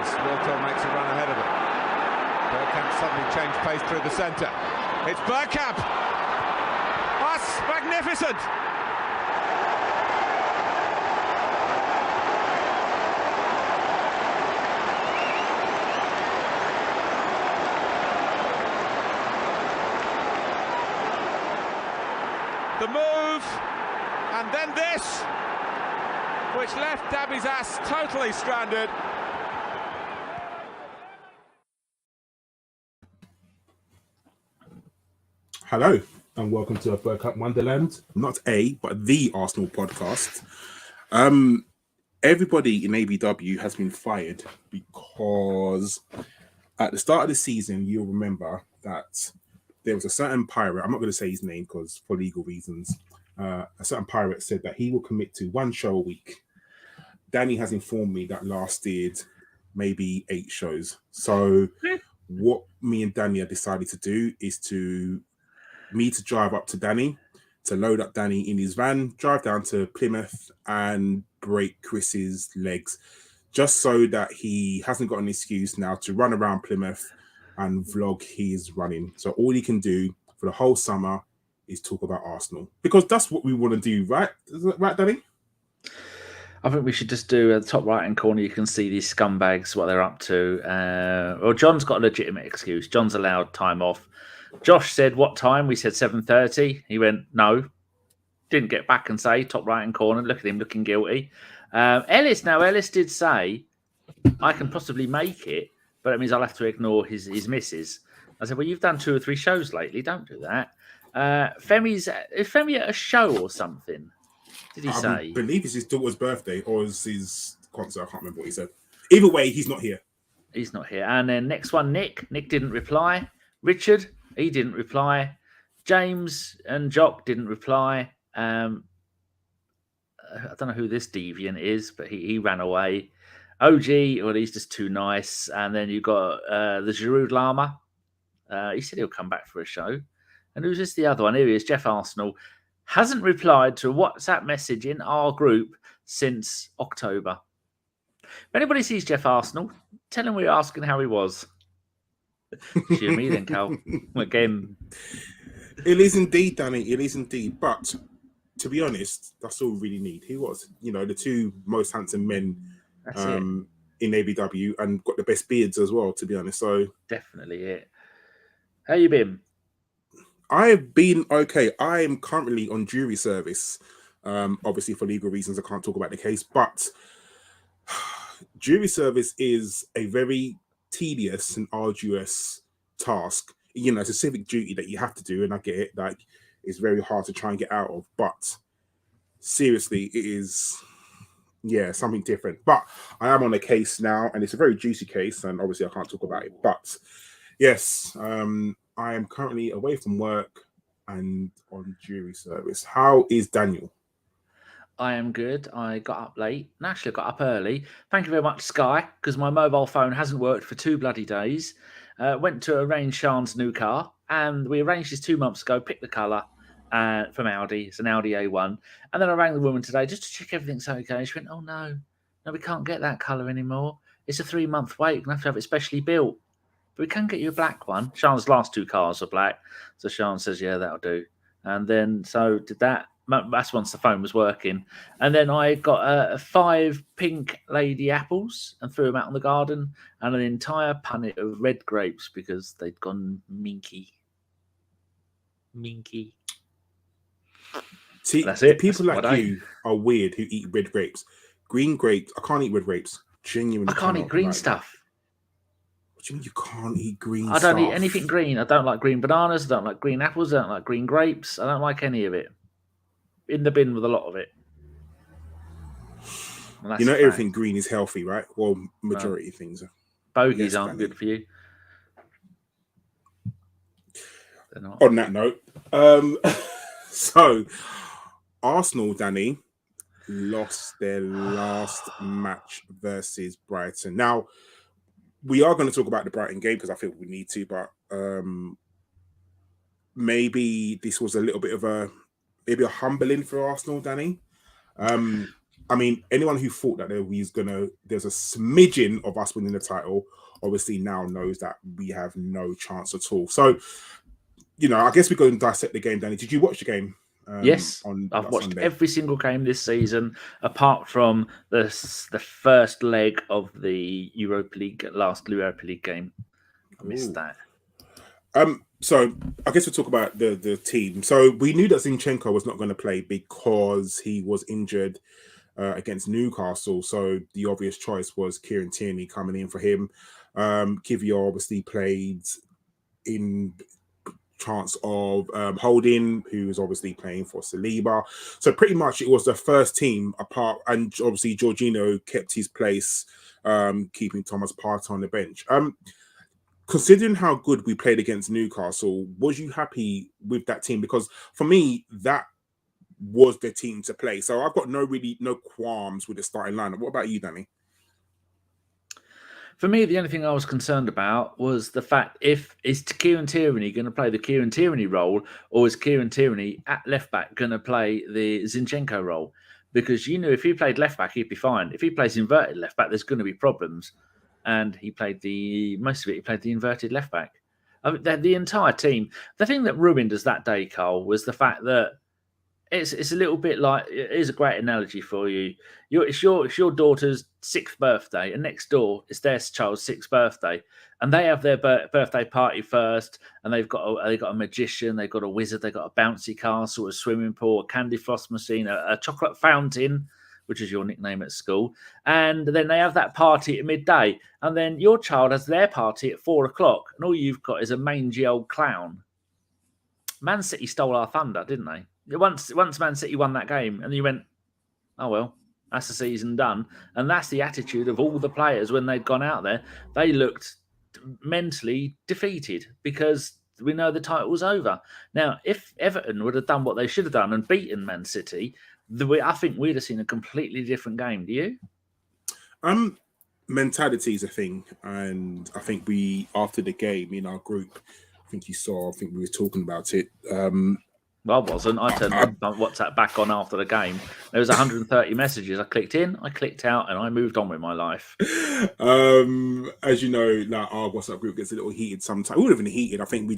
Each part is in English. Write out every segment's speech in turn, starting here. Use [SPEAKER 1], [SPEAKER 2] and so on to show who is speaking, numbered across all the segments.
[SPEAKER 1] as Wilco makes a run ahead of him. Bergkamp suddenly changed pace through the centre. It's Bergkamp! That's magnificent! The move, and then this, which left Dabby's ass totally stranded.
[SPEAKER 2] Hello, and welcome to a Bergkamp Wonderland. Not a, but the Arsenal podcast. Everybody in ABW has been fired because at the start of the season, you'll remember that there was a certain pirate, I'm not going to say his name because for legal reasons, a certain pirate said that he will commit to one show a week. Danny has informed me that lasted maybe 8 shows. So what me and Danny have decided to do is to drive up to Danny, to load up Danny in his van, drive down to Plymouth and break Chris's legs, just so that he hasn't got an excuse now to run around Plymouth and vlog his running. So all he can do for the whole summer is talk about Arsenal, because that's what we want to do, right? Is that right, Danny?
[SPEAKER 3] I think we should just do at the top right-hand corner. You can see these scumbags, what they're up to. Well, John's got a legitimate excuse. John's allowed time off. Josh said, what time? We said 7:30. He went, no. Didn't get back and say, top right-hand corner. Look at him looking guilty. Ellis did say, I can possibly make it, but it means I'll have to ignore his misses. I said, well, you've done 2 or 3 shows lately. Don't do that. Is Femi at a show or something? Did he say?
[SPEAKER 2] I believe it's his daughter's birthday or his concert. I can't remember what he said. Either way, he's not here.
[SPEAKER 3] He's not here. And then next one, Nick. Nick didn't reply. Richard, he didn't reply. James and Jock didn't reply. I don't know who this deviant is, but he ran away. OG, well, he's just too nice. And then you got the Giroud Llama. He said he'll come back for a show. And who's this? The other one? Here he is, Jeff Arsenal. Hasn't replied to a WhatsApp message in our group since October. If anybody sees Jeff Arsenal, tell him we're asking how he was. Cheer me then, Karl. Again.
[SPEAKER 2] It is indeed, Danny. It is indeed. But to be honest, that's all we really need. He was, the 2 most handsome men in ABW and got the best beards as well, to be honest. So
[SPEAKER 3] definitely it. How you been?
[SPEAKER 2] I've been okay. I am currently on jury service. Obviously, for legal reasons, I can't talk about the case. But jury service is a very tedious and arduous task. It's a civic duty that you have to do, and I get it. Like, it's very hard to try and get out of. But seriously, it is, something different. But I am on a case now, and it's a very juicy case, and obviously I can't talk about it. But yes, I am currently away from work and on jury service. How is Daniel?
[SPEAKER 3] I am good. I got up late. Actually, I got up early. Thank you very much, Sky, because my mobile phone hasn't worked for 2 bloody days. Went to arrange Sean's new car, and we arranged this 2 months ago, picked the colour from Audi. It's an Audi A1. And then I rang the woman today just to check everything's okay. She went, oh, no, we can't get that colour anymore. It's a 3-month wait. We're going to have to have it specially built. But we can get you a black one. Sean's last 2 cars are black. So Sean says, yeah, that'll do. And then, so did that. That's once the phone was working. And then I got 5 pink lady apples and threw them out in the garden and an entire punnet of red grapes because they'd gone minky.
[SPEAKER 2] See,
[SPEAKER 3] that's it.
[SPEAKER 2] People that's like you are weird who eat red grapes. Green grapes, I can't eat red grapes. Genuinely,
[SPEAKER 3] I can't eat green stuff.
[SPEAKER 2] What do you mean you can't eat green
[SPEAKER 3] stuff? I don't
[SPEAKER 2] eat
[SPEAKER 3] anything green. I don't like green bananas. I don't like green apples. I don't like green grapes. I don't like any of it. In the bin with a lot of it.
[SPEAKER 2] Everything green is healthy, right? Well, majority of things.
[SPEAKER 3] Bogies aren't good for you. They're not.
[SPEAKER 2] On that note, so Arsenal, Danny, lost their last match versus Brighton. Now, we are going to talk about the Brighton game because I feel we need to, but maybe this was a little bit of a humbling for Arsenal, Danny. I mean, anyone who thought that there's a smidgen of us winning the title, obviously now knows that we have no chance at all. So, I guess we go and dissect the game, Danny. Did you watch the game?
[SPEAKER 3] Yes,
[SPEAKER 2] on
[SPEAKER 3] I've watched
[SPEAKER 2] Sunday?
[SPEAKER 3] every single game this season, apart from the first leg of the last Europa League game. I missed that.
[SPEAKER 2] So I guess we'll talk about the team. So we knew that Zinchenko was not going to play because he was injured against Newcastle. So the obvious choice was Kieran Tierney coming in for him. Kivio obviously played in chance of Holding, who was obviously playing for Saliba. So pretty much it was the first team apart, and obviously Jorginho kept his place, keeping Thomas Partey on the bench. Considering how good we played against Newcastle, was you happy with that team? Because for me, that was the team to play. So I've got no qualms with the starting lineup. What about you, Danny?
[SPEAKER 3] For me, the only thing I was concerned about was the fact is Kieran Tierney going to play the Kieran Tierney role, or is Kieran Tierney at left back going to play the Zinchenko role? Because if he played left back, he'd be fine. If he plays inverted left back, there's going to be problems. And he played most of it. He played the inverted left back. I mean, the entire team. The thing that ruined us that day, Karl, was the fact that it's a little bit like, it is a great analogy for you. It's your daughter's 6th birthday, and next door it's their child's 6th birthday, and they have their birthday party first, and they've got a magician, they've got a wizard, they've got a bouncy castle, a swimming pool, a candy floss machine, a chocolate fountain, which is your nickname at school, and then they have that party at midday, and then your child has their party at 4 o'clock, and all you've got is a mangy old clown. Man City stole our thunder, didn't they? Once Man City won that game, and you went, oh well, that's the season done. And that's the attitude of all the players when they'd gone out there. They looked mentally defeated because we know the title's over. Now, if Everton would have done what they should have done and beaten Man City, I think we'd have seen a completely different game. Do you?
[SPEAKER 2] Mentality is a thing, and I think after the game in our group, I think we were talking about it.
[SPEAKER 3] Well, I wasn't. I turned my WhatsApp back on after the game. There was 130 messages. I clicked in, I clicked out, and I moved on with my life.
[SPEAKER 2] As you know, like our WhatsApp group gets a little heated sometimes. We would have been heated. I think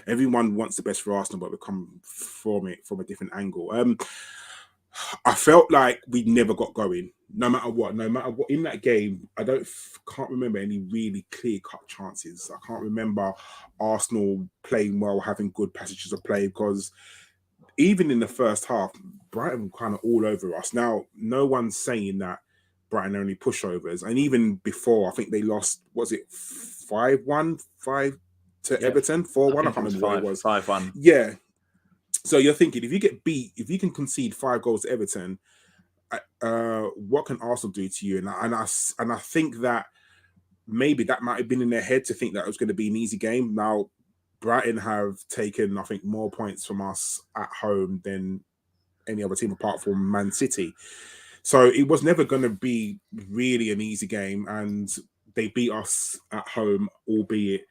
[SPEAKER 2] everyone wants the best for Arsenal, but we come from it from a different angle. I felt like we never got going, no matter what. In that game, can't remember any really clear-cut chances. I can't remember Arsenal playing well, having good passages of play, because even in the first half, Brighton were kind of all over us. Now, no one's saying that Brighton only pushovers, and even before, I think they lost, was it 5-1 to Everton? 4-1? I can't remember what it was.
[SPEAKER 3] 5-1.
[SPEAKER 2] Yeah. So you're thinking, if you get beat, if you can concede 5 goals to Everton, what can Arsenal do to you? And I think that maybe that might have been in their head to think that it was going to be an easy game. Now, Brighton have taken, I think, more points from us at home than any other team apart from Man City. So it was never going to be really an easy game, and they beat us at home, albeit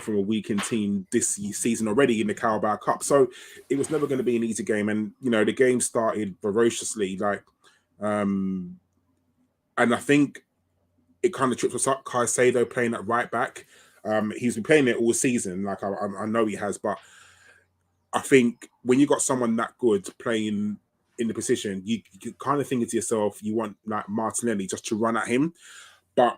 [SPEAKER 2] from a weakened team this season already in the Carabao Cup. So it was never going to be an easy game. And, the game started ferociously. And I think it kind of tripped us up. Caicedo playing at right back. He's been playing it all season. I know he has. But I think when you got someone that good playing in the position, you kind of think to yourself, you want Martinelli just to run at him. But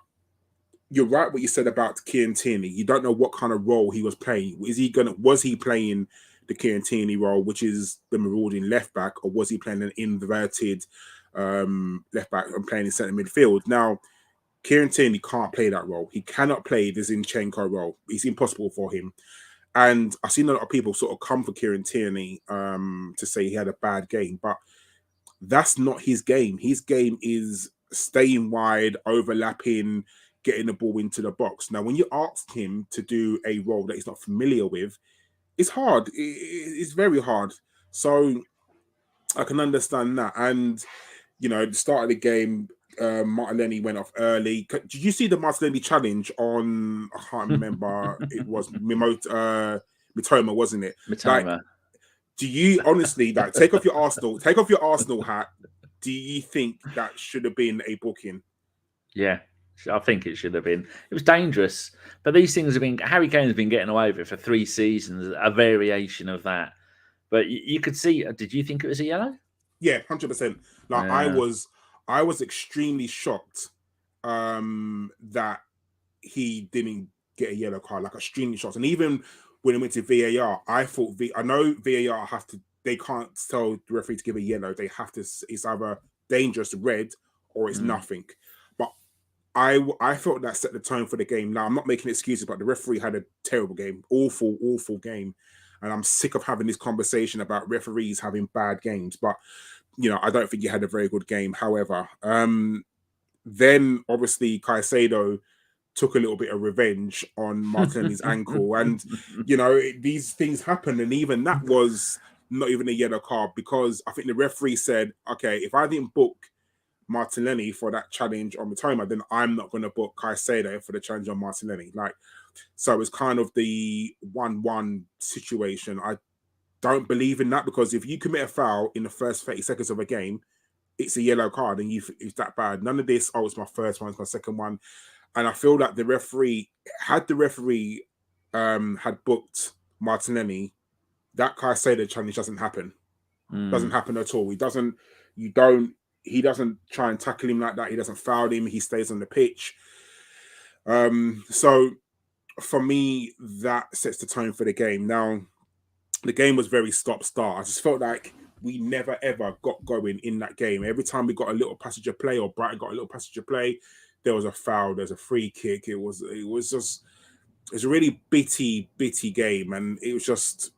[SPEAKER 2] you're right what you said about Kieran Tierney. You don't know what kind of role he was playing. Was he playing the Kieran Tierney role, which is the marauding left back, or was he playing an inverted left back and playing in centre midfield? Now, Kieran Tierney can't play that role. He cannot play the Zinchenko role. It's impossible for him. And I've seen a lot of people sort of come for Kieran Tierney to say he had a bad game, but that's not his game. His game is staying wide, overlapping, getting the ball into the box. Now, when you ask him to do a role that he's not familiar with, it's hard. It's very hard. So I can understand that. And, the start of the game, Martinelli went off early. Did you see the Martinelli challenge on, I can't remember, it was Mitoma, wasn't it?
[SPEAKER 3] Mitoma.
[SPEAKER 2] Do you honestly take off your Arsenal hat do you think that should have been a booking?
[SPEAKER 3] Yeah, I think it should have been. It was dangerous. But these things have been... Harry Kane's been getting away with it for 3 seasons, a variation of that. But you could see... Did you think it was a yellow?
[SPEAKER 2] Yeah, 100%. Like, I was extremely shocked that he didn't get a yellow card, like extremely shocked. And even when it went to VAR, I thought I know VAR have to... They can't tell the referee to give a yellow. They have to... It's either dangerous red or it's nothing. But I felt that set the tone for the game. Now, I'm not making excuses, but the referee had a terrible game. Awful game. And I'm sick of having this conversation about referees having bad games. But, I don't think he had a very good game. However, then obviously Caicedo took a little bit of revenge on Martinelli's ankle. And, these things happen. And even that was not even a yellow card, because I think the referee said, okay, if I didn't book Martinelli for that challenge on Mitoma, then I'm not going to book Caicedo for the challenge on Martinelli. So it's kind of the 1-1 situation. I don't believe in that, because if you commit a foul in the first 30 seconds of a game, it's a yellow card, and it's that bad. None of this, it's my first one, it's my second one. And I feel like the referee had booked Martinelli, that Caicedo challenge doesn't happen. Doesn't happen at all. He doesn't try and tackle him like that. He doesn't foul him. He stays on the pitch. So for me, that sets the tone for the game. Now, the game was very stop-start. I just felt like we never, ever got going in that game. Every time we got a little passage of play, or Brighton got a little passage of play, there was a foul, there's a free kick. It was a really bitty game. And it was just,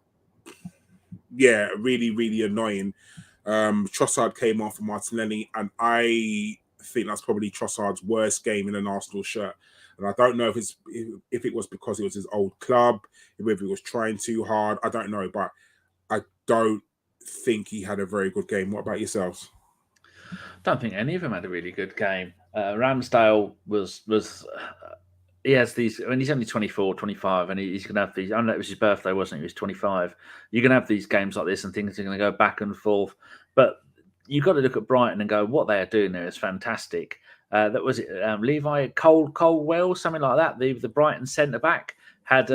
[SPEAKER 2] really, really annoying. Trossard came on for Martinelli, and I think that's probably Trossard's worst game in an Arsenal shirt. And I don't know if it was because it was his old club, if he was trying too hard. I don't know, but I don't think he had a very good game. What about yourselves?
[SPEAKER 3] I don't think any of them had a really good game. Ramsdale was he has these... I mean, he's only 24, 25, and he's going to have these... I know it was his birthday, wasn't it? He was 25. You're going to have these games like this, and things are going to go back and forth. But you've got to look at Brighton and go, what they are doing there is fantastic. That was it. Levi Colwell, something like that. The Brighton centre back had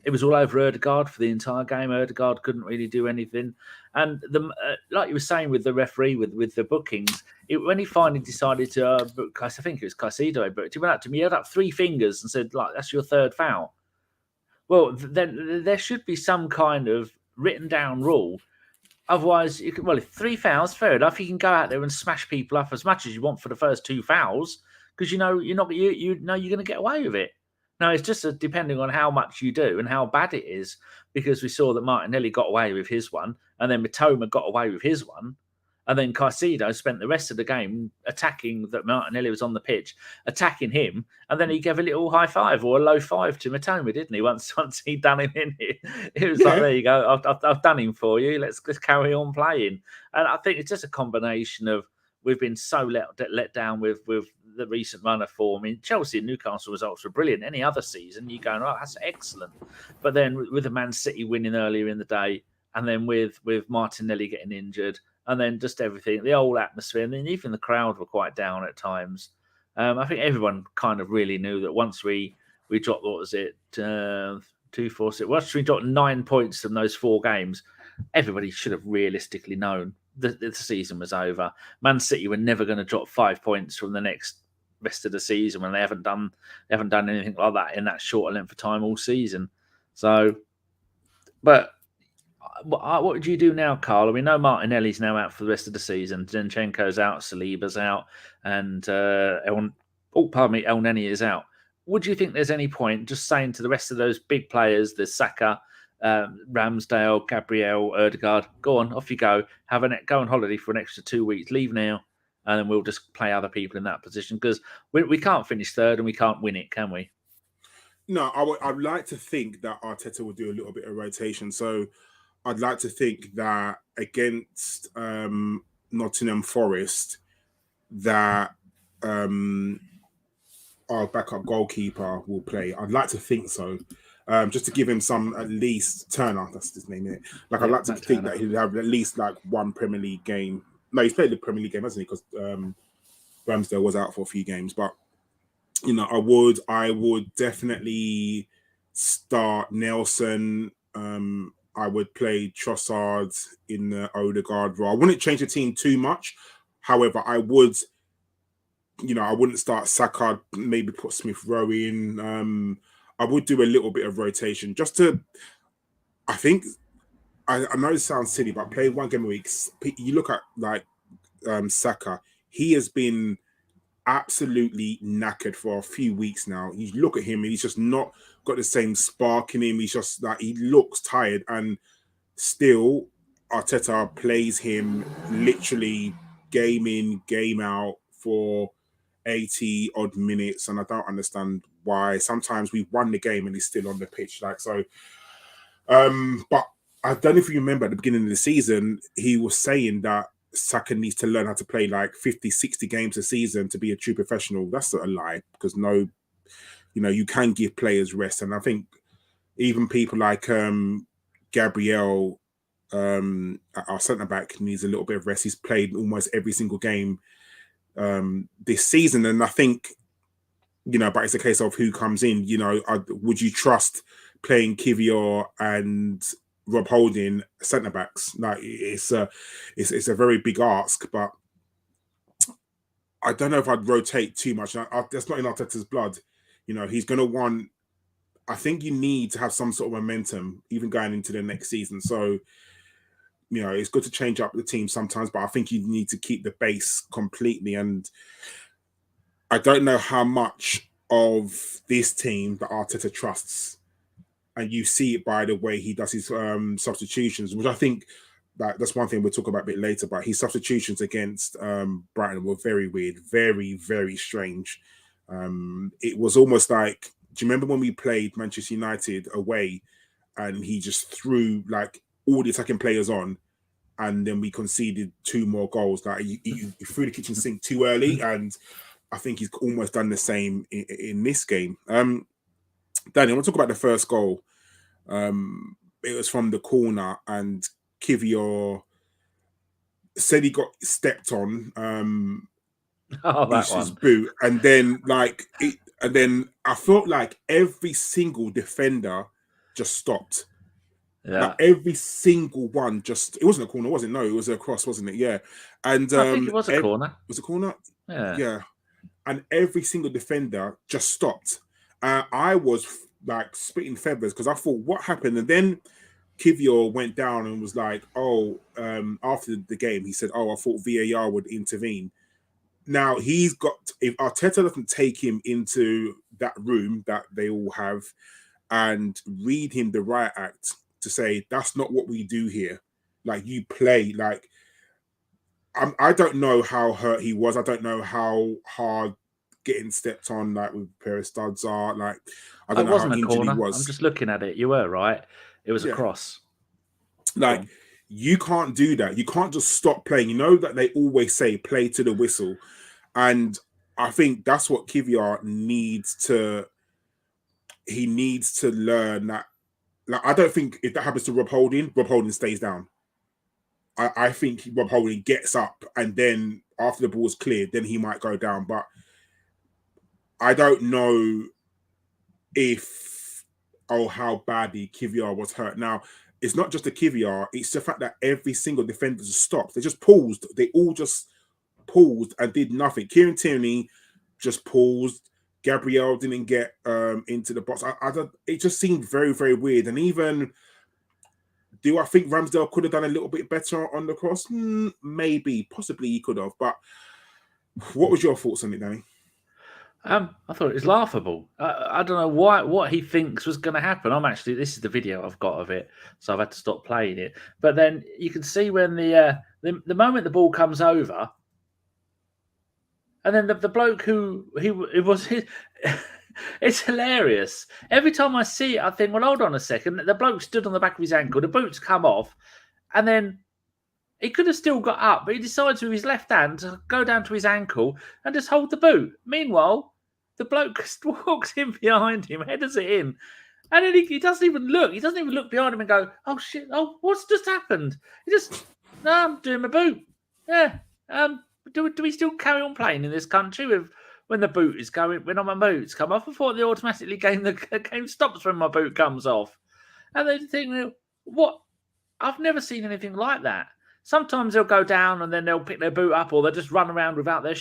[SPEAKER 3] it was all over Odegaard for the entire game. Odegaard couldn't really do anything, and like you were saying with the referee with the bookings, when he finally decided to book, I think it was Caicedo, but he went up to me, he held up 3 fingers and said, like, that's your 3rd foul. Well, then there should be some kind of written down rule. Otherwise, if 3 fouls, fair enough. You can go out there and smash people up as much as you want for the first 2 fouls, because you're going to get away with it. No, it's just depending on how much you do and how bad it is, because we saw that Martinelli got away with his one, and then Mitoma got away with his one, and then Caicedo spent the rest of the game attacking that Martinelli was on the pitch, attacking him, and then he gave a little high five or a low five to Mitoma, didn't he? Once he'd done him in, it was like, there you go, I've done him for you. Let's carry on playing. And I think it's just a combination of we've been so let down with the recent run of form. I mean, Chelsea and Newcastle results were brilliant. Any other season, you're going, oh, that's excellent. But then with the Man City winning earlier in the day, and then with Martinelli getting injured, and then just everything, the whole atmosphere, and then even the crowd were quite down at times. I think everyone kind of really knew that once we dropped, what was it, 2, 4, 6, once we dropped 9 points from those 4 games, everybody should have realistically known the season was over. Man City were never going to drop 5 points from the rest of the season when they haven't done anything like that in that short length of time all season. So, but what would you do now, Karl? We know Martinelli's now out for the rest of the season. Zinchenko's out, Saliba's out, and El Neni is out. Would you think there's any point just saying to the rest of those big players, the Saka, Ramsdale, Gabriel, Odegaard, go on, off you go, go on holiday for an extra 2 weeks, leave now, and then we'll just play other people in that position, because we can't finish 3rd and we can't win it, can we?
[SPEAKER 2] No, I'd like to think that Arteta will do a little bit of rotation. So I'd like to think that against Nottingham Forest, that our backup goalkeeper will play. I'd like to think so. Just to give him some, at least, Turner, that's his name, isn't it? Like, I'd like to think that he'd have at least like 1 Premier League game No, he's played the Premier League game, hasn't he? Because Ramsdale was out for a few games. But I would definitely start Nelson. I would play Trossard in the Odegaard role. I wouldn't change the team too much. However, I would, I wouldn't start Saka, maybe put Smith Rowe in. I would do a little bit of rotation just to, I think, I know it sounds silly, but play one game a week. You look at like Saka, he has been absolutely knackered for a few weeks now. You look at him and he's just not got the same spark in him. He's just like, he looks tired, and still Arteta plays him literally game in, game out for 80 odd minutes, and I don't understand why. Sometimes we won the game and he's still on the pitch. But I don't know if you remember at the beginning of the season, he was saying that Saka needs to learn how to play like 50, 60 games a season to be a true professional. That's a lie, because you can give players rest. And I think even people like Gabriel, our centre-back, needs a little bit of rest. He's played almost every single game this season. And I think, but it's a case of who comes in. Would you trust playing Kieran and Rob Holding centre backs? Like, it's a very big ask, but I don't know if I'd rotate too much. That's not in Arteta's blood. He's going to want. I think you need to have some sort of momentum even going into the next season. So, it's good to change up the team sometimes, but I think you need to keep the base completely. And I don't know how much of this team that Arteta trusts. And you see it by the way he does his substitutions, which I think that's one thing we'll talk about a bit later. But his substitutions against Brighton were very weird, very, very strange. It was almost like, do you remember when we played Manchester United away and he just threw like all the attacking players on, and then we conceded 2 more goals? Like he threw the kitchen sink too early, and I think he's almost done the same in this game. Danny, I want to talk about the first goal. It was from the corner, and Kieran said he got stepped on.
[SPEAKER 3] That one.
[SPEAKER 2] Boot, and then I felt like every single defender just stopped. Yeah. Like every single one it wasn't a corner, was it? No, it was a cross, wasn't it? Yeah. And
[SPEAKER 3] I think it was a corner.
[SPEAKER 2] Was it a corner?
[SPEAKER 3] Yeah.
[SPEAKER 2] Yeah. And every single defender just stopped. I was like spitting feathers because I thought, what happened? And then Kieran went down and was like, after the game, he said, I thought VAR would intervene. Now if Arteta doesn't take him into that room that they all have and read him the riot act to say, that's not what we do here. Like, you play, like, I don't know how hurt he was. I don't know how hard getting stepped on, like, with a pair of studs are. Like, I don't know how injured he was.
[SPEAKER 3] I'm just looking at it. You were right. It was a cross.
[SPEAKER 2] Like, you can't do that. You can't just stop playing. You know that they always say play to the whistle. And I think that's what Kieran needs to learn. That, like, I don't think if that happens to Rob Holding stays down. I think Rob Holding gets up, and then after the ball's cleared, then he might go down. But I don't know how badly Kieran was hurt. Now, it's not just the Kieran, it's the fact that every single defender just stopped. They just paused. They all just paused and did nothing. Kieran Tierney just paused. Gabriel didn't get into the box. It just seemed very, very weird. And even, do I think Ramsdale could have done a little bit better on the cross? Maybe, possibly he could have. But what was your thoughts on it, Danny?
[SPEAKER 3] I thought it was laughable. I don't know what he thinks was going to happen. This is the video I've got of it, so I've had to stop playing it. But then you can see when the moment the ball comes over, and then the bloke it was his. It's hilarious. Every time I see it, I think, well, hold on a second. The bloke stood on the back of his ankle. The boot's come off, and then he could have still got up, but he decides with his left hand to go down to his ankle and just hold the boot. Meanwhile, the bloke walks in behind him, headers it in, and then he doesn't even look. He doesn't even look behind him and go, oh, shit, oh, what's just happened? He just, no, I'm doing my boot. Yeah. Do we still carry on playing in this country with when the boot is going? When my boots come off, I thought they automatically the game stops when my boot comes off. And they think, what? I've never seen anything like that. Sometimes they'll go down and then they'll pick their boot up, or they'll just run around without their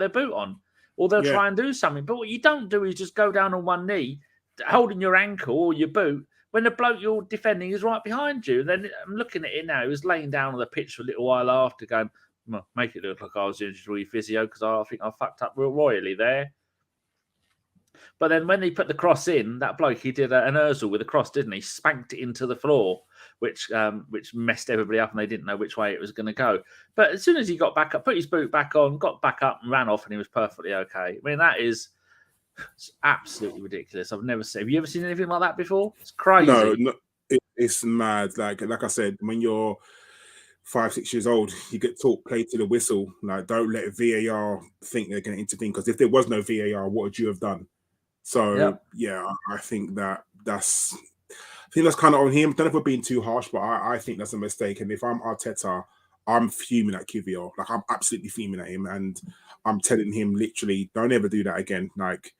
[SPEAKER 3] boot on, or they'll try and do something. But what you don't do is just go down on one knee, holding your ankle or your boot, when the bloke you're defending is right behind you. Then I'm looking at it now. He was laying down on the pitch for a little while after, going, well, make it look like I was injury physio because I think I fucked up real royally there. But then when he put the cross in, that bloke, he did an Ozil with a cross, didn't he? Spanked it into the floor, which messed everybody up and they didn't know which way it was going to go. But as soon as he got back up, put his boot back on, got back up and ran off, and he was perfectly okay. I mean, it's absolutely ridiculous. I've never seen. Have you ever seen anything like that before? It's crazy.
[SPEAKER 2] No, it's mad. Like I said, when you're 5-6 years old, you get taught play to the whistle. Like, don't let VAR think they're going to intervene, because if there was no VAR, what would you have done? So I think that's kind of on him. Don't know if we're being too harsh, but I think that's a mistake. And if I'm Arteta, I'm fuming at QVR. Like, I'm absolutely fuming at him, and I'm telling him literally, don't ever do that again. Like,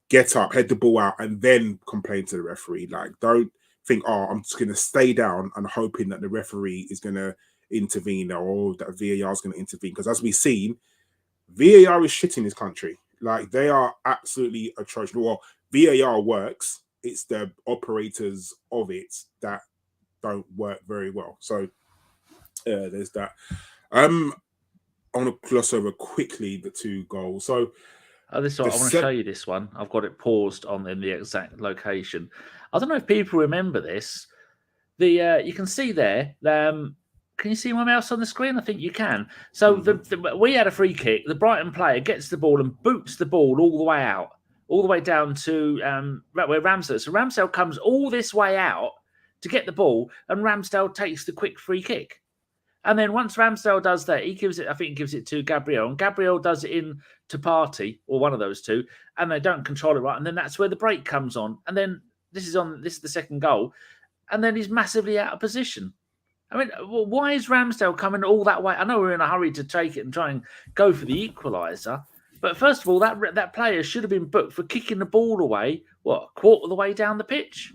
[SPEAKER 2] get up, head the ball out, and then complain to the referee. Like, don't think, I'm just going to stay down and hoping that the referee is going to intervene or that VAR is going to intervene. Because as we've seen, VAR is shit in this country. Like, they are absolutely atrocious. Well, VAR works. It's the operators of it that don't work very well. So there's that. I want to gloss over quickly the 2 goals. So
[SPEAKER 3] this one, I want to show you this one. I've got it paused in the exact location. I don't know if people remember this. You can see there. Can you see my mouse on the screen? I think you can. So we had a free kick. The Brighton player gets the ball and boots the ball all the way out, all the way down to where Ramsdale. So Ramsdale comes all this way out to get the ball, and Ramsdale takes the quick free kick. And then once Ramsdale does that, he gives it to Gabriel, and Gabriel does it in to Partey, or one of those two, and they don't control it right. And then that's where the break comes on. And then this is the second goal, and then he's massively out of position. I mean, why is Ramsdale coming all that way? I know we're in a hurry to take it and try and go for the equaliser, but first of all, that player should have been booked for kicking the ball away, a quarter of the way down the pitch.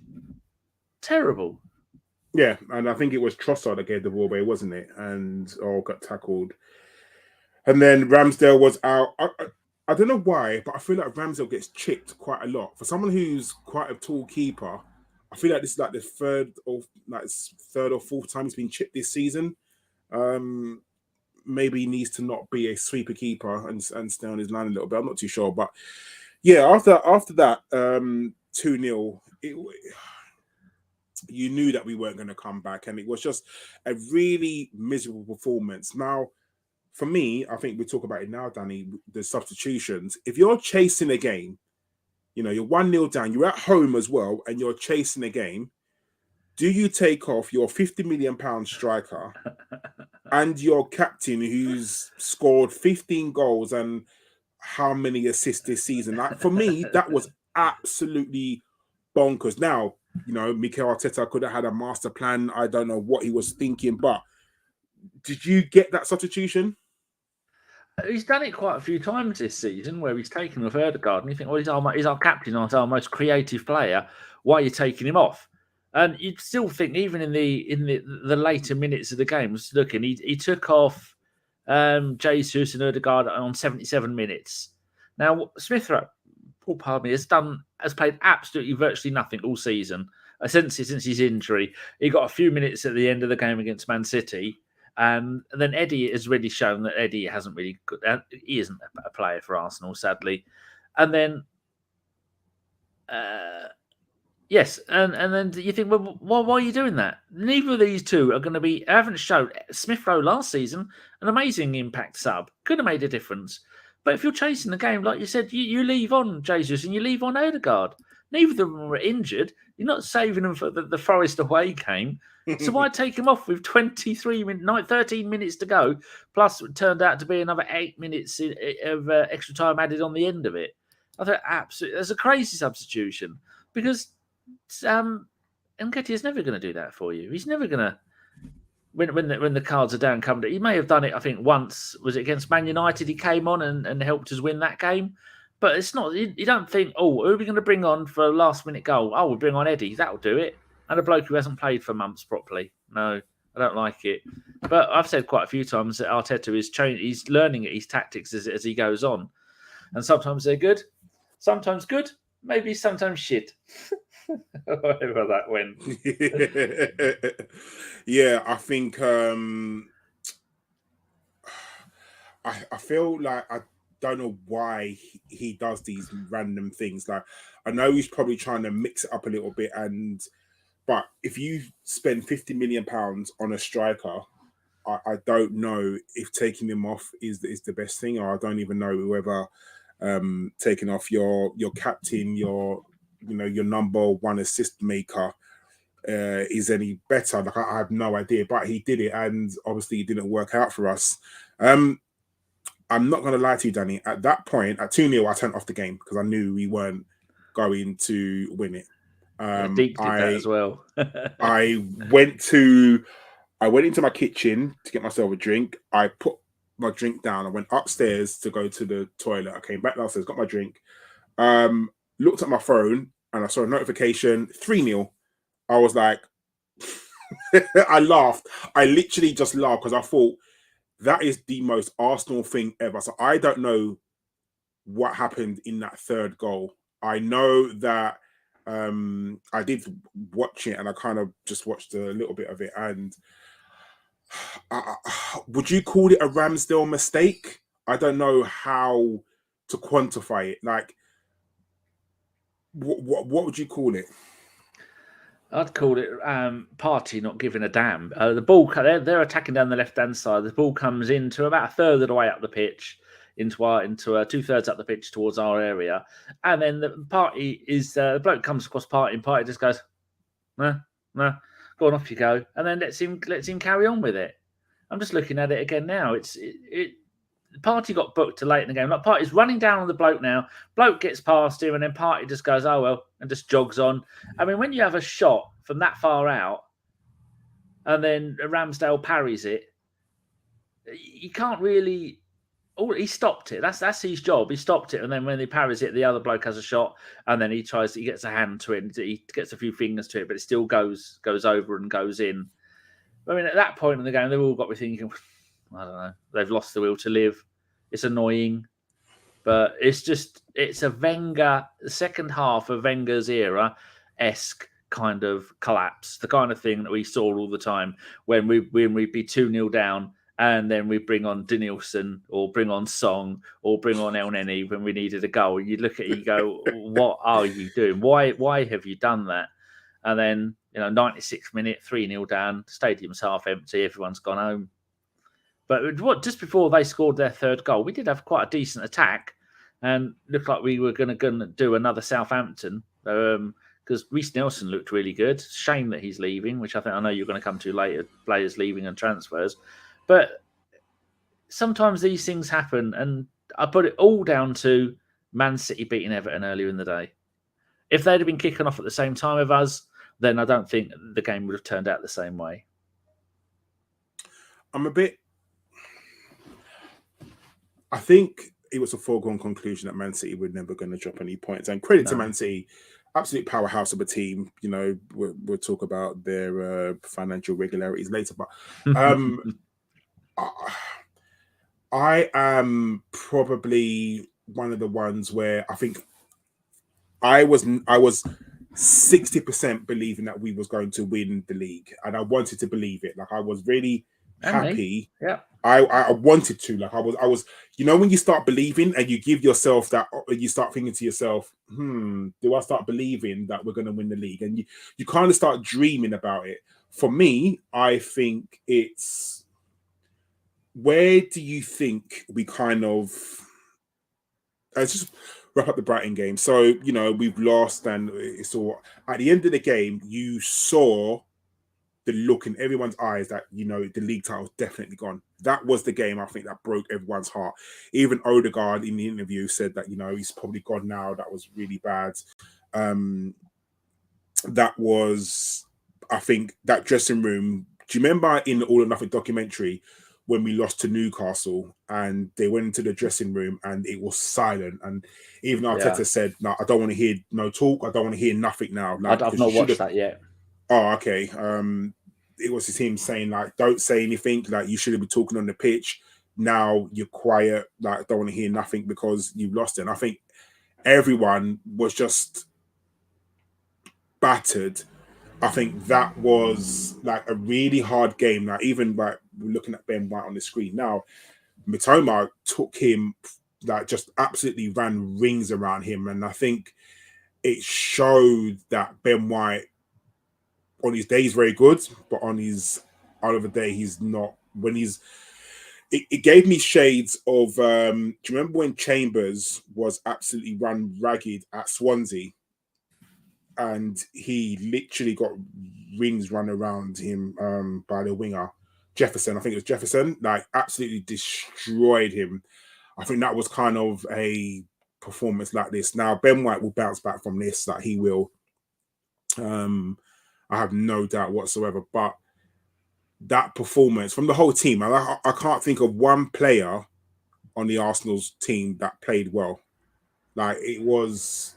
[SPEAKER 3] Terrible.
[SPEAKER 2] Yeah, and I think it was Trossard that gave the ball away, wasn't it? And got tackled. And then Ramsdale was out. I don't know why, but I feel like Ramsdale gets chipped quite a lot. For someone who's quite a tall keeper, I feel like this is like the third or fourth time he's been chipped this season. Maybe he needs to not be a sweeper keeper and stay on his line a little bit. I'm not too sure, but yeah, after that 2-0, you knew that we weren't going to come back, and it was just a really miserable performance. Now, for me, I think we talk about it now, Danny. The substitutions. If you're chasing a game, you're 1-0 down, you're at home as well, and you're chasing a game, do you take off your £50 million striker and your captain who's scored 15 goals and how many assists this season? Like, for me, that was absolutely bonkers. Now, Mikel Arteta could have had a master plan. I don't know what he was thinking, but did you get that substitution?
[SPEAKER 3] He's done it quite a few times this season where he's taken off Odegaard, and you think, well, he's our captain, he's our most creative player. Why are you taking him off? And you'd still think, even in the later minutes of the game, he took off Jesus and Odegaard on 77 minutes. Now, Smith Rowe, has played absolutely virtually nothing all season since his injury. He got a few minutes at the end of the game against Man City. And then Eddie has really shown that Eddie hasn't really good. He isn't a player for Arsenal, sadly. And then, yes, and then you think, well, why are you doing that? Neither of these two are going to be. Haven't shown. Smith Rowe last season, an amazing impact sub, could have made a difference. But if you're chasing the game, like you said, you leave on Jesus and you leave on Odegaard. Neither of them were injured. You're not saving them for the Forest away game. So why take him off with 13 minutes to go? Plus, it turned out to be another 8 minutes of extra time added on the end of it. I thought, absolutely, that's a crazy substitution because Nketiah is never going to do that for you. He's never going to. when the cards are down, he may have done it. I think once was it against Man United. He came on and helped us win that game. But it's not. You don't think, oh, who are we going to bring on for a last-minute goal? Oh, we'll bring on Eddie. That'll do it. And a bloke who hasn't played for months properly. No, I don't like it. But I've said quite a few times that Arteta is he's learning his tactics as he goes on. And sometimes they're good, sometimes good, maybe sometimes shit. Whatever that went.
[SPEAKER 2] Yeah, I think I feel like I don't know why he does these random things. Like, I know he's probably trying to mix it up a little bit, but if you spend £50 million on a striker, I don't know if taking him off is the best thing, or I don't even know whether taking off your captain, your number one assist maker is any better. Like, I have no idea, but he did it, and obviously it didn't work out for us. I'm not going to lie to you, Danny. At that point, at 2-0, I turned off the game because I knew we weren't going to win it.
[SPEAKER 3] Deep did that as well.
[SPEAKER 2] I went into my kitchen to get myself a drink. I put my drink down. I went upstairs to go to the toilet. I came back downstairs, got my drink, looked at my phone, and I saw a notification, 3-0. I was like, I laughed. I literally just laughed because I thought, that is the most Arsenal thing ever. So I don't know what happened in that third goal. I know that I did watch it, and I kind of just watched a little bit of it. And would you call it a Ramsdale mistake? I don't know how to quantify it. Like, what would you call it?
[SPEAKER 3] I'd call it Partey not giving a damn. The ball, they're attacking down the left-hand side. The ball comes into about a third of the way up the pitch, into 2/3 up the pitch towards our area. And then the Partey the bloke comes across Partey, and Partey just goes, no, go on, off you go. And then lets him carry on with it. I'm just looking at it again now. Partey got booked too late in the game. Like, Partey's running down on the bloke now. Bloke gets past him, and then Partey just goes, oh, well, and just jogs on. I mean, when you have a shot from that far out, and then Ramsdale parries it, you can't really... Oh, he stopped it. That's his job. He stopped it, and then when he parries it, the other bloke has a shot, and then he gets a hand to it, and he gets a few fingers to it, but it still goes over and goes in. I mean, at that point in the game, they've all got me thinking, I don't know, they've lost the will to live. It's annoying, but it's a Wenger, the second half of Wenger's era-esque kind of collapse, the kind of thing that we saw all the time when we'd be 2-0 down, and then we bring on Danielson or bring on Song or bring on El Neni when we needed a goal. You look at it, you go, what are you doing? Why have you done that? And then, 96th minute, 3-0 down, stadium's half empty, everyone's gone home. But just before they scored their third goal, we did have quite a decent attack, and looked like we were going to do another Southampton because Reece Nelson looked really good. Shame that he's leaving, which I know you're going to come to later, players leaving and transfers. But sometimes these things happen, and I put it all down to Man City beating Everton earlier in the day. If they'd have been kicking off at the same time of us, then I don't think the game would have turned out the same way.
[SPEAKER 2] I think it was a foregone conclusion that Man City were never going to drop any points. And credit to Man City, absolute powerhouse of a team. We'll talk about their financial regularities later. But I am probably one of the ones where I think I was 60% believing that we was going to win the league, and I wanted to believe it. Like, I was really happy.
[SPEAKER 3] Yeah.
[SPEAKER 2] I wanted to. Like, I was. When you start believing and you give yourself that, you start thinking to yourself, do I start believing that we're going to win the league? And you kind of start dreaming about it. For me, I think it's, where do you think we kind of... Let's just wrap up the Brighton game. So, we've lost, and it's all... At the end of the game, you saw the look in everyone's eyes that, the league title's definitely gone. That was the game, I think, that broke everyone's heart. Even Odegaard in the interview said that, he's probably gone now. That was really bad. That was... I think that dressing room Do you remember in the All or Nothing documentary when we lost to Newcastle and they went into the dressing room and it was silent? And even Arteta said, "No, I don't want to hear no talk. I don't want to hear nothing now." Like,
[SPEAKER 3] I've not watched that yet.
[SPEAKER 2] Oh, okay. It was him saying, like, don't say anything. Like, you shouldn't be talking on the pitch. Now you're quiet. Like, I don't want to hear nothing because you've lost it. And I think everyone was just battered. I think that was like a really hard game. Like, even like we're looking at Ben White on the screen now, Mitoma took him, like, just absolutely ran rings around him. And I think it showed that Ben White on his day is very good, but on his other day he's not. When he's, it gave me shades of. Do you remember when Chambers was absolutely run ragged at Swansea, and he literally got rings run around him by the winger Jefferson? I think it was Jefferson. Like, absolutely destroyed him. I think that was kind of a performance like this. Now Ben White will bounce back from this. Like, he will. I have no doubt whatsoever. But that performance from the whole team, I can't think of one player on the Arsenal's team that played well. Like, it was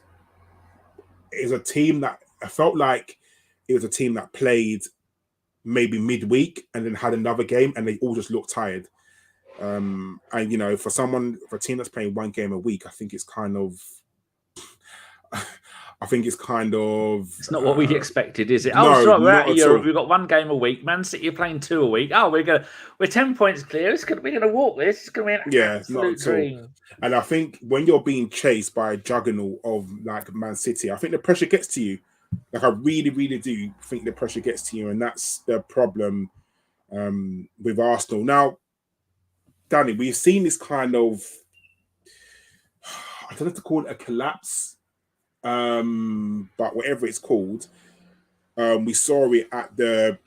[SPEAKER 2] a team that I felt like it was a team that played maybe midweek and then had another game and they all just looked tired. And, you know, for a team that's playing one game a week, I think it's kind of... It's
[SPEAKER 3] not what we expected, is it?
[SPEAKER 2] No,
[SPEAKER 3] sorry, we're out
[SPEAKER 2] not
[SPEAKER 3] of
[SPEAKER 2] at
[SPEAKER 3] Europe.
[SPEAKER 2] all.
[SPEAKER 3] We've got one game a week. Man City are playing 2 a week. Oh, we're 10 points clear. We're gonna walk this. It's gonna be an absolute dream.
[SPEAKER 2] And I think when you're being chased by a juggernaut of like Man City, I think the pressure gets to you. Like, I really, really do think the pressure gets to you, and that's the problem with Arsenal. Now, Danny, we've seen this kind of, I don't know if to call it a collapse, but whatever it's called, we saw it at the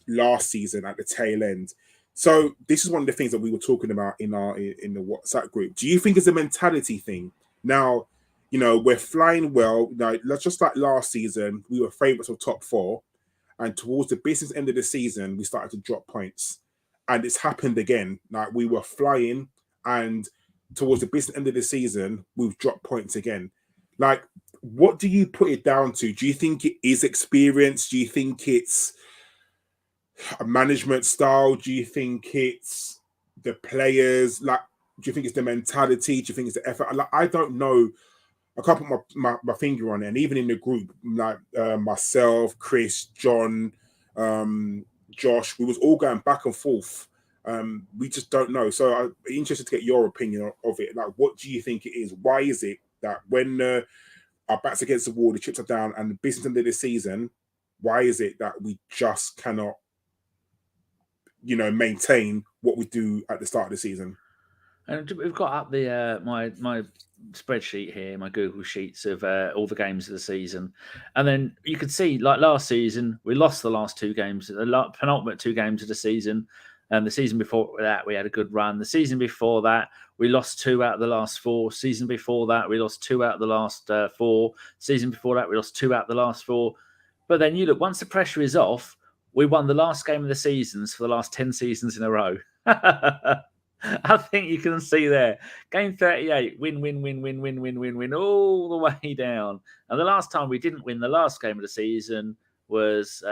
[SPEAKER 2] last season at the tail end. So this is one of the things that we were talking about in the WhatsApp group. Do you think it's a mentality thing? Now, you know, we're flying well. Now, just like last season, we were favourites of top 4, and towards the business end of the season, we started to drop points, and it's happened again. Like, we were flying, and towards the business end of the season, we've dropped points again. Like, what do you put it down to? Do you think it is experience? Do you think it's a management style? Do you think it's the players? Like, do you think it's the mentality? Do you think it's the effort? Like, I don't know. I can't put my finger on it. And even in the group, like myself, Chris, John, Josh, we was all going back and forth. We just don't know. So I'd be interested to get your opinion of it. Like, what do you think it is? Why is it that when our backs against the wall, the chips are down, and the business end of the season, why is it that we just cannot, you know, maintain what we do at the start of the season?
[SPEAKER 3] And we've got up the my spreadsheet here, my Google Sheets of all the games of the season, and then you could see, like last season, we lost the last 2 games, the penultimate 2 games of the season. And the season before that, we had a good run. The season before that, we lost 2 out of the last 4. Season before that, we lost 2 out of the last 4. Season before that, we lost 2 out of the last 4. But then you look, once the pressure is off, we won the last game of the seasons for the last 10 seasons in a row. I think you can see there. Game 38, win, all the way down. And the last time we didn't win the last game of the season was...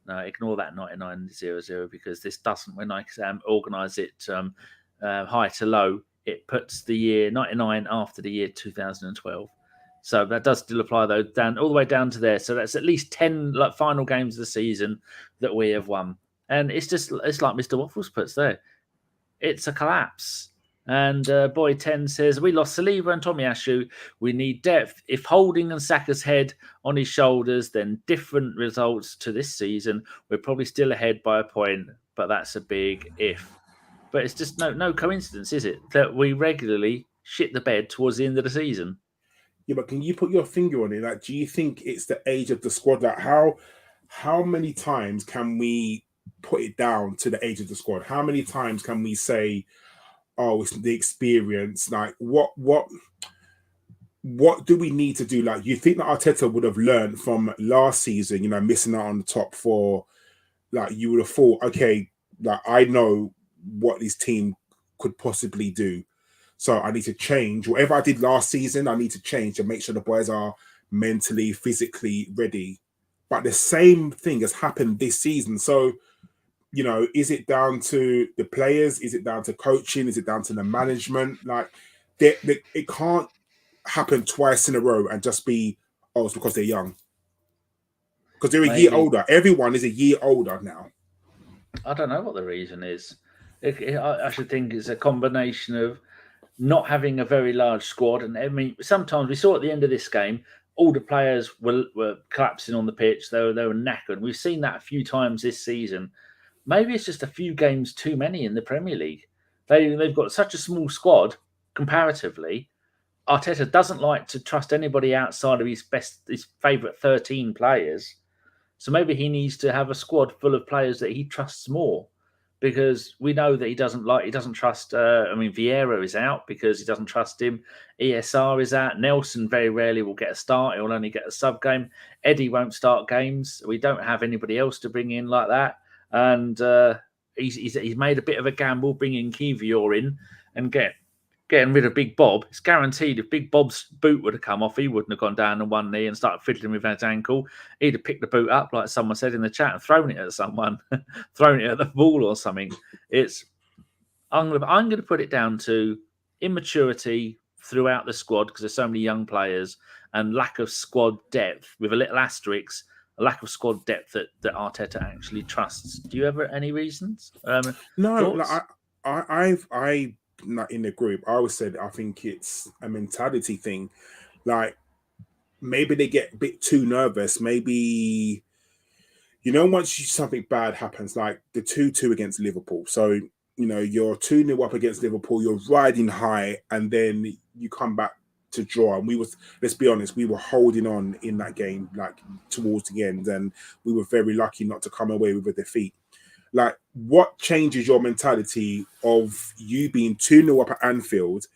[SPEAKER 3] no, ignore that 99-0-0 because this doesn't. When I organise it high to low, it puts the year 99 after the year 2012. So that does still apply, though, down all the way down to there. So that's at least 10 like final games of the season that we have won. And it's like Mr. Waffles puts there. It's a collapse. And Boy 10 says, we lost Saliba and Tomiyasu. We need depth. If Holding and Saka's head on his shoulders, then different results to this season. We're probably still ahead by a point, but that's a big if. But it's just no coincidence, is it, that we regularly shit the bed towards the end of the season?
[SPEAKER 2] Yeah, but can you put your finger on it? Like, do you think it's the age of the squad? Like, how many times can we put it down to the age of the squad? How many times can we say, oh, it's the experience? Like, what do we need to do? Like, you think that Arteta would have learned from last season, you know, missing out on the top 4, like you would have thought, okay, like I know what this team could possibly do. So I need to change. Whatever I did last season, I need to change to make sure the boys are mentally, physically ready. But the same thing has happened this season. So, you know, is it down to the players? Is it down to coaching? Is it down to the management? Like, it can't happen twice in a row and just be, oh, it's because they're young. Because they're a year older. Everyone is a year older now.
[SPEAKER 3] I don't know what the reason is. I should think it's a combination of not having a very large squad. And I mean, sometimes we saw at the end of this game, all the players were collapsing on the pitch. They were knackered. We've seen that a few times this season. Maybe it's just a few games too many in the Premier League. They've got such a small squad comparatively. Arteta doesn't like to trust anybody outside of his favourite 13 players. So maybe he needs to have a squad full of players that he trusts more, because we know that he doesn't trust. Vieira is out because he doesn't trust him. ESR is out. Nelson very rarely will get a start. He'll only get a sub game. Eddie won't start games. We don't have anybody else to bring in like that. And he's made a bit of a gamble bringing Kieran in and getting rid of Big Bob. It's guaranteed if Big Bob's boot would have come off, he wouldn't have gone down on one knee and started fiddling with his ankle. He'd have picked the boot up, like someone said in the chat, and thrown it at someone, thrown it at the ball or something. I'm going to put it down to immaturity throughout the squad, because there's so many young players, and lack of squad depth, with a little asterisk, a lack of squad depth that Arteta actually trusts. Do you have any reasons?
[SPEAKER 2] No, like, I not in the group, I always said I think it's a mentality thing. Like, maybe they get a bit too nervous. Maybe, you know, once something bad happens, like the 2-2 against Liverpool. So, you know, you're 2-0 up against Liverpool, you're riding high, and then you come back to draw. And let's be honest, we were holding on in that game, like towards the end, and we were very lucky not to come away with a defeat. Like, what changes your mentality of you being 2-0 up at Anfield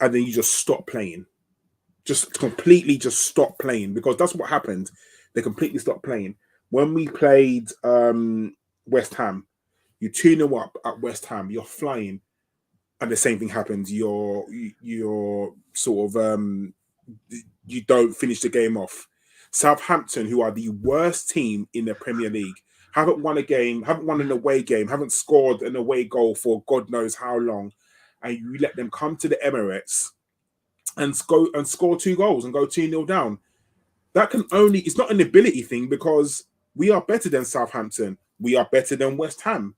[SPEAKER 2] and then you just stop playing? Just completely just stop playing, because that's what happened. They completely stopped playing. When we played West Ham, you're 2-0 up at West Ham, you're flying, and the same thing happens. You're sort of, you don't finish the game off. Southampton, who are the worst team in the Premier League, haven't won a game, haven't won an away game, haven't scored an away goal for God knows how long, and you let them come to the Emirates and score 2 goals and go 2-0 down. That can only, it's not an ability thing, because we are better than Southampton. We are better than West Ham.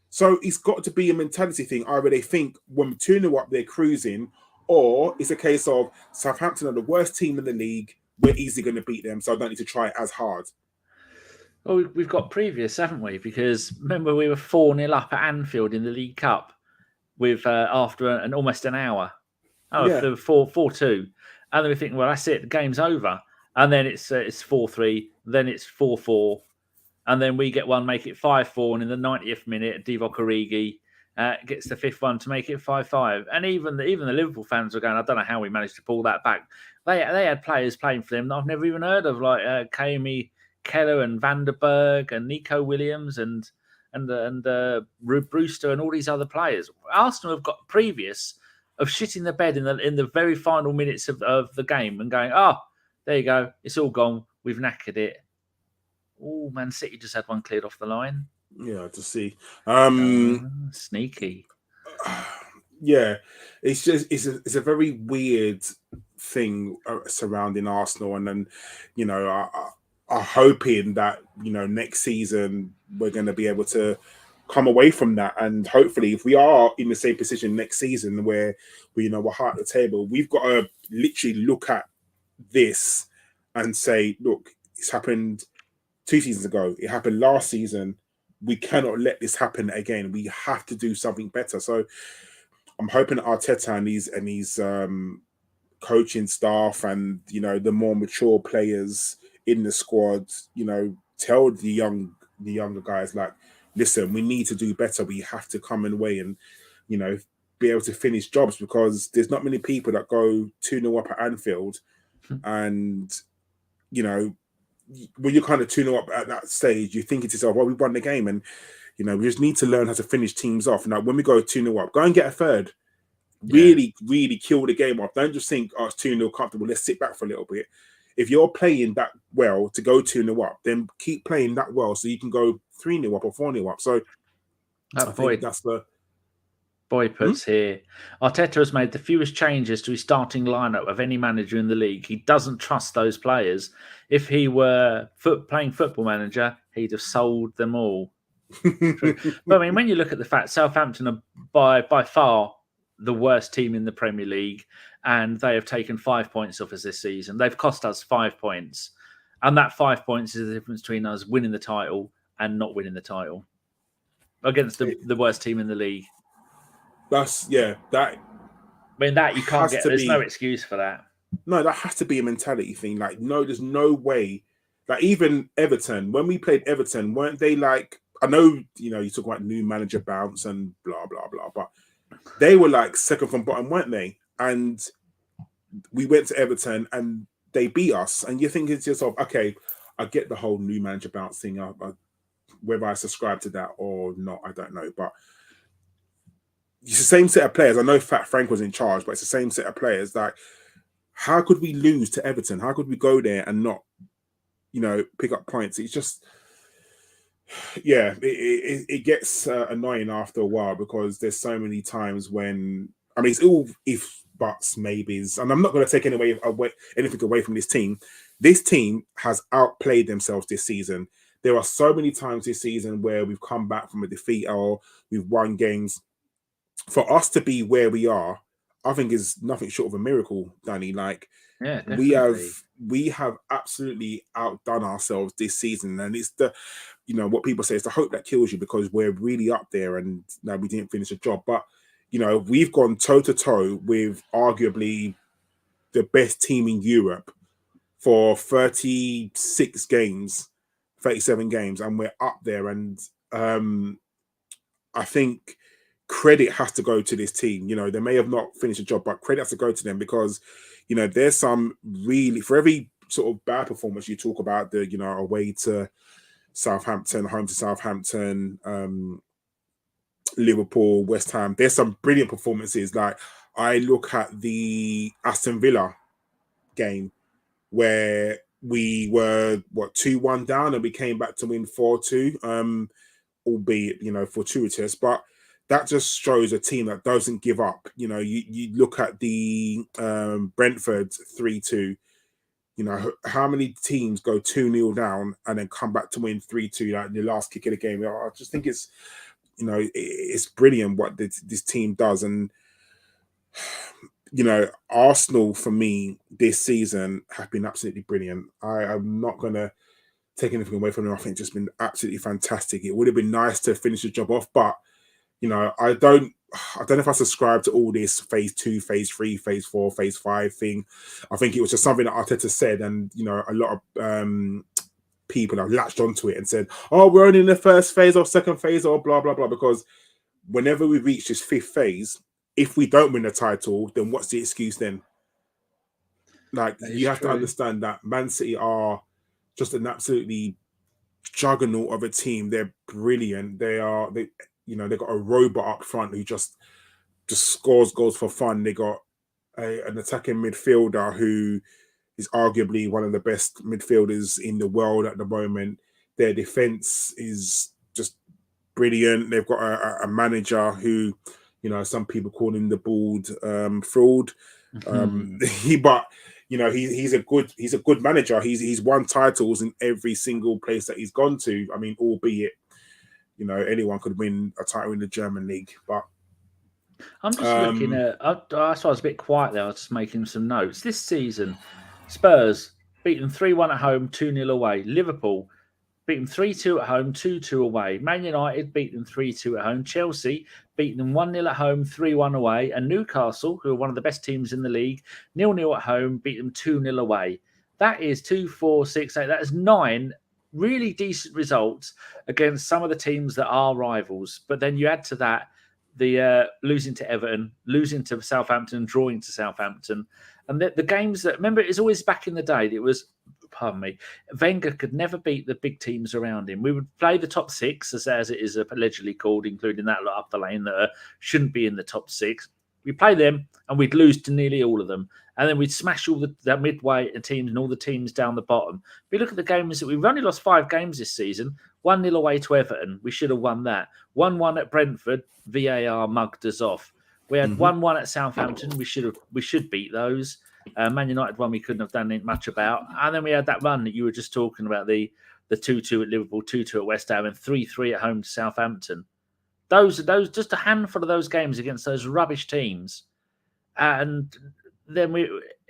[SPEAKER 2] So it's got to be a mentality thing. Either they think when we're 2-0 up, they're cruising, or it's a case of Southampton are the worst team in the league, we're easily going to beat them, so I don't need to try as hard.
[SPEAKER 3] Well, we've got previous, haven't we? Because remember, we were 4-0 up at Anfield in the League Cup with after almost an hour. Oh, yeah. 4-2. And then we think, well, that's it, the game's over. And then it's 4-3, then it's 4-4. And then we get one, make it 5-4. And in the 90th minute, Divock Origi gets the 5th one to make it 5-5. And even the Liverpool fans are going, I don't know how we managed to pull that back. They had players playing for them that I've never even heard of, like Kami Keller and Van der Berg and Nico Williams and Brewster and all these other players. Arsenal have got previous of shitting the bed in the very final minutes of the game and going, oh, there you go, it's all gone, we've knackered it. Oh, Man City just had one cleared off the line.
[SPEAKER 2] Yeah, to see.
[SPEAKER 3] Sneaky.
[SPEAKER 2] Yeah, it's just it's a very weird thing surrounding Arsenal, and then, you know, are hoping that, you know, next season we're going to be able to come away from that, and hopefully, if we are in the same position next season where we, you know, we're high at the table, we've got to literally look at this and say, look, it's happened 2 seasons ago. It happened last season. We cannot let this happen again. We have to do something better. So I'm hoping Arteta and his coaching staff and, you know, the more mature players in the squad, you know, tell the younger guys, like, listen, we need to do better. We have to come away and, you know, be able to finish jobs, because there's not many people that go 2-0 up at Anfield and, you know, when you're kind of 2-0 up at that stage, you're thinking to yourself, well, we've won the game. And, you know, we just need to learn how to finish teams off. Now, when we go 2-0 up, go and get a third. Really, really kill the game off. Don't just think, oh, it's 2-0 comfortable. Let's sit back for a little bit. If you're playing that well to go 2-0 up, then keep playing that well so you can go 3-0 up or 4-0 up. So I think that's the...
[SPEAKER 3] Boy puts here, Arteta has made the fewest changes to his starting lineup of any manager in the league. He doesn't trust those players. If he were playing Football Manager, he'd have sold them all. But I mean, when you look at the fact, Southampton are by far the worst team in the Premier League, and they have taken 5 points off us this season. They've cost us 5 points, and that 5 points is the difference between us winning the title and not winning the title against the worst team in the league. That.
[SPEAKER 2] I
[SPEAKER 3] mean, that you can't get. There's no excuse for that.
[SPEAKER 2] No, that has to be a mentality thing. Like, no, there's no way. Like, even Everton, when we played Everton, weren't they like? I know, you know, you talk about new manager bounce and blah blah blah, but they were like second from bottom, weren't they? And we went to Everton and they beat us. And you're thinking to yourself, okay, I get the whole new manager bounce thing. Whether I subscribe to that or not, I don't know, but. It's the same set of players. I know Fat Frank was in charge, but it's the same set of players. Like, how could we lose to Everton? How could we go there and not, you know, pick up points? It's just, yeah, it gets annoying after a while because there's so many times when, I mean, it's all if, buts, maybes, and I'm not going to take anything away from this team. This team has outplayed themselves this season. There are so many times this season where we've come back from a defeat or we've won games. For us to be where we are, I think is nothing short of a miracle, Danny. Like, we have absolutely outdone ourselves this season, and it's the, you know, what people say is the hope that kills you because we're really up there, and no, we didn't finish the job. But you know, we've gone toe to toe with arguably the best team in Europe for 36 games, 37 games, and we're up there. And I think credit has to go to this team. You know, they may have not finished the job, but credit has to go to them because, you know, there's some really, for every sort of bad performance you talk about, the, you know, away to Southampton, home to Southampton, Liverpool, West Ham, there's some brilliant performances. Like, I look at the Aston Villa game where we were, 2-1 down and we came back to win 4-2, albeit, you know, fortuitous, but that just shows a team that doesn't give up. You know, you look at the Brentford 3-2. You know, how many teams go 2-0 down and then come back to win 3-2, like the last kick of the game? I just think it's, you know, it's brilliant what this team does. And, you know, Arsenal, for me, this season have been absolutely brilliant. I'm not going to take anything away from them. I think it's just been absolutely fantastic. It would have been nice to finish the job off, but you know, I don't know if I subscribe to all this phase 2, phase 3, phase 4, phase 5 thing. I think it was just something that Arteta said, and you know, a lot of people have latched onto it and said, "Oh, we're only in the first phase or second phase or blah blah blah." Because whenever we reach this 5th phase, if we don't win the title, then what's the excuse then? Like, you have to understand that Man City are just an absolutely juggernaut of a team. They're brilliant. You know, they got a robot up front who just scores goals for fun. They got an attacking midfielder who is arguably one of the best midfielders in the world at the moment. Their defense is just brilliant. They've got a manager who, you know, some people call him the bald fraud. But you know, he's a good manager. He's won titles in every single place that he's gone to. I mean, albeit, you know, anyone could win a title in the German league, but
[SPEAKER 3] I'm just looking at. That's why I was a bit quiet there. I was just making some notes. This season, Spurs beat them 3-1 at home, 2-0 away. Liverpool beat them 3-2 at home, 2-2 away. Man United beat them 3-2 at home. Chelsea beat them 1-0 at home, 3-1 away. And Newcastle, who are one of the best teams in the league, 0-0 at home, beat them 2-0 away. That is 2, 4, 6, 8. That is 9 really decent results against some of the teams that are rivals. But then you add to that the losing to Everton, losing to Southampton, drawing to Southampton. And the games that, remember, it's always back in the day, it was pardon me, Wenger could never beat the big teams around him. We would play the top six, as it is allegedly called, including that lot up the lane that shouldn't be in the top six. We play them and we'd lose to nearly all of them. And then we'd smash all the midway teams and all the teams down the bottom. But look at the games that we've only lost 5 games this season. 1-0 away to Everton. We should have won that. 1-1 at Brentford. VAR mugged us off. We had 1-1 at Southampton. We should beat those. Man United one we couldn't have done much about. And then we had that run that you were just talking about, the 2-2 at Liverpool, 2-2 at West Ham, and 3-3 at home to Southampton. Those just a handful of those games against those rubbish teams. And then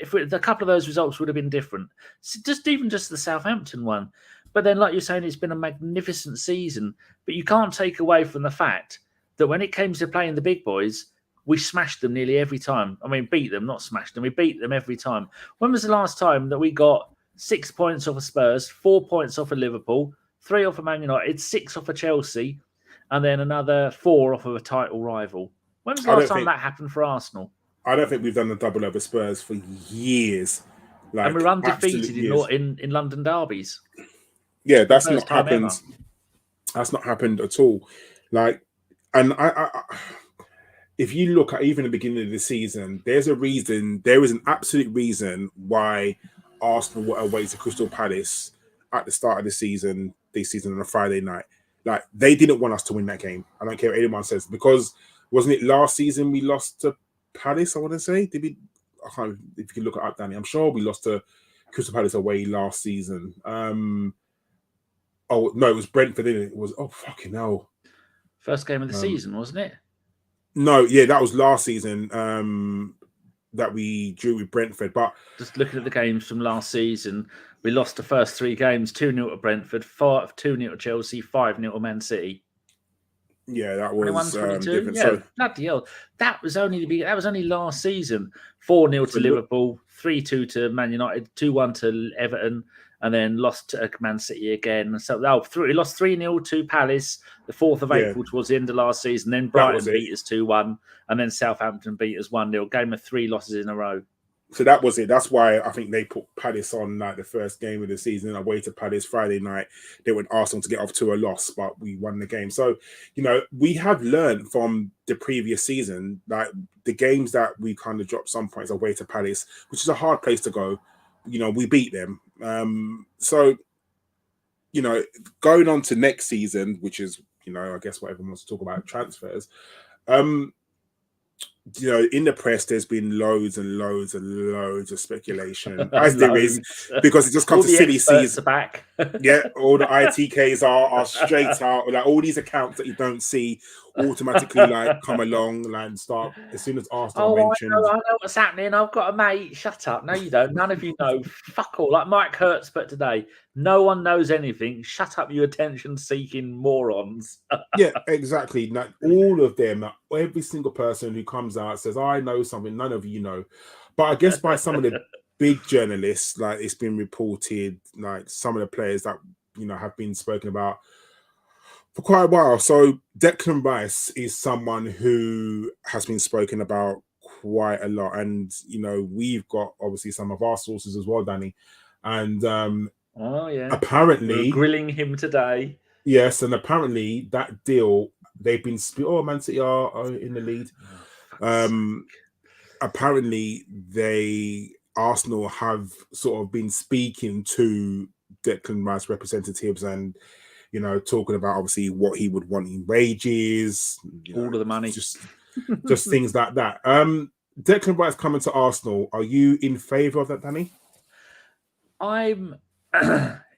[SPEAKER 3] a couple of those results would have been different. Just the Southampton one. But then, like you're saying, it's been a magnificent season. But you can't take away from the fact that when it came to playing the big boys, we smashed them nearly every time. I mean, beat them, not smashed them. We beat them every time. When was the last time that we got 6 points off of Spurs, 4 points off of Liverpool, 3 off of Man United, 6 off of Chelsea, and then another 4 off of a title rival? When was the last time that happened for Arsenal?
[SPEAKER 2] I don't think we've done the double over Spurs for years.
[SPEAKER 3] And we're undefeated in London derbies.
[SPEAKER 2] Yeah, that's not happened. That's not happened at all. And I if you look at even the beginning of the season, there is an absolute reason why Arsenal were away to Crystal Palace at the start of the season, this season on a Friday night. Like, they didn't want us to win that game. I don't care what anyone says, because wasn't it last season we lost to Palace, I want to say? Did we? I can't, if you can look it up, Danny. I'm sure we lost to Crystal Palace away last season. Oh no, it was Brentford, didn't it? It was, oh fucking hell.
[SPEAKER 3] First game of the season, wasn't it?
[SPEAKER 2] No, yeah, that was last season that we drew with Brentford. But
[SPEAKER 3] just looking at the games from last season, we lost the first 3 games: 2-0 to Brentford, 2-0 to Chelsea, 5-0 to Man City.
[SPEAKER 2] Yeah, that was
[SPEAKER 3] 21-22. Yeah, bloody hell. That was only last season. 4-0 to Liverpool, 3-2 to Man United, 2-1 to Everton, and then lost to Man City again. So we lost 3-0 to Palace the 4th of April towards the end of last season. Then Brighton beat us 2-1, and then Southampton beat us 1-0. Game of 3 losses in a row.
[SPEAKER 2] So that was it. That's why I think they put Palace on like the first game of the season away to Palace Friday night. They went Arsenal to get off to a loss, but we won the game. So, we have learned from the previous season, like the games that we kind of dropped some points away to Palace, which is a hard place to go. We beat them. So, going on to next season, which is, I guess what everyone wants to talk about, transfers. In the press, there's been loads and loads and loads of speculation, as there is, because it just comes to silly season.
[SPEAKER 3] Back.
[SPEAKER 2] Yeah, all the ITKs are straight out. Like, all these accounts that you don't see automatically come along and start as soon as Arsenal mentioned.
[SPEAKER 3] I know what's happening. I've got a mate. Shut up. No, you don't. None of you know. Fuck all. Like Mike Hertz, but today, no one knows anything. Shut up, you attention-seeking morons.
[SPEAKER 2] Yeah, exactly. Like, all of them, every single person who comes out says, I know something. None of you know. But I guess by some of the big journalists, like, it's been reported, like some of the players that have been spoken about for quite a while. So Declan Rice is someone who has been spoken about quite a lot, and we've got obviously some of our sources as well, Danny. And apparently
[SPEAKER 3] we're grilling him today.
[SPEAKER 2] Yes, and apparently that deal, they've been Man City are in the lead. Apparently Arsenal have sort of been speaking to Declan Rice representatives and talking about obviously what he would want in wages,
[SPEAKER 3] all of the money,
[SPEAKER 2] just things like that. Declan Rice coming to Arsenal. Are you in favour of that, Danny?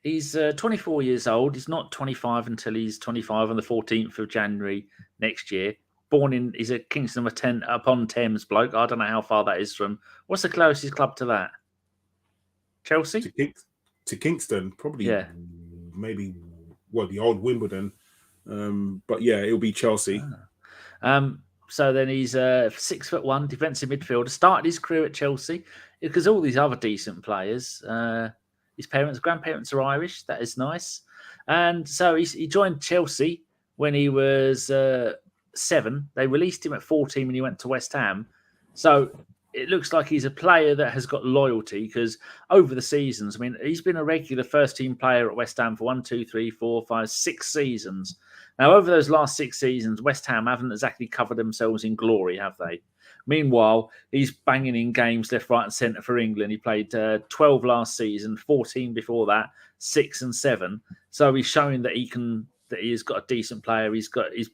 [SPEAKER 3] He's 24 years old. He's not 25 until he's 25 on the 14th of January next year. He's a Kingston upon Thames bloke. I don't know how far that is from. What's the closest club to that? Chelsea?
[SPEAKER 2] To Kingston, probably.
[SPEAKER 3] Yeah.
[SPEAKER 2] Maybe. The old Wimbledon, but yeah, it'll be Chelsea.
[SPEAKER 3] So then he's 6'1" defensive midfielder. Started his career at Chelsea because all these other decent players. His grandparents are Irish. That is nice. And so he joined Chelsea when he was 7. They released him at 14 when he went to West Ham. So it looks like he's a player that has got loyalty, because over the seasons, I mean, he's been a regular first-team player at West Ham for 1, 2, 3, 4, 5, 6 seasons. Now, over those last 6 seasons, West Ham haven't exactly covered themselves in glory, have they? Meanwhile, he's banging in games left, right and centre for England. He played 12 last season, 14 before that, 6 and 7. So he's showing that he's got a decent player. He's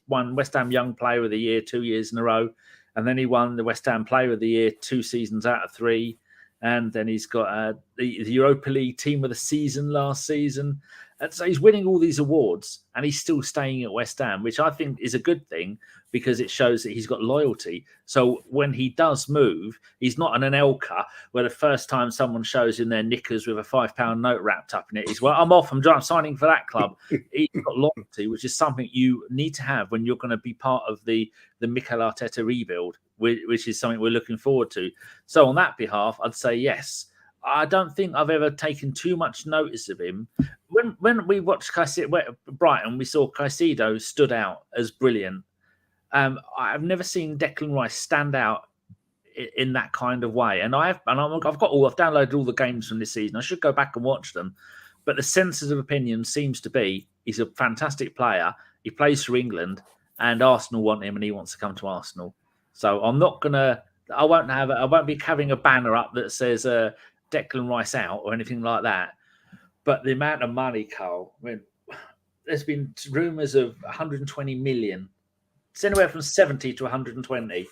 [SPEAKER 3] won West Ham Young Player of the Year 2 years in a row. And then he won the West Ham Player of the Year 2 seasons out of 3. And then he's got the Europa League Team of the Season last season. And so he's winning all these awards and he's still staying at West Ham, which I think is a good thing because it shows that he's got loyalty. So when he does move, he's not an Anelka where the first time someone shows in their knickers with a £5 note wrapped up in it, he's, well, I'm off, I'm signing for that club. He's got loyalty, which is something you need to have when you're going to be part of the Mikel Arteta rebuild, which is something we're looking forward to. So on that behalf, I'd say yes. I don't think I've ever taken too much notice of him. When we watched Brighton, we saw Caicedo stood out as brilliant. I've never seen Declan Rice stand out in that kind of way. And I've downloaded all the games from this season. I should go back and watch them. But the census of opinion seems to be he's a fantastic player. He plays for England, and Arsenal want him, and he wants to come to Arsenal. So I won't be having a banner up that says Declan Rice out or anything like that. But the amount of money, Karl, I mean, there's been rumours of 120 million. It's anywhere from 70 to 120.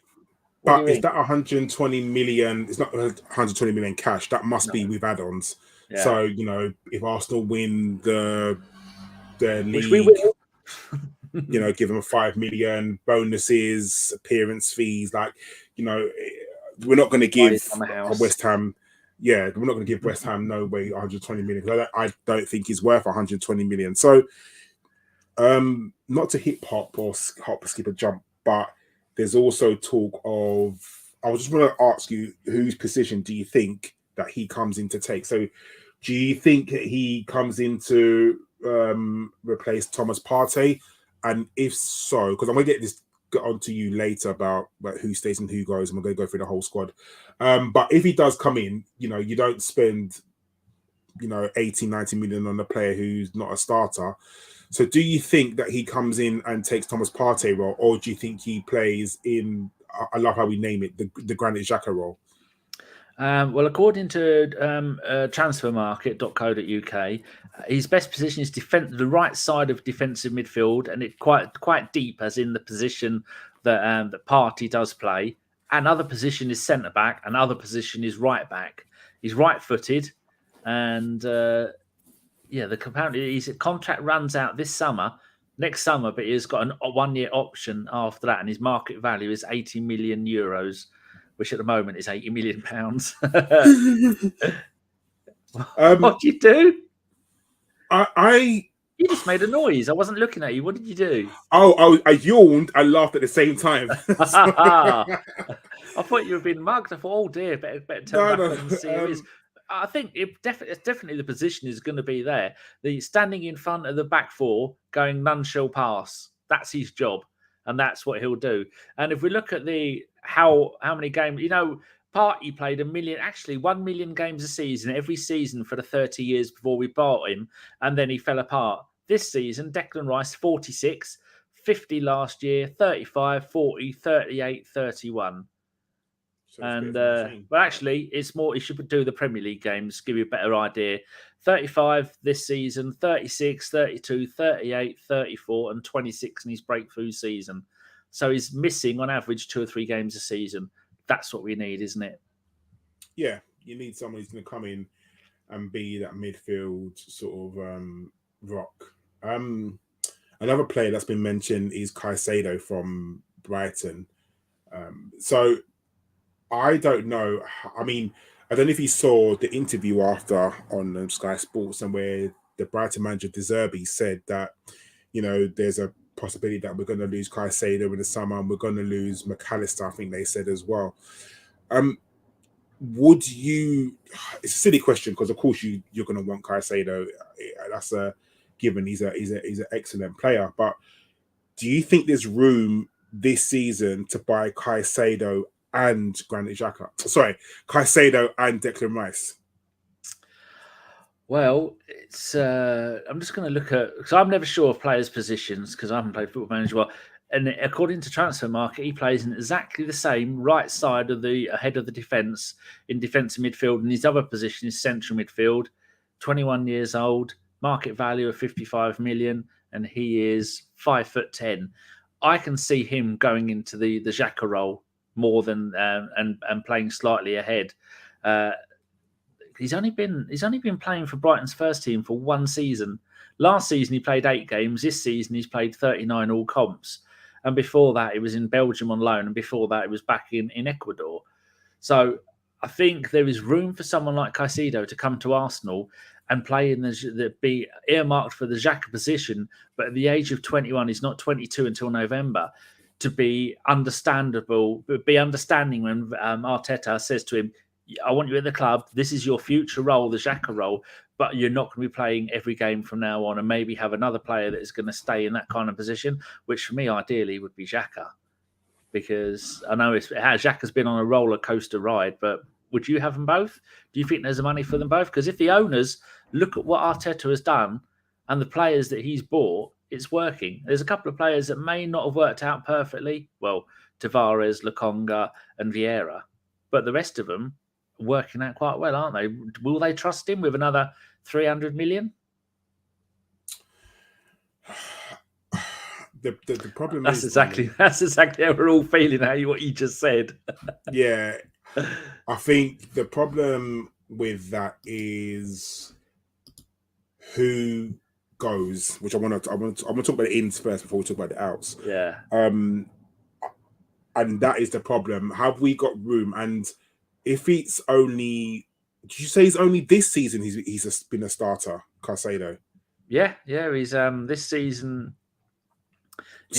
[SPEAKER 2] But is that 120 million? It's not 120 million cash. That must be with add-ons. Yeah. So, if Arsenal win the league, which we will. Give them 5 million bonuses, appearance fees. We're not going to give West Ham. Yeah, we're not going to give West Ham no way 120 million. I don't think he's worth 120 million. So, not to hip hop or skip a jump, but there's also talk of. I was just going to ask you, whose position do you think that he comes in to take? So, do you think he comes in to replace Thomas Partey? And if so, because I'm going to get on to you later about who stays and who goes, and we're going to go through the whole squad. But if he does come in, you don't spend, 80, 90 million on a player who's not a starter. So do you think that he comes in and takes Thomas Partey role, or do you think he plays in, I love how we name it, the Granit Xhaka role?
[SPEAKER 3] Well, according to transfermarket.co.uk, his best position is the right side of defensive midfield, and it's quite deep, as in the position that Partey does play. Another position is centre back, another position is right back. He's right-footed, and his contract runs out next summer, but he's got a 1-year option after that, and his market value is 80 million euros. Which at the moment is 80 million pounds. What did you do? You just made a noise. I wasn't looking at you. What did you do?
[SPEAKER 2] I yawned and laughed at the same time.
[SPEAKER 3] I thought you were being mugged. I thought, oh dear, better turn back and see who it is. I think definitely the position is going to be there. The standing in front of the back four, going none shall pass. That's his job. And that's what he'll do. And if we look at how many games, Partey played 1 million games a season, every season for the 30 years before we bought him, and then he fell apart. This season, Declan Rice, 46, 50 last year, 35, 40, 38, 31. So but actually, it's more, he should do the Premier League games, give you a better idea. 35 this season, 36, 32, 38, 34, and 26 in his breakthrough season. So he's missing, on average, 2 or 3 games a season. That's what we need, isn't it?
[SPEAKER 2] Yeah, you need someone who's going to come in and be that midfield sort of rock. Another player that's been mentioned is Caicedo from Brighton. So I don't know. I mean, I don't know if you saw the interview after on Sky Sports, and where the Brighton manager De Zerbi said that, there's a possibility that we're going to lose Caicedo in the summer, and we're going to lose McAllister, I think they said as well. Would you? It's a silly question because, of course, you're going to want Caicedo. That's a given. He's an excellent player. But do you think there's room this season to buy Caicedo and Granit Xhaka. Sorry, Caicedo and Declan Rice.
[SPEAKER 3] Well, it's. I'm just going to look at, because I'm never sure of players' positions because I haven't played Football Manager well. And according to Transfer Market, he plays in exactly the same right side of the ahead of the defence in defensive midfield, and his other position is central midfield. 21 years old, market value of 55 million, and he is 5'10". I can see him going into the Xhaka role more than and playing slightly ahead. He's only been playing for Brighton's first team for one season. Last season he played 8 games. This season he's played 39 all comps. And before that, he was in Belgium on loan. And before that, he was back in Ecuador. So I think there is room for someone like Caicedo to come to Arsenal and play in be earmarked for the Xhaka position. But at the age of 21, he's not 22 until November, to be understanding when Arteta says to him, I want you in the club. This is your future role, the Xhaka role, but you're not going to be playing every game from now on, and maybe have another player that is going to stay in that kind of position, which for me, ideally, would be Xhaka. Because I know Xhaka's been on a roller coaster ride, but would you have them both? Do you think there's money for them both? Because if the owners look at what Arteta has done and the players that he's bought, it's working. There's a couple of players that may not have worked out perfectly. Well, Tavares, Lokonga, and Vieira. But the rest of them working out quite well, aren't they? Will they trust him with another 300 million?
[SPEAKER 2] The problem
[SPEAKER 3] that's exactly how we're all feeling. What you just said.
[SPEAKER 2] Yeah, I think the problem with that is who goes, which I want to talk about the ins first before we talk about the outs.
[SPEAKER 3] Yeah.
[SPEAKER 2] And that is the problem. Have we got room? And if it's only, did you say it's only this season he's been a starter, Caicedo?
[SPEAKER 3] Yeah, he's this season.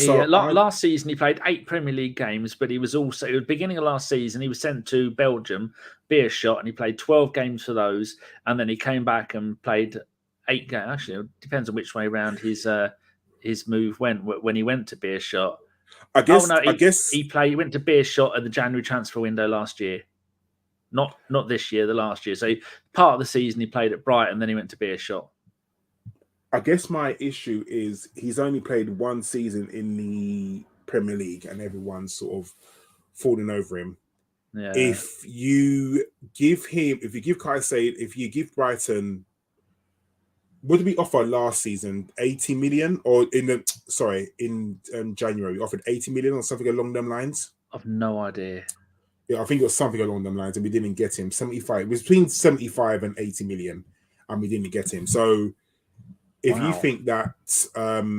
[SPEAKER 3] Last season he played 8 Premier League games, but he was also at the beginning of last season he was sent to Belgium, Beerschot, and he played 12 games for those, and then he came back and played 8 games. Actually, it depends on which way around his move went when he went to Beerschot.
[SPEAKER 2] I guess
[SPEAKER 3] he went to Beerschot at the January transfer window last year. Not this year, the last year. So part of the season he played at Brighton, then he went to Beerschot.
[SPEAKER 2] I guess my issue is he's only played one season in the Premier League and everyone's sort of falling over him.
[SPEAKER 3] Yeah.
[SPEAKER 2] If you give Caicedo, if you give Brighton, what did we offer last season? 80 million? Or in January, we offered 80 million or something along them lines?
[SPEAKER 3] I've no idea.
[SPEAKER 2] Yeah, I think it was something along them lines and we didn't get him. 75. It was between 75 and 80 million and we didn't get him. So if you think that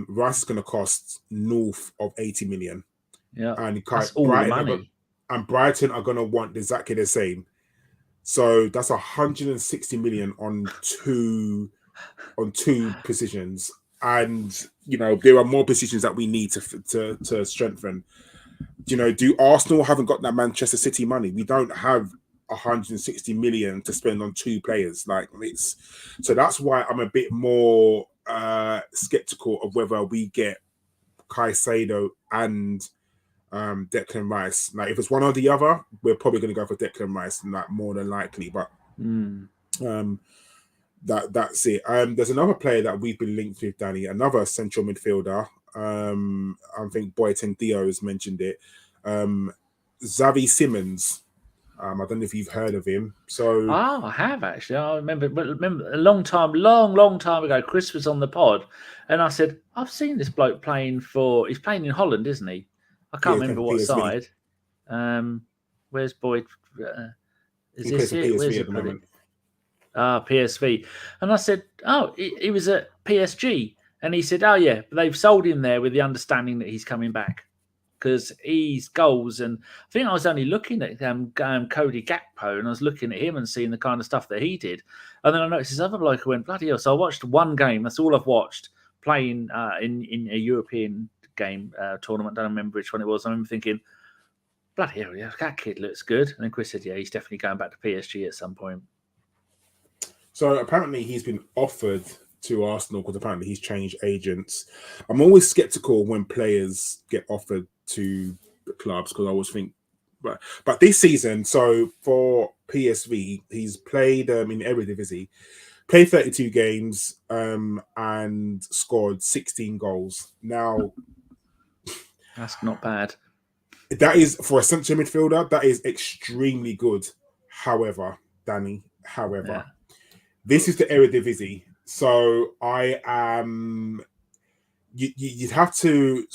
[SPEAKER 2] Rice is going to cost north of 80 million, and
[SPEAKER 3] that's all the money.
[SPEAKER 2] And Brighton are going to want exactly the same. So that's 160 million on two positions. And, there are more positions that we need to strengthen. Do Arsenal haven't got that Manchester City money? We don't have 160 million to spend on 2 players. So that's why I'm a bit more skeptical of whether we get Caicedo and Declan Rice. If it's one or the other, we're probably going to go for Declan Rice, more than likely. But that's it. There's another player that we've been linked with, Danny, another central midfielder. I think Boyton Dio has mentioned it. Xavi Simons. I don't know if you've heard of him.
[SPEAKER 3] I have actually. I remember a long time ago. Chris was on the pod, and I said, "I've seen this bloke playing for. He's playing in Holland, isn't he? I can't remember what PSV. Side. Where's Boyd? Is this it? Where's it? PSV. And I said, "Oh, he was at PSG." And he said, "Oh yeah, but they've sold him there with the understanding that he's coming back." Because he's goals, and I think I was only looking at Cody Gakpo, and I was looking at him and seeing the kind of stuff that he did, and then I noticed this other bloke who went bloody hell. So I watched one game. That's all I've watched playing in a European game tournament. I don't remember which one it was. I remember thinking, bloody hell, yeah, that kid looks good. And then Chris said, yeah, he's definitely going back to PSG at some point.
[SPEAKER 2] So apparently he's been offered to Arsenal because apparently he's changed agents. I'm always skeptical when players get offered to the clubs because I always think But this season, so for PSV, he's played in Eredivisie, played 32 games and scored 16 goals. Now,
[SPEAKER 3] that's not bad.
[SPEAKER 2] That is, for a central midfielder, that is extremely good. However, Danny, this is the Eredivisie. So I am... You'd have to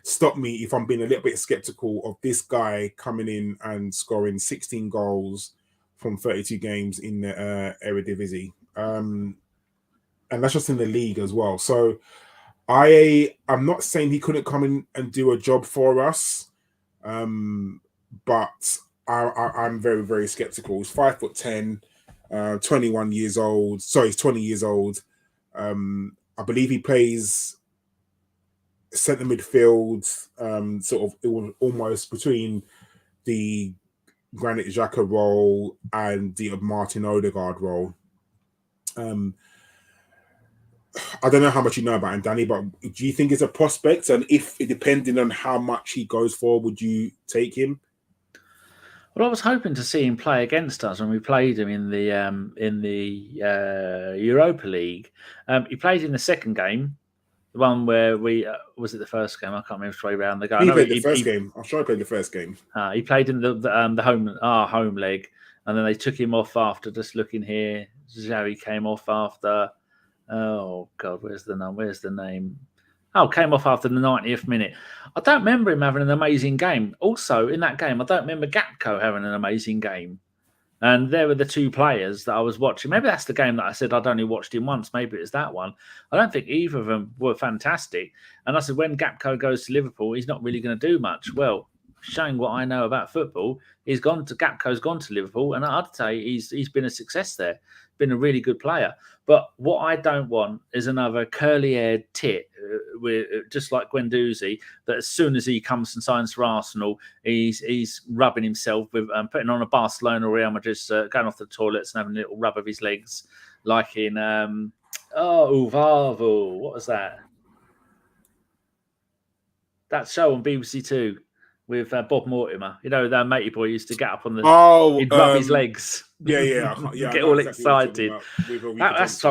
[SPEAKER 2] stop me if I'm being a little bit skeptical of this guy coming in and scoring 16 goals from 32 games in the Eredivisie. And that's just in the league as well. So I'm not saying he couldn't come in and do a job for us, but I'm very, very skeptical. He's 5'10", 21 years old. Sorry, he's 20 years old. I believe he plays centre midfield, sort of almost between the Granit Xhaka role and the Martin Odegaard role. I don't know how much you know about him, Danny, but do you think it's a prospect? And if, depending on how much he goes for, would you take him?
[SPEAKER 3] Well, I was hoping to see him play against us when we played him in the Europa League. He played in the second game, the one where we was it the first game? I can't remember which way round the go.
[SPEAKER 2] He played the first game. I'm sure he played the first game.
[SPEAKER 3] He played in the home leg, and then they took him off after. Just looking here, Xavi came off after. Oh God, where's the name? Oh, came off after the 90th minute. I don't remember him having an amazing game. Also, in that game, I don't remember Gakpo having an amazing game. And there were the two players that I was watching. Maybe that's the game that I said I'd only watched him once. Maybe it was that one. I don't think either of them were fantastic. And I said, when Gakpo goes to Liverpool, he's not really going to do much. Well, showing what I know about football, Gakpo's gone to Liverpool, and I'd say he's been a success there. Been a really good player. But what I don't want is another curly-haired tit, just like Guendouzi, that as soon as he comes and signs for Arsenal, he's rubbing himself with putting on a Barcelona or Real Madrid, going off the toilets and having a little rub of his legs, like in Uvavo. What was that? That show on BBC Two with Bob Mortimer. You know, that matey boy used to get up on the... he'd rub his legs.
[SPEAKER 2] Yeah.
[SPEAKER 3] Get all excited. That's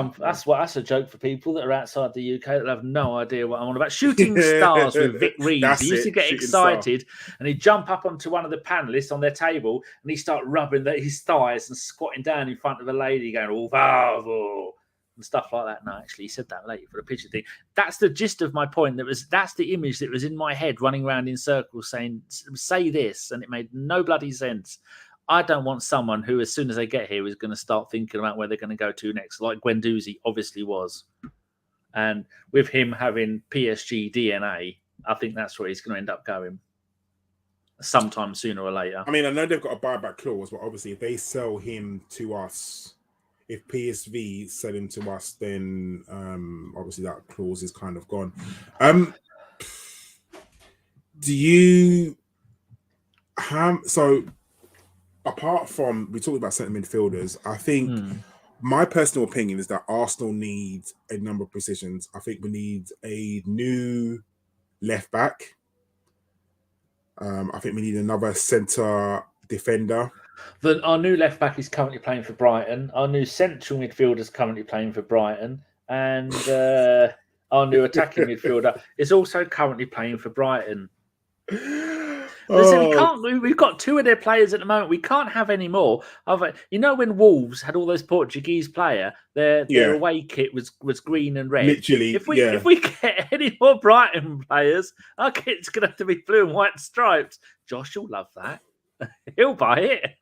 [SPEAKER 3] a joke for people that are outside the UK that have no idea what I'm on about. Shooting Stars with Vic Reeves. He used to get excited and he'd jump up onto one of the panelists on their table and he'd start rubbing his thighs and squatting down in front of a lady going, "Oh, bravo," and stuff like that. No, actually, he said that later for the picture thing. That's the gist of my point. That's the image that was in my head, running around in circles saying, "Say this," and it made no bloody sense. I don't want someone who, as soon as they get here, is going to start thinking about where they're going to go to next, like Guendouzi obviously was. And with him having PSG DNA, I think that's where he's going to end up going sometime sooner or later.
[SPEAKER 2] I mean, I know they've got a buyback clause, but obviously if they sell him to us, if PSV sell him to us, then obviously that clause is kind of gone. Apart from, we talked about centre midfielders, I think my personal opinion is that Arsenal need a number of positions. I think we need a new left back. I think we need another centre defender.
[SPEAKER 3] Our new left back is currently playing for Brighton. Our new central midfielder is currently playing for Brighton. And our new attacking midfielder is also currently playing for Brighton. Listen, we've got two of their players at the moment. We can't have any more. You know, when Wolves had all those Portuguese players, their away kit was green and red.
[SPEAKER 2] Literally,
[SPEAKER 3] if we get any more Brighton players, our kit's going to have to be blue and white stripes. Josh will love that. He'll buy it.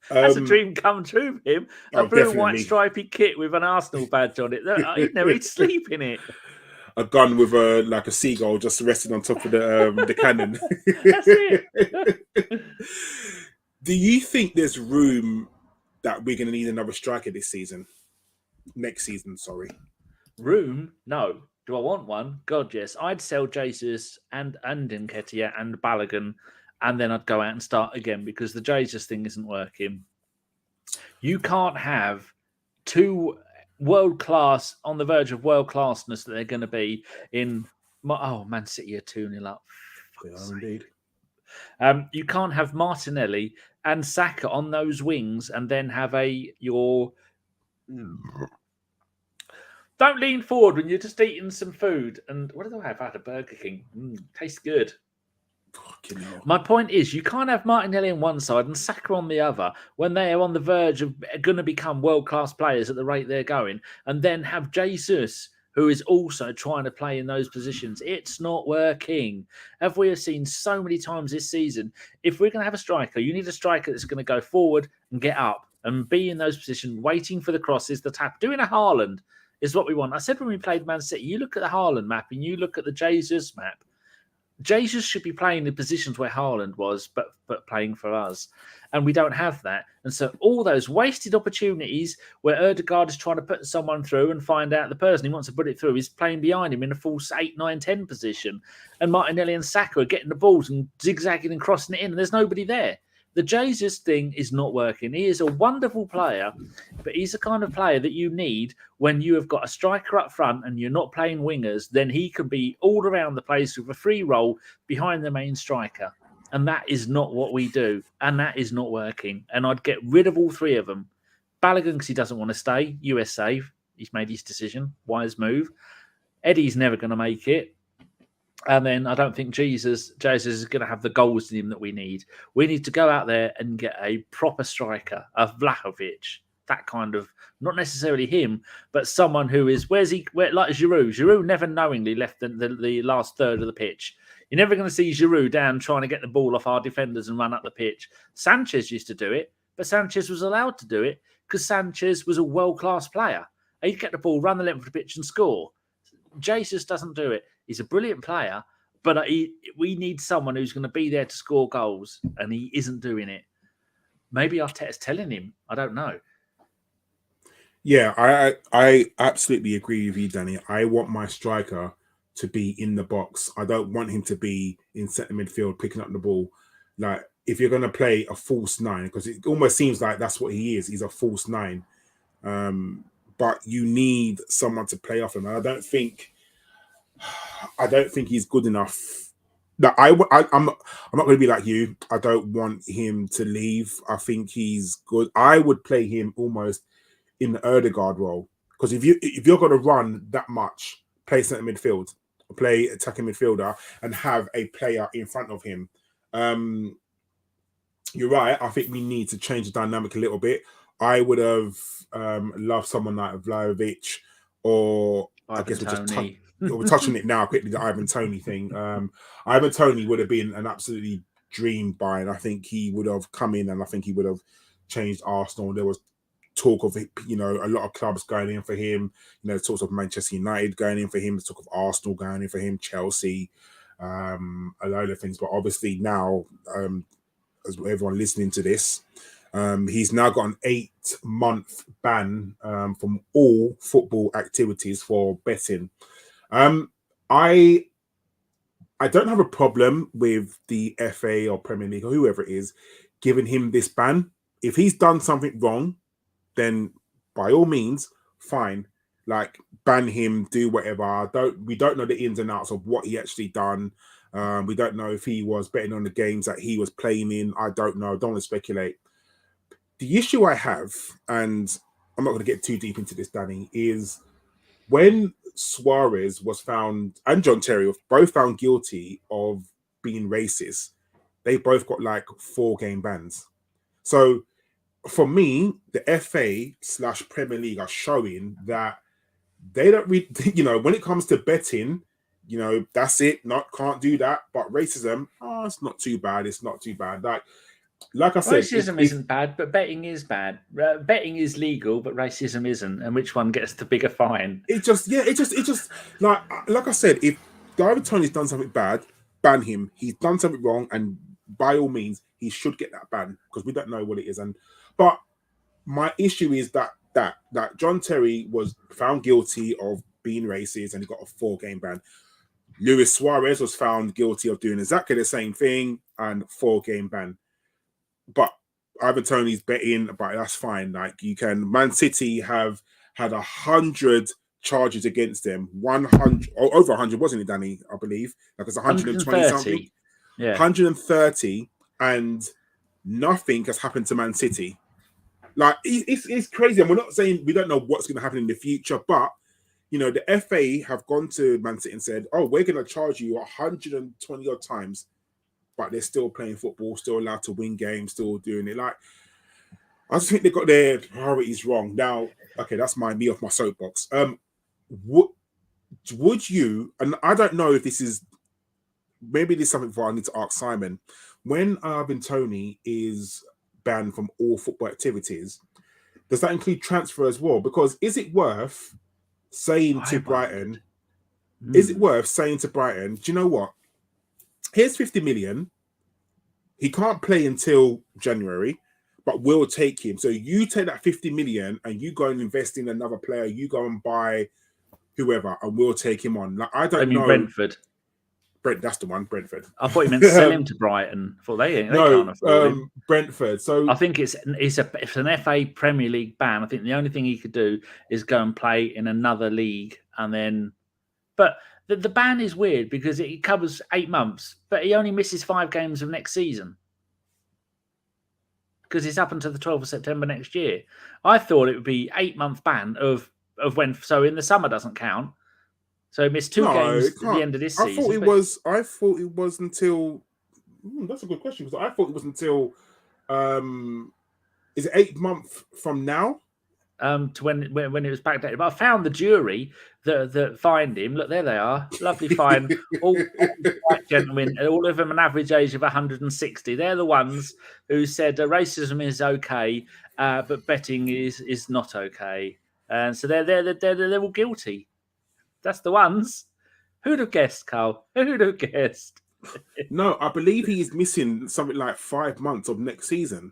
[SPEAKER 3] That's a dream come true for him. A blue and white stripy kit with an Arsenal badge on it. He'd sleep in it.
[SPEAKER 2] A gun with a seagull just resting on top of the cannon.
[SPEAKER 3] That's it.
[SPEAKER 2] Do you think there's room that we're going to need another striker this season? Next season, sorry.
[SPEAKER 3] Room? No. Do I want one? God, yes. I'd sell Jesus and Nketiah and Balogun, and then I'd go out and start again because the Jesus thing isn't working. You can't have two world-class, on the verge of world-classness that they're going to be in. Man City are 2-0 up.
[SPEAKER 2] They are indeed.
[SPEAKER 3] You can't have Martinelli and Saka on those wings and then have your... Don't lean forward when you're just eating some food. And what did I have? I had a Burger King. Tastes good. My point is, you can't have Martinelli on one side and Saka on the other when they are on the verge of going to become world-class players at the rate they're going, and then have Jesus, who is also trying to play in those positions. It's not working. As we have seen so many times this season, if we're going to have a striker, you need a striker that's going to go forward and get up and be in those positions, waiting for the crosses, the tap. Doing a Haaland is what we want. I said when we played Man City, you look at the Haaland map and you look at the Jesus map, Jesus should be playing the positions where Haaland was, but playing for us. And we don't have that. And so all those wasted opportunities where Odegaard is trying to put someone through and find out the person he wants to put it through is playing behind him in a false 8, 9, 10 position. And Martinelli and Saka are getting the balls and zigzagging and crossing it in, and there's nobody there. The Jesus thing is not working. He is a wonderful player, but he's the kind of player that you need when you have got a striker up front and you're not playing wingers. Then he can be all around the place with a free role behind the main striker. And that is not what we do. And that is not working. And I'd get rid of all three of them. Balogun, because he doesn't want to stay. USA, he's made his decision. Wise move. Eddie's never going to make it. And then I don't think Jesus is going to have the goals in him that we need. We need to go out there and get a proper striker, a Vlahovic, that kind of, not necessarily him, but someone who is, like Giroud. Giroud never knowingly left the last third of the pitch. You're never going to see Giroud down trying to get the ball off our defenders and run up the pitch. Sanchez used to do it, but Sanchez was allowed to do it because Sanchez was a world-class player. He'd get the ball, run the length of the pitch and score. Jesus doesn't do it. He's a brilliant player, but we need someone who's going to be there to score goals, and he isn't doing it. Maybe Arteta's telling him. I don't know.
[SPEAKER 2] Yeah, I absolutely agree with you, Danny. I want my striker to be in the box. I don't want him to be in centre midfield picking up the ball. Like, if you're going to play a false nine, because it almost seems like that's what he is. He's a false nine. But you need someone to play off him. And I don't think he's good enough. No, I'm not going to be like you. I don't want him to leave. I think he's good. I would play him almost in the Odegaard role, because if you're going to run that much, play centre midfield, play attacking midfielder, and have a player in front of him. You're right. I think we need to change the dynamic a little bit. I would have loved someone like Vlahovic, or I guess we're touching it now quickly, the Ivan Toney thing. Ivan Toney would have been an absolutely dream buy, and I think he would have come in and I think he would have changed Arsenal. There was talk of it, a lot of clubs going in for him, talks of Manchester United going in for him, talk of Arsenal going in for him, Chelsea, a load of things. But obviously now, as everyone listening to this, he's now got an 8-month ban from all football activities for betting. I don't have a problem with the FA or Premier League or whoever it is giving him this ban. If he's done something wrong, then by all means, fine. Like, ban him, do whatever. We don't know the ins and outs of what he actually done. We don't know if he was betting on the games that he was playing in. I don't know. Don't want to speculate. The issue I have, and I'm not going to get too deep into this, Danny, is when Suarez was found, and John Terry were both found guilty of being racist, they both got like 4-game bans. So for me, the FA/Premier League are showing that they don't read, when it comes to betting, that's it. Can't do that. But racism, it's not too bad. It's not too bad. Like I said,
[SPEAKER 3] racism isn't bad, but betting is bad. Betting is legal, but racism isn't. And which one gets the bigger fine? It just
[SPEAKER 2] like I said, if David Tony's done something bad, ban him. He's done something wrong, and by all means, he should get that ban, because we don't know what it is. But my issue is that John Terry was found guilty of being racist, and he got a 4-game ban. Luis Suarez was found guilty of doing exactly the same thing and 4-game ban. But Ivan Toney's betting, but that's fine. Like, Man City have had 100 charges against them. 100, or over 100, wasn't it, Danny? I believe. Like, it's 120 something.
[SPEAKER 3] Yeah.
[SPEAKER 2] 130, and nothing has happened to Man City. Like, it's crazy. And we're not saying we don't know what's going to happen in the future, but, you know, the FA have gone to Man City and said, oh, we're going to charge you 120 odd times, but they're still playing football, still allowed to win games, still doing it. Like, I just think they got their priorities wrong. Now, okay, that's me off my soapbox. Would you, and I don't know if this is, maybe this is something I need to ask Simon, when Ivan Toney is banned from all football activities, does that include transfer as well? Because is it worth saying to Brighton, do you know what? Here's 50 million. He can't play until January, but we'll take him. So you take that 50 million and you go and invest in another player. You go and buy whoever, and we'll take him on. Like, I don't know.
[SPEAKER 3] Brentford.
[SPEAKER 2] That's the one, Brentford.
[SPEAKER 3] I thought you meant sell him to Brighton. I thought they can't afford him.
[SPEAKER 2] Brentford. So
[SPEAKER 3] I think it's an FA Premier League ban. I think the only thing he could do is go and play in another league, and then. But the ban is weird because it covers 8 months, but he only misses 5 games of next season because it's up until the 12th of September next year. I thought it would be 8-month ban of when. So in the summer doesn't count. So he missed 2 games at the end of this season.
[SPEAKER 2] I thought it was until. That's a good question, because I thought it was until. Is it 8 months from now?
[SPEAKER 3] To when it was backdated. But I found the jury that fined him. Look, there they are. Lovely fine. all white gentlemen, all of them an average age of 160. They're the ones who said racism is okay, but betting is not okay. And so they're all guilty. That's the ones. Who'd have guessed, Karl? Who'd have guessed?
[SPEAKER 2] No, I believe he's missing something like 5 months of next season.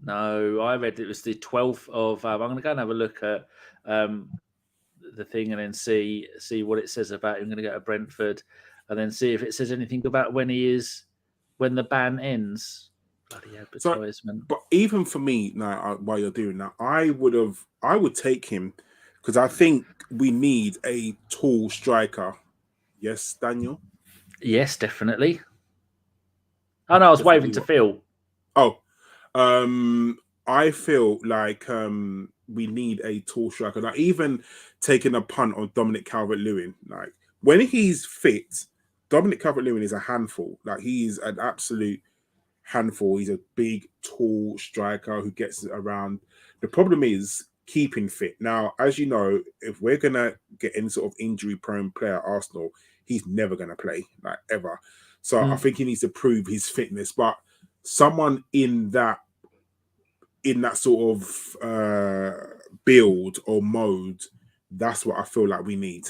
[SPEAKER 3] No, I read it was the 12th of. I'm going to go and have a look at the thing and then see what it says about him. I'm going to go to Brentford and then see if it says anything about when the ban ends. Bloody advertisement.
[SPEAKER 2] But even for me now, while you're doing that, I would take him, because I think we need a tall striker. Yes, Daniel?
[SPEAKER 3] Yes, definitely. Oh, no, I was waving to Phil.
[SPEAKER 2] Oh, I feel like we need a tall striker. Like, even taking a punt on Dominic Calvert-Lewin. Like, when he's fit, Dominic Calvert-Lewin is a handful. Like, he's an absolute handful. He's a big, tall striker who gets around. The problem is keeping fit. Now, as you know, if we're going to get any sort of injury-prone player at Arsenal, he's never going to play, like, ever. So I think he needs to prove his fitness. But someone in that sort of build or mode, that's what I feel like we need.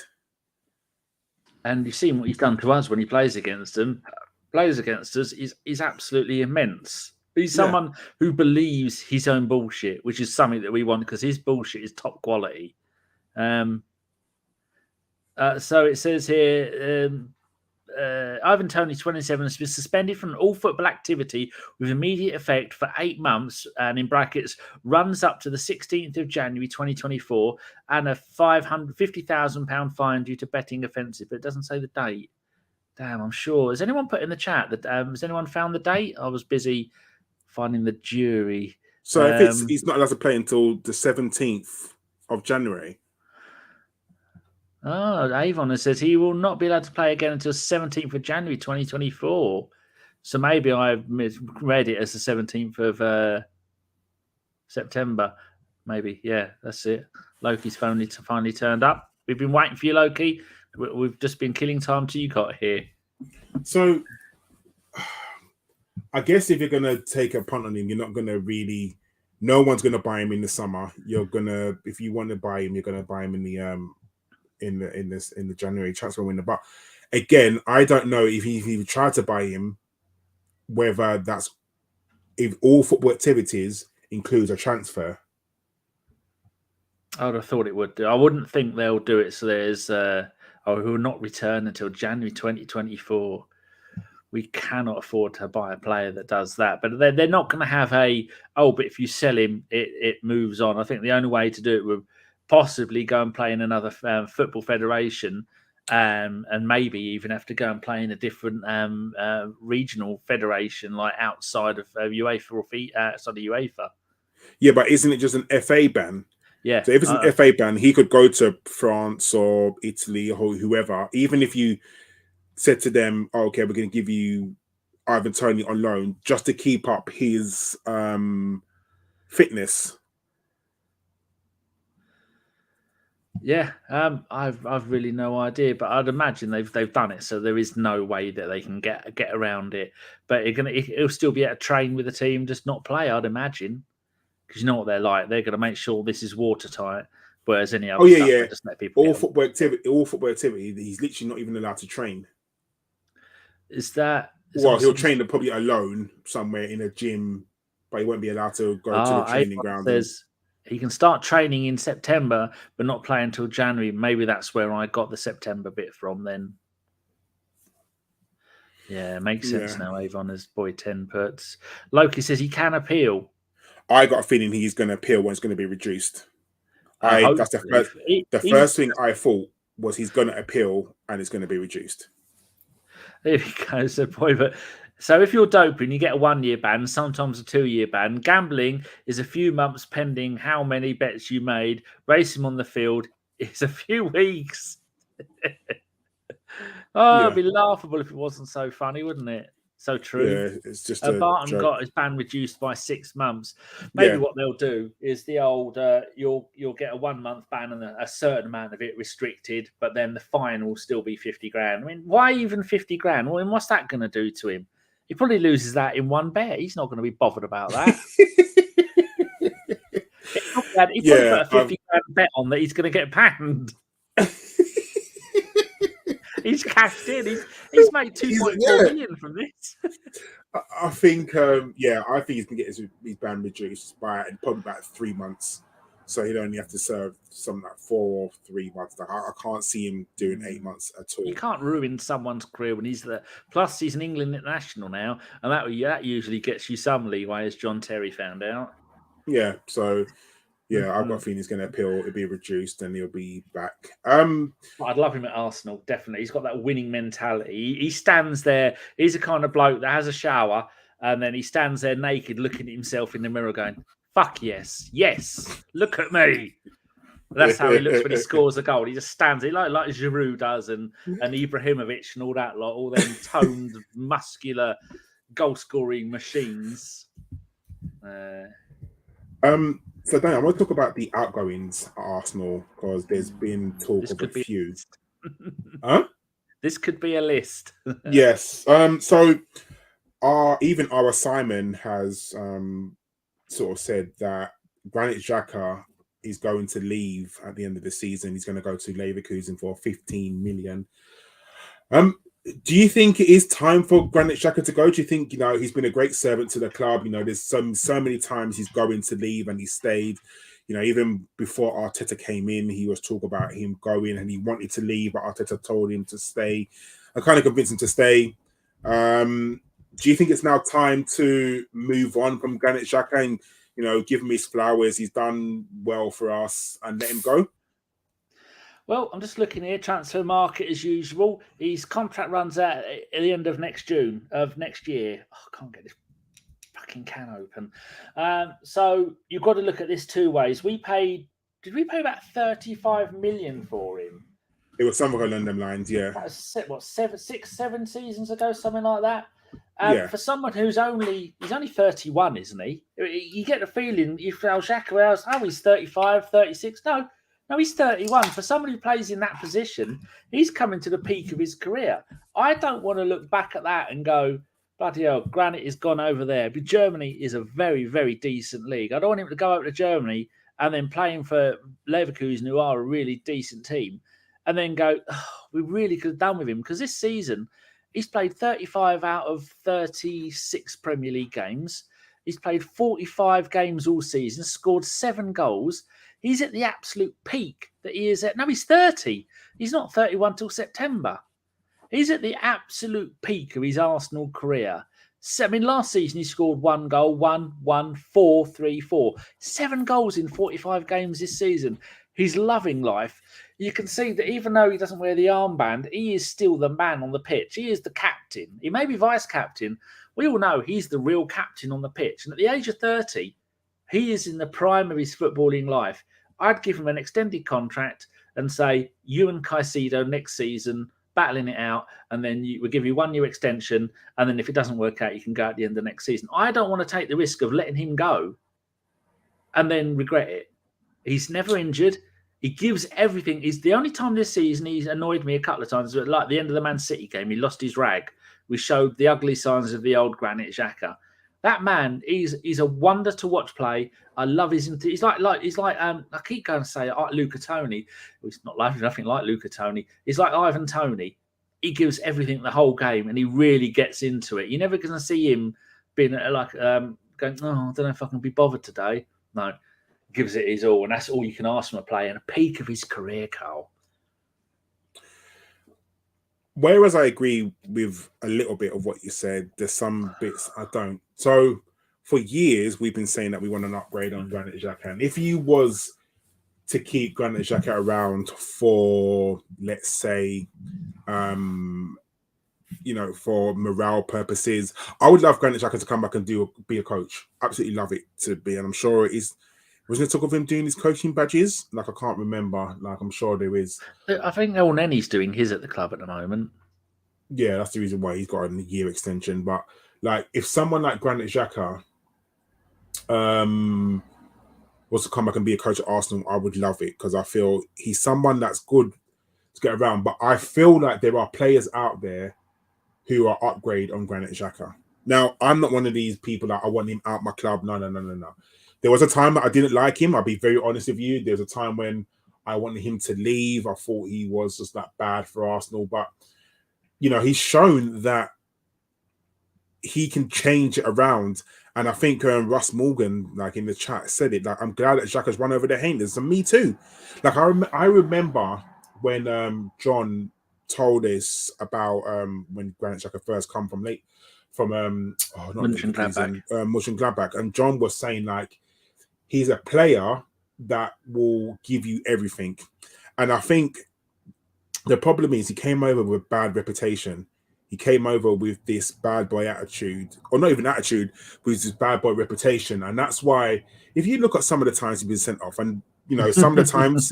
[SPEAKER 3] And you've seen what he's done to us when he plays against them. Plays against us is absolutely immense. He's someone who believes his own bullshit, which is something that we want, because his bullshit is top quality. So it says here, Ivan Toney, 27, has been suspended from all football activity with immediate effect for 8 months, and in brackets, runs up to the 16th of January 2024, and a £550,000 fine due to betting offences. But it doesn't say the date. Damn, I'm sure. Has anyone put in the chat that has anyone found the date? I was busy finding the jury.
[SPEAKER 2] So if he's not allowed to play until the 17th of January.
[SPEAKER 3] Oh, Avon says he will not be allowed to play again until 17th of January 2024. So maybe I read it as the 17th of September. Maybe, yeah, that's it. Loki's finally turned up. We've been waiting for you, Loki. We've just been killing time till you got here.
[SPEAKER 2] So I guess if you're going to take a punt on him, you're not going to really... No one's going to buy him in the summer. You're going to... If you want to buy him, you're going to buy him in the January transfer window. But again, I don't know if he tried to buy him, whether that's... If all football activities includes a transfer.
[SPEAKER 3] I would have thought it would do. I wouldn't think they'll do it. So there's... who will not return until January 2024. We cannot afford to buy a player that does that. But they're not going to have but if you sell him, it moves on. I think the only way to do it would possibly go and play in another football federation and maybe even have to go and play in a different regional federation, like outside of UEFA or outside of UEFA.
[SPEAKER 2] Yeah, but isn't it just an FA ban?
[SPEAKER 3] Yeah.
[SPEAKER 2] So if it's an FA ban, he could go to France or Italy or whoever. Even if you said to them, oh, "Okay, we're going to give you Ivan Toney on loan just to keep up his fitness."
[SPEAKER 3] Yeah, I've really no idea, but I'd imagine they've done it, so there is no way that they can get around it. But it'll still be able to train with the team, just not play. I'd imagine, because you know what they're like. They're going to make sure this is watertight. Whereas any other stuff, they just let people.
[SPEAKER 2] All football activity, he's literally not even allowed to train. Well, he'll train probably alone somewhere in a gym, but he won't be allowed to go to the training ground.
[SPEAKER 3] He can start training in September, but not play until January. Maybe that's where I got the September bit from then. Yeah, makes sense now. Avon has boy 10 puts. Loki says he can appeal.
[SPEAKER 2] I got a feeling he's going to appeal when it's going to be reduced. That's the first thing I thought was he's going to appeal and it's going to be reduced.
[SPEAKER 3] There he goes, the boy. But so if you're doping, you get a 1-year ban, sometimes a 2-year ban. Gambling is a few months pending how many bets you made. Racing on the field is a few weeks. It'd be laughable if it wasn't so funny, wouldn't it? So true.
[SPEAKER 2] Yeah, it's just
[SPEAKER 3] Barton got his ban reduced by 6 months. Maybe what they'll do is the old you'll get a 1-month ban and a certain amount of it restricted, but then the fine will still be 50 grand. I mean, why even 50 grand? Well, what's that going to do to him? He probably loses that in one bet. He's not going to be bothered about that. He probably put a 50 grand bet on that he's going to get banned. He's cashed in. He's made 2.4 million from this.
[SPEAKER 2] I think, I think he's going to get his ban reduced by probably about 3 months. So he'd only have to serve something like 4 or 3 months. I can't see him doing 8 months at all.
[SPEAKER 3] You can't ruin someone's career when he's there. Plus, he's an England international now, and that usually gets you some leeway, as John Terry found out.
[SPEAKER 2] Yeah, so... Yeah, I've got a feeling he's going to appeal. It'll be reduced and he'll be back.
[SPEAKER 3] I'd love him at Arsenal, definitely. He's got that winning mentality. He stands there. He's the kind of bloke that has a shower and then he stands there naked looking at himself in the mirror going, fuck yes, yes, look at me. That's how he looks when he scores a goal. He just stands there like Giroud does and Ibrahimovic and all that lot, all them toned, muscular goal-scoring machines.
[SPEAKER 2] So, Dan, I want to talk about the outgoings at Arsenal because there's been talk of a few. Huh?
[SPEAKER 3] This could be a list.
[SPEAKER 2] Yes. So, our Simon has sort of said that Granit Xhaka is going to leave at the end of the season. He's going to go to Leverkusen for 15 million. Do you think it is time for Granit Xhaka to go? Do you think, he's been a great servant to the club? There's so many times he's going to leave and he stayed. Even before Arteta came in, he was talk about him going and he wanted to leave, but Arteta told him to stay. I kind of convinced him to stay. Do you think it's now time to move on from Granit Xhaka and, give him his flowers? He's done well for us and let him go?
[SPEAKER 3] Well, I'm just looking here. Transfer market as usual. His contract runs out at the end of next year. Oh, I can't get this fucking can open. So you've got to look at this 2 ways. Did we pay about 35 million for him?
[SPEAKER 2] It was something along them lines, yeah.
[SPEAKER 3] That was 7 seasons ago, something like that. For someone he's only 31, isn't he? You get the feeling if Xhaka he's 35, 36. No, he's 31. For somebody who plays in that position, he's coming to the peak of his career. I don't want to look back at that and go, bloody hell, Granit has gone over there. But Germany is a very, very decent league. I don't want him to go over to Germany and then playing for Leverkusen, who are a really decent team, and then go, we really could have done with him. Because this season, he's played 35 out of 36 Premier League games. He's played 45 games all season, scored 7 goals. He's at the absolute peak that he is at. No, he's 30. He's not 31 till September. He's at the absolute peak of his Arsenal career. Last season he scored 1 goal, 1, 4, 3, 4. 7 goals in 45 games this season. He's loving life. you can see that even though he doesn't wear the armband, he is still the man on the pitch. He is the captain. He may be vice captain. We all know he's the real captain on the pitch. And at the age of 30, he is in the prime of his footballing life. I'd give him an extended contract and say, you and Caicedo next season, battling it out, and then we'll give you 1 year extension. And then if it doesn't work out, you can go at the end of the next season. I don't want to take the risk of letting him go and then regret it. He's never injured. He gives everything. He's the only time this season he's annoyed me a couple of times. Like the end of the Man City game, he lost his rag. We showed the ugly signs of the old Granit Xhaka. That man, he's a wonder to watch play. I love his. He's like I keep going to say Luca Toni. He's not like nothing like Luca Toni. He's like Ivan Toney. He gives everything the whole game, and he really gets into it. You're never going to see him being going, oh, I don't know if I can be bothered today. No. Gives it his all, and that's all you can ask from a player in a peak of his career, Karl.
[SPEAKER 2] Whereas I agree with a little bit of what you said, there's some bits I don't. So for years, we've been saying that we want an upgrade on Granit Xhaka. And if you was to keep Granit Xhaka around for, let's say, for morale purposes, I would love Granit Xhaka to come back and be a coach. Absolutely love it to be. And I'm sure it is. Wasn't it talk of him doing his coaching badges? Like, I can't remember. Like, I'm sure there is.
[SPEAKER 3] I think El Nenny's doing his at the club at the moment.
[SPEAKER 2] Yeah, that's the reason why he's got a year extension. But, like, if someone like Granit Xhaka was to come back and be a coach at Arsenal, I would love it because I feel he's someone that's good to get around. But I feel like there are players out there who are upgrade on Granit Xhaka. Now, I'm not one of these people that I want him out my club. No. There was a time that I didn't like him. I'll be very honest with you. There was a time when I wanted him to leave. I thought he was just that bad for Arsenal. But, he's shown that he can change it around. And I think Russ Morgan, like in the chat, said it. Like, I'm glad that Xhaka's run over the haters. And me too. Like, I remember when John told us about when Granit Xhaka first come from Mönchengladbach. And John was saying, like, he's a player that will give you everything. And I think the problem is he came over with bad reputation. He came over with this bad boy attitude, or not even attitude, but this bad boy reputation. And that's why, if you look at some of the times he's been sent off, and, some of the times,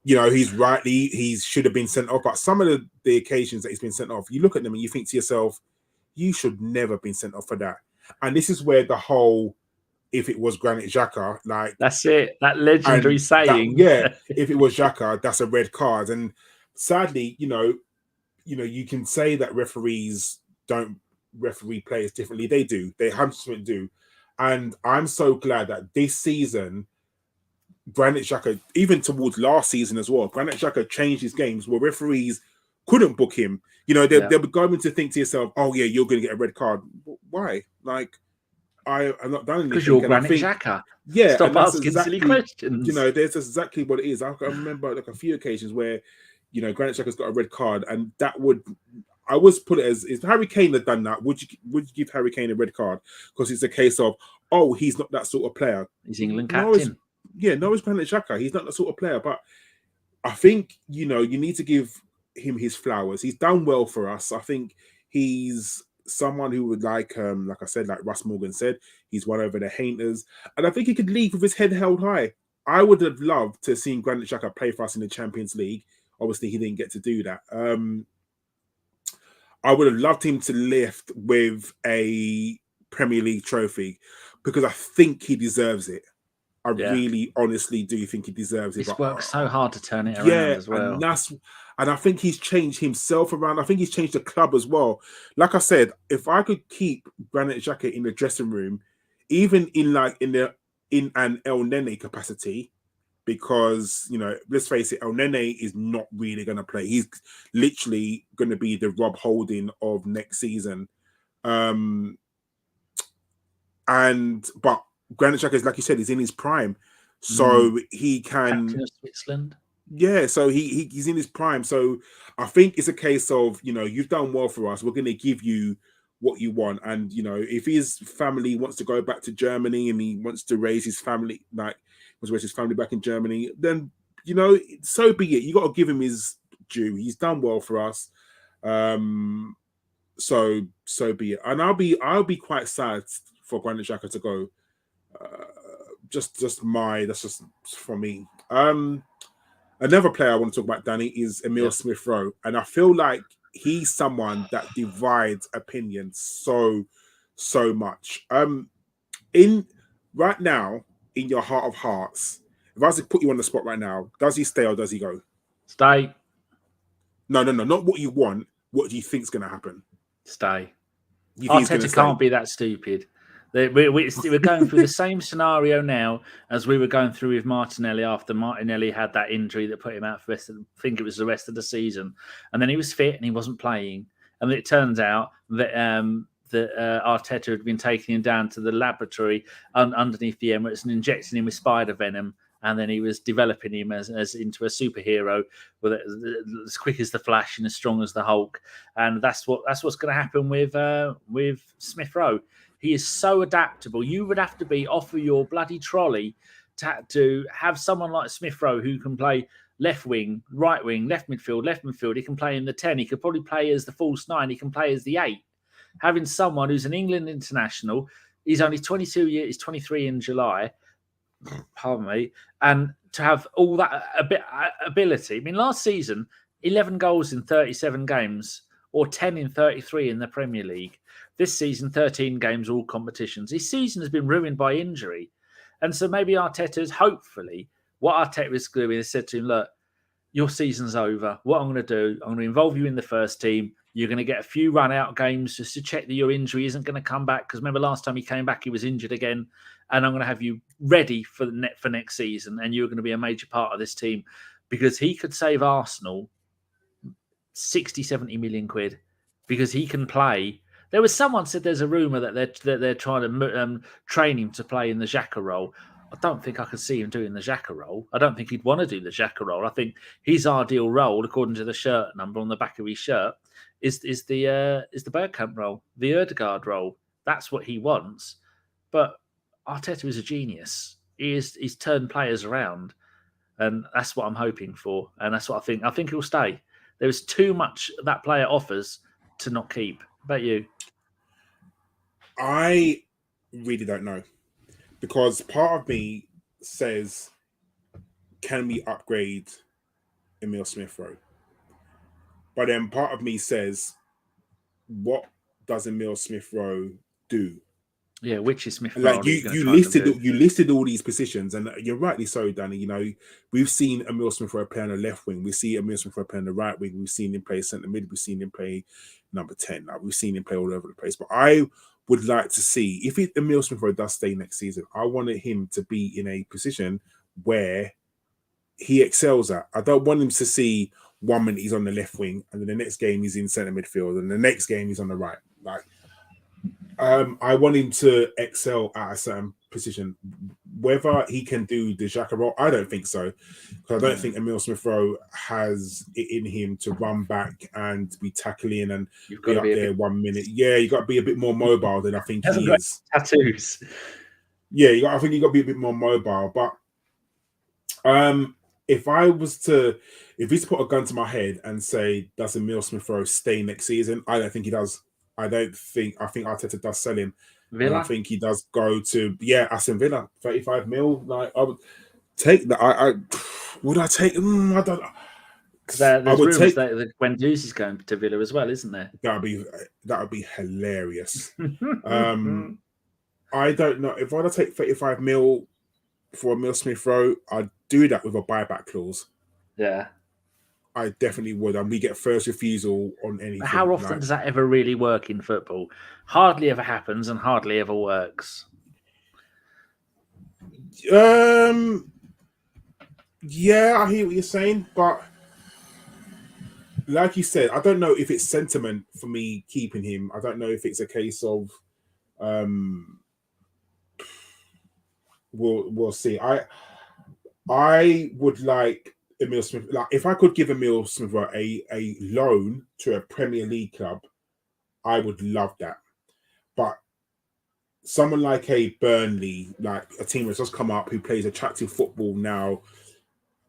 [SPEAKER 2] he should have been sent off. But some of the occasions that he's been sent off, you look at them and you think to yourself, you should never have been sent off for that. And this is where the whole, if it was Granit Xhaka, like,
[SPEAKER 3] that's it, that legendary saying.
[SPEAKER 2] If it was Xhaka, that's a red card. And sadly, you can say that referees don't referee players differently. They do. They 100% do. And I'm so glad that this season, Granit Xhaka, even towards last season as well, Granit Xhaka changed his games where referees couldn't book him. They'll be going to think to yourself, oh, yeah, you're going to get a red card. Why? Like, I'm not done anything.
[SPEAKER 3] Because you're Granit Xhaka.
[SPEAKER 2] Yeah.
[SPEAKER 3] Stop asking silly questions.
[SPEAKER 2] There's exactly what it is. I remember like a few occasions where, Granit Xhaka's got a red card, and that I always put it as, if Harry Kane had done that, would you give Harry Kane a red card? Because it's a case of, oh, he's not that sort of player.
[SPEAKER 3] He's England captain.
[SPEAKER 2] It's Granit Xhaka. He's not that sort of player. But I think, you need to give him his flowers. He's done well for us. I think he's someone who would like I said, like Russ Morgan said, he's won over the haters. And I think he could leave with his head held high. I would have loved to have seen Granit Xhaka play for us in the Champions League. Obviously, he didn't get to do that. I would have loved him to lift with a Premier League trophy because I think he deserves it. I really, honestly do think he deserves it.
[SPEAKER 3] He's worked so hard to turn it around as well.
[SPEAKER 2] And I think he's changed himself around. I think he's changed the club as well. Like I said, if I could keep Granit Xhaka in the dressing room, even in an El Nene capacity, because, let's face it, El Nene is not really going to play. He's literally going to be the Rob Holding of next season. But Granit Xhaka is, like you said, he's in his prime. So he can...
[SPEAKER 3] Captain of Switzerland.
[SPEAKER 2] Yeah, so he's in his prime. So I think it's a case of, you've done well for us. We're going to give you what you want. And, if his family wants to go back to Germany and he wants to raise his family, back in Germany, then you know, so be it. You got to give him his due. He's done well for us. So be it. And I'll be quite sad for Granit Xhaka to go. That's just for me. Another player I want to talk about, Danny, is Emile Smith-Rowe, and I feel like he's someone that divides opinions so much. In right now, in your heart of hearts, if I was to put you on the spot right now, does he stay or does he go?
[SPEAKER 3] Stay.
[SPEAKER 2] No, not what you want. What do you think is going to happen?
[SPEAKER 3] Stay.
[SPEAKER 2] Arteta
[SPEAKER 3] can't be that stupid. We're going through the same scenario now as we were going through with Martinelli after Martinelli had that injury that put him out for I think it was the rest of the season. And then he was fit and he wasn't playing. And then it turns out that Arteta had been taking him down to the laboratory underneath the Emirates and injecting him with spider venom. And then he was developing him as into a superhero, with as quick as the Flash and as strong as the Hulk. And that's what's going to happen with Smith-Rowe. He is so adaptable. You would have to be off of your bloody trolley to have someone like Smith-Rowe who can play left wing, right wing, left midfield. He can play in the 10. He could probably play as the false 9. He can play as the 8. Having someone who's an England international, he's only 22 years, he's 23 in July, pardon me, and to have all that ability. I mean, last season, 11 goals in 37 games or 10 in 33 in the Premier League. This season, 13 games, all competitions. His season has been ruined by injury. And so maybe Arteta's, hopefully, what Arteta is doing is said to him, look, your season's over. What I'm going to do, I'm going to involve you in the first team. You're going to get a few run-out games just to check that your injury isn't going to come back. Because remember, last time he came back, he was injured again. And I'm going to have you ready for next season. And you're going to be a major part of this team. Because he could save Arsenal 60, 70 million quid. Because he can play. There was someone said there's a rumour that they're trying to train him to play in the Xhaka role. I don't think I could see him doing the Xhaka role. I don't think he'd want to do the Xhaka role. I think his ideal role, according to the shirt number on the back of his shirt, is the Bergkamp role, the Odegaard role. That's what he wants. But Arteta is a genius. He's turned players around, and that's what I'm hoping for. And that's what I think. I think he'll stay. There is too much that player offers to not keep. About you?
[SPEAKER 2] I really don't know, because part of me says, can we upgrade Emile Smith-Rowe? But then part of me says, what does Emile Smith-Rowe do?
[SPEAKER 3] Yeah, which is Smith-Rowe?
[SPEAKER 2] Like you listed all these positions, and you're rightly so, Danny. You know, we've seen Emile Smith-Rowe play on the left wing. We see Emile Smith-Rowe play on the right wing. We've seen him play centre mid. We've seen him play number 10. Like, we've seen him play all over the place. But I would like to see, if Emile Smith-Rowe does stay next season, I wanted him to be in a position where he excels at. I don't want him to see 1 minute he's on the left wing, and then the next game he's in centre midfield, and the next game he's on the right. Like, I want him to excel at a certain position. Whether he can do the Xhaka role, I don't think so. Because I don't think Emile Smith-Rowe has it in him to run back and be tackling and be up there 1 minute. Yeah, you got to be a bit more mobile than I think he is.
[SPEAKER 3] Tattoos.
[SPEAKER 2] Yeah, I think you got to be a bit more mobile. But if he's to put a gun to my head and say, does Emile Smith-Rowe stay next season? I don't think he does. I think Arteta does sell him. Villa? And I think he does go to Aston Villa, 35 mil. Like, I would take that. Would I take? I don't know.
[SPEAKER 3] There's rumours that Guendouzi is going to Villa as well, isn't there?
[SPEAKER 2] That would be hilarious. I don't know if I'd take 35 mil for Emile Smith-Rowe. I'd do that with a buyback clause.
[SPEAKER 3] Yeah.
[SPEAKER 2] I definitely would, and we get first refusal on anything.
[SPEAKER 3] How often does that ever really work in football? Hardly ever happens and hardly ever works.
[SPEAKER 2] Yeah, I hear what you're saying, but like you said, I don't know if it's sentiment for me keeping him. I don't know if it's a case of we'll see. I would like Emile Smith, like if I could give Emile Smith a loan to a Premier League club, I would love that. But someone like a Burnley, like a team that's just come up who plays attractive football now,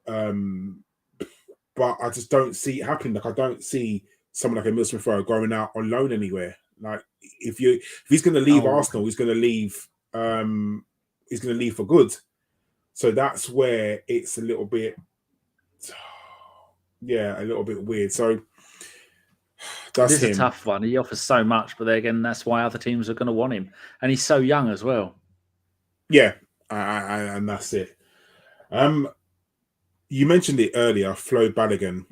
[SPEAKER 2] But I just don't see it happening. Like I don't see someone like Emile Smith Rowe going out on loan anywhere. Like if he's going to leave Arsenal, he's going to leave. He's going to leave for good. So that's where it's a little bit, a little bit weird. So that's him.
[SPEAKER 3] It's a tough one. He offers so much, but then again, that's why other teams are going to want him, and he's so young as well.
[SPEAKER 2] Yeah, and that's it. You mentioned it earlier, Flo Balogun.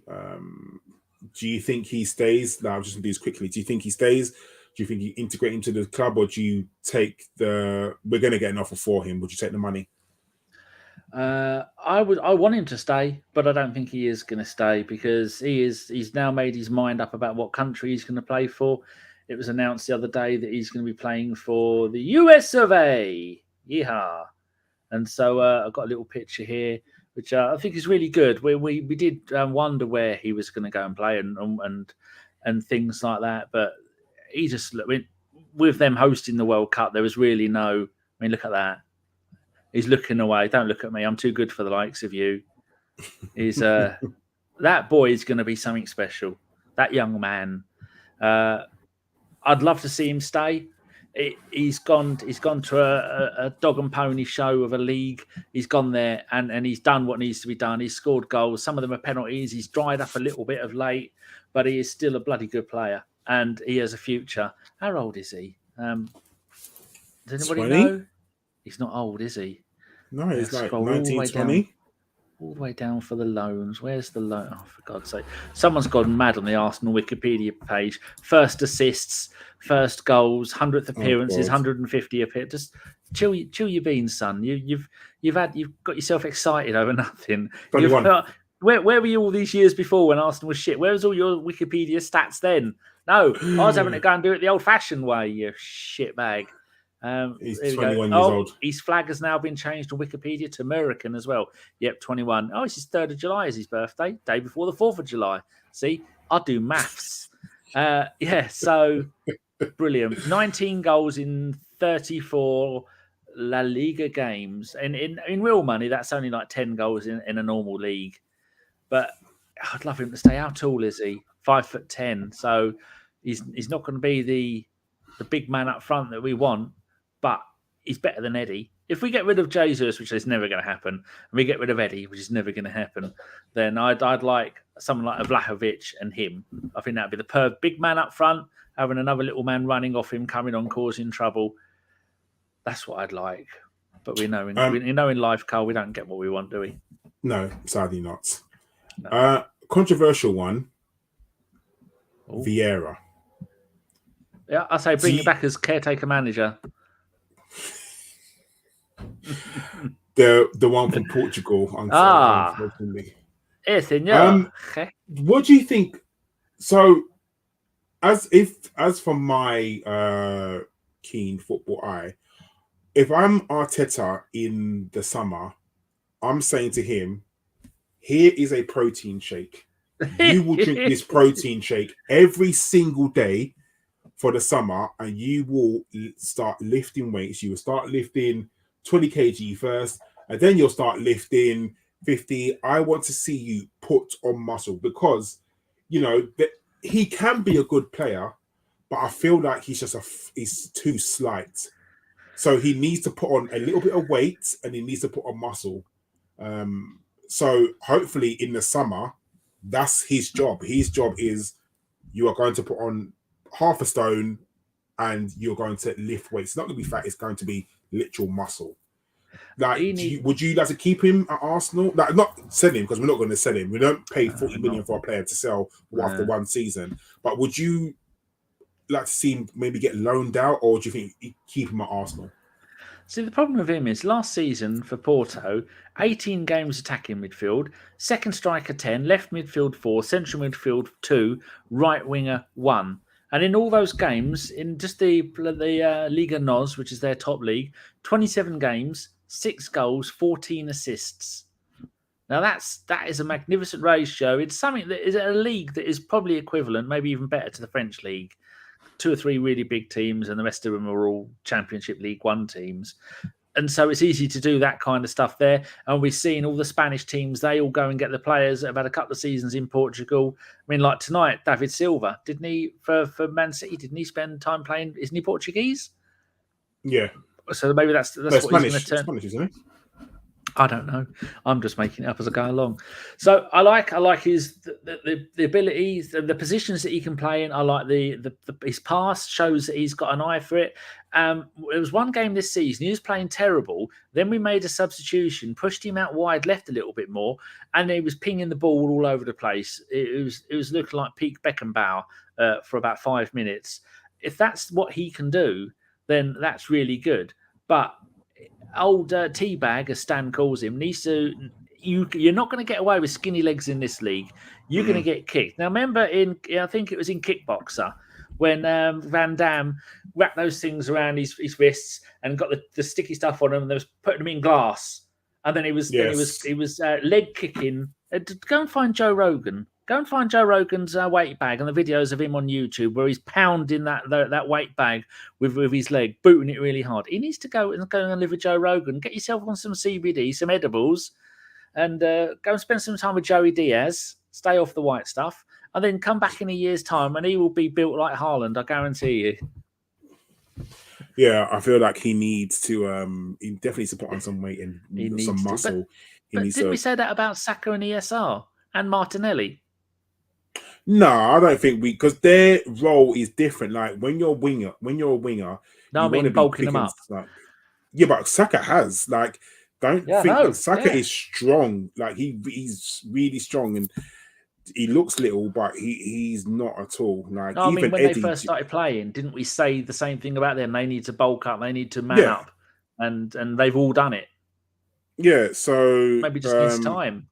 [SPEAKER 2] Do you think he stays? Now, I'm just going to do this quickly. Do you think he stays? Do you think you integrate him to the club, or do you take we're going to get an offer for him? Would you take the money?
[SPEAKER 3] I want him to stay, but I don't think he is going to stay because he's now made his mind up about what country he's going to play for. It was announced the other day that he's going to be playing for the US of A. Yeehaw. And so I've got a little picture here, which I think is really good. We did wonder where he was going to go and play and things like that. But he just, with them hosting the World Cup, there was really no, look at that. He's looking away. Don't look at me. I'm too good for the likes of you. He's that boy is going to be something special. That young man. I'd love to see him stay. He's gone to a dog and pony show of a league. He's gone there and he's done what needs to be done. He's scored goals. Some of them are penalties. He's dried up a little bit of late, but he is still a bloody good player and he has a future. How old is he? Does anybody
[SPEAKER 2] 20?
[SPEAKER 3] know? He's not old, is he?
[SPEAKER 2] No, he's like 19, 20.
[SPEAKER 3] All the way down for the loans. Where's the loan? Oh, for God's sake. Someone's gone mad on the Arsenal Wikipedia page. First assists, first goals, 100th appearances, 150 appearances. Just chill your beans, son. You've got yourself excited over nothing. Where were you all these years before when Arsenal was shit? Where was all your Wikipedia stats then? No, I was having to go and do it the old-fashioned way, you shitbag.
[SPEAKER 2] He's 21 years old.
[SPEAKER 3] His flag has now been changed on Wikipedia to American as well. Yep, 21. Oh, it's his 3rd of July is his birthday. Day before the 4th of July. See, I do maths. So brilliant. 19 goals in 34 La Liga games. And in real money, that's only like 10 goals in a normal league. But I'd love him to stay. How tall is he? 5'10". So he's not going to be the big man up front that we want. But he's better than Eddie. If we get rid of Jesus, which is never going to happen, and we get rid of Eddie, which is never going to happen, then I'd like someone like a Vlahovic and him. I think that'd be the big man up front, having another little man running off him, coming on, causing trouble. That's what I'd like. But we know in life, Karl, we don't get what we want, do we?
[SPEAKER 2] No, sadly not. No. Controversial one. Ooh. Vieira.
[SPEAKER 3] Yeah, I say bring him back as caretaker manager.
[SPEAKER 2] The one from Portugal. Unfortunately. What do you think? So, as from my keen football eye, if I'm Arteta in the summer, I'm saying to him, here is a protein shake. You will drink this protein shake every single day for the summer, and you will start lifting weights. You will start lifting 20 kg first, and then you'll start lifting 50. I want to see you put on muscle because, he can be a good player, but I feel like he's too slight. So he needs to put on a little bit of weight and he needs to put on muscle. So hopefully in the summer, that's his job. His job is you are going to put on half a stone and you're going to lift weights. It's not going to be fat. It's going to be literal muscle. Like, would you like to keep him at Arsenal? Like, not sell him because we're not going to sell him. We don't pay 40 million for a player to sell after one season. But would you like to see him maybe get loaned out, or do you think you keep him at Arsenal?
[SPEAKER 3] See, the problem with him is last season for Porto, 18 games attacking midfield, second striker 10, left midfield 4, central midfield 2, right winger 1. And in all those games, in just the Liga NOS, which is their top league, 27 games, 6 goals, 14 assists. Now that is a magnificent ratio. It's something that is a league that is probably equivalent, maybe even better to the French league. 2 or 3 really big teams, and the rest of them are all Championship League One teams. And so it's easy to do that kind of stuff there. And we've seen all the Spanish teams, they all go and get the players that have had a couple of seasons in Portugal. I mean, like tonight, David Silva, didn't he, for Man City, didn't he spend time playing? Isn't he Portuguese?
[SPEAKER 2] Yeah.
[SPEAKER 3] So maybe that's what
[SPEAKER 2] Spanish,
[SPEAKER 3] he's going to turn.
[SPEAKER 2] Spanish, isn't it?
[SPEAKER 3] I don't know. I'm just making it up as I go along. So I like his the abilities, the positions that he can play in. I like his pass shows that he's got an eye for it. There was one game this season he was playing terrible. Then we made a substitution, pushed him out wide left a little bit more, and he was pinging the ball all over the place. It was looking like peak Beckenbauer for about 5 minutes. If that's what he can do, then that's really good. But old teabag, as Stan calls him, needs to. You're not going to get away with skinny legs in this league. You're going to get kicked. Now, remember I think it was in Kickboxer when Van Damme wrapped those things around his wrists and got the sticky stuff on them, and they was putting them in glass. And then he was leg kicking. Go and find Joe Rogan. Go and find Joe Rogan's weight bag and the videos of him on YouTube where he's pounding that weight bag with his leg, booting it really hard. He needs to go and live with Joe Rogan. Get yourself on some CBD, some edibles, and go and spend some time with Joey Diaz. Stay off the white stuff, and then come back in a year's time, and he will be built like Haaland. I guarantee you.
[SPEAKER 2] Yeah, I feel like he needs to. He definitely needs to put on some weight and some muscle.
[SPEAKER 3] But didn't we say that about Saka and ESR and Martinelli?
[SPEAKER 2] No, I don't think because their role is different. Like when you're a winger,
[SPEAKER 3] no, I mean bulking them up.
[SPEAKER 2] Yeah, but Saka has don't think that Saka is strong. Like he's really strong and he looks little, but he's not at all. Like
[SPEAKER 3] no, I
[SPEAKER 2] even
[SPEAKER 3] mean when
[SPEAKER 2] Eddie,
[SPEAKER 3] they first started playing, didn't we say the same thing about them? They need to bulk up, they need to man up, and they've all done it.
[SPEAKER 2] Yeah, so
[SPEAKER 3] maybe just needs time.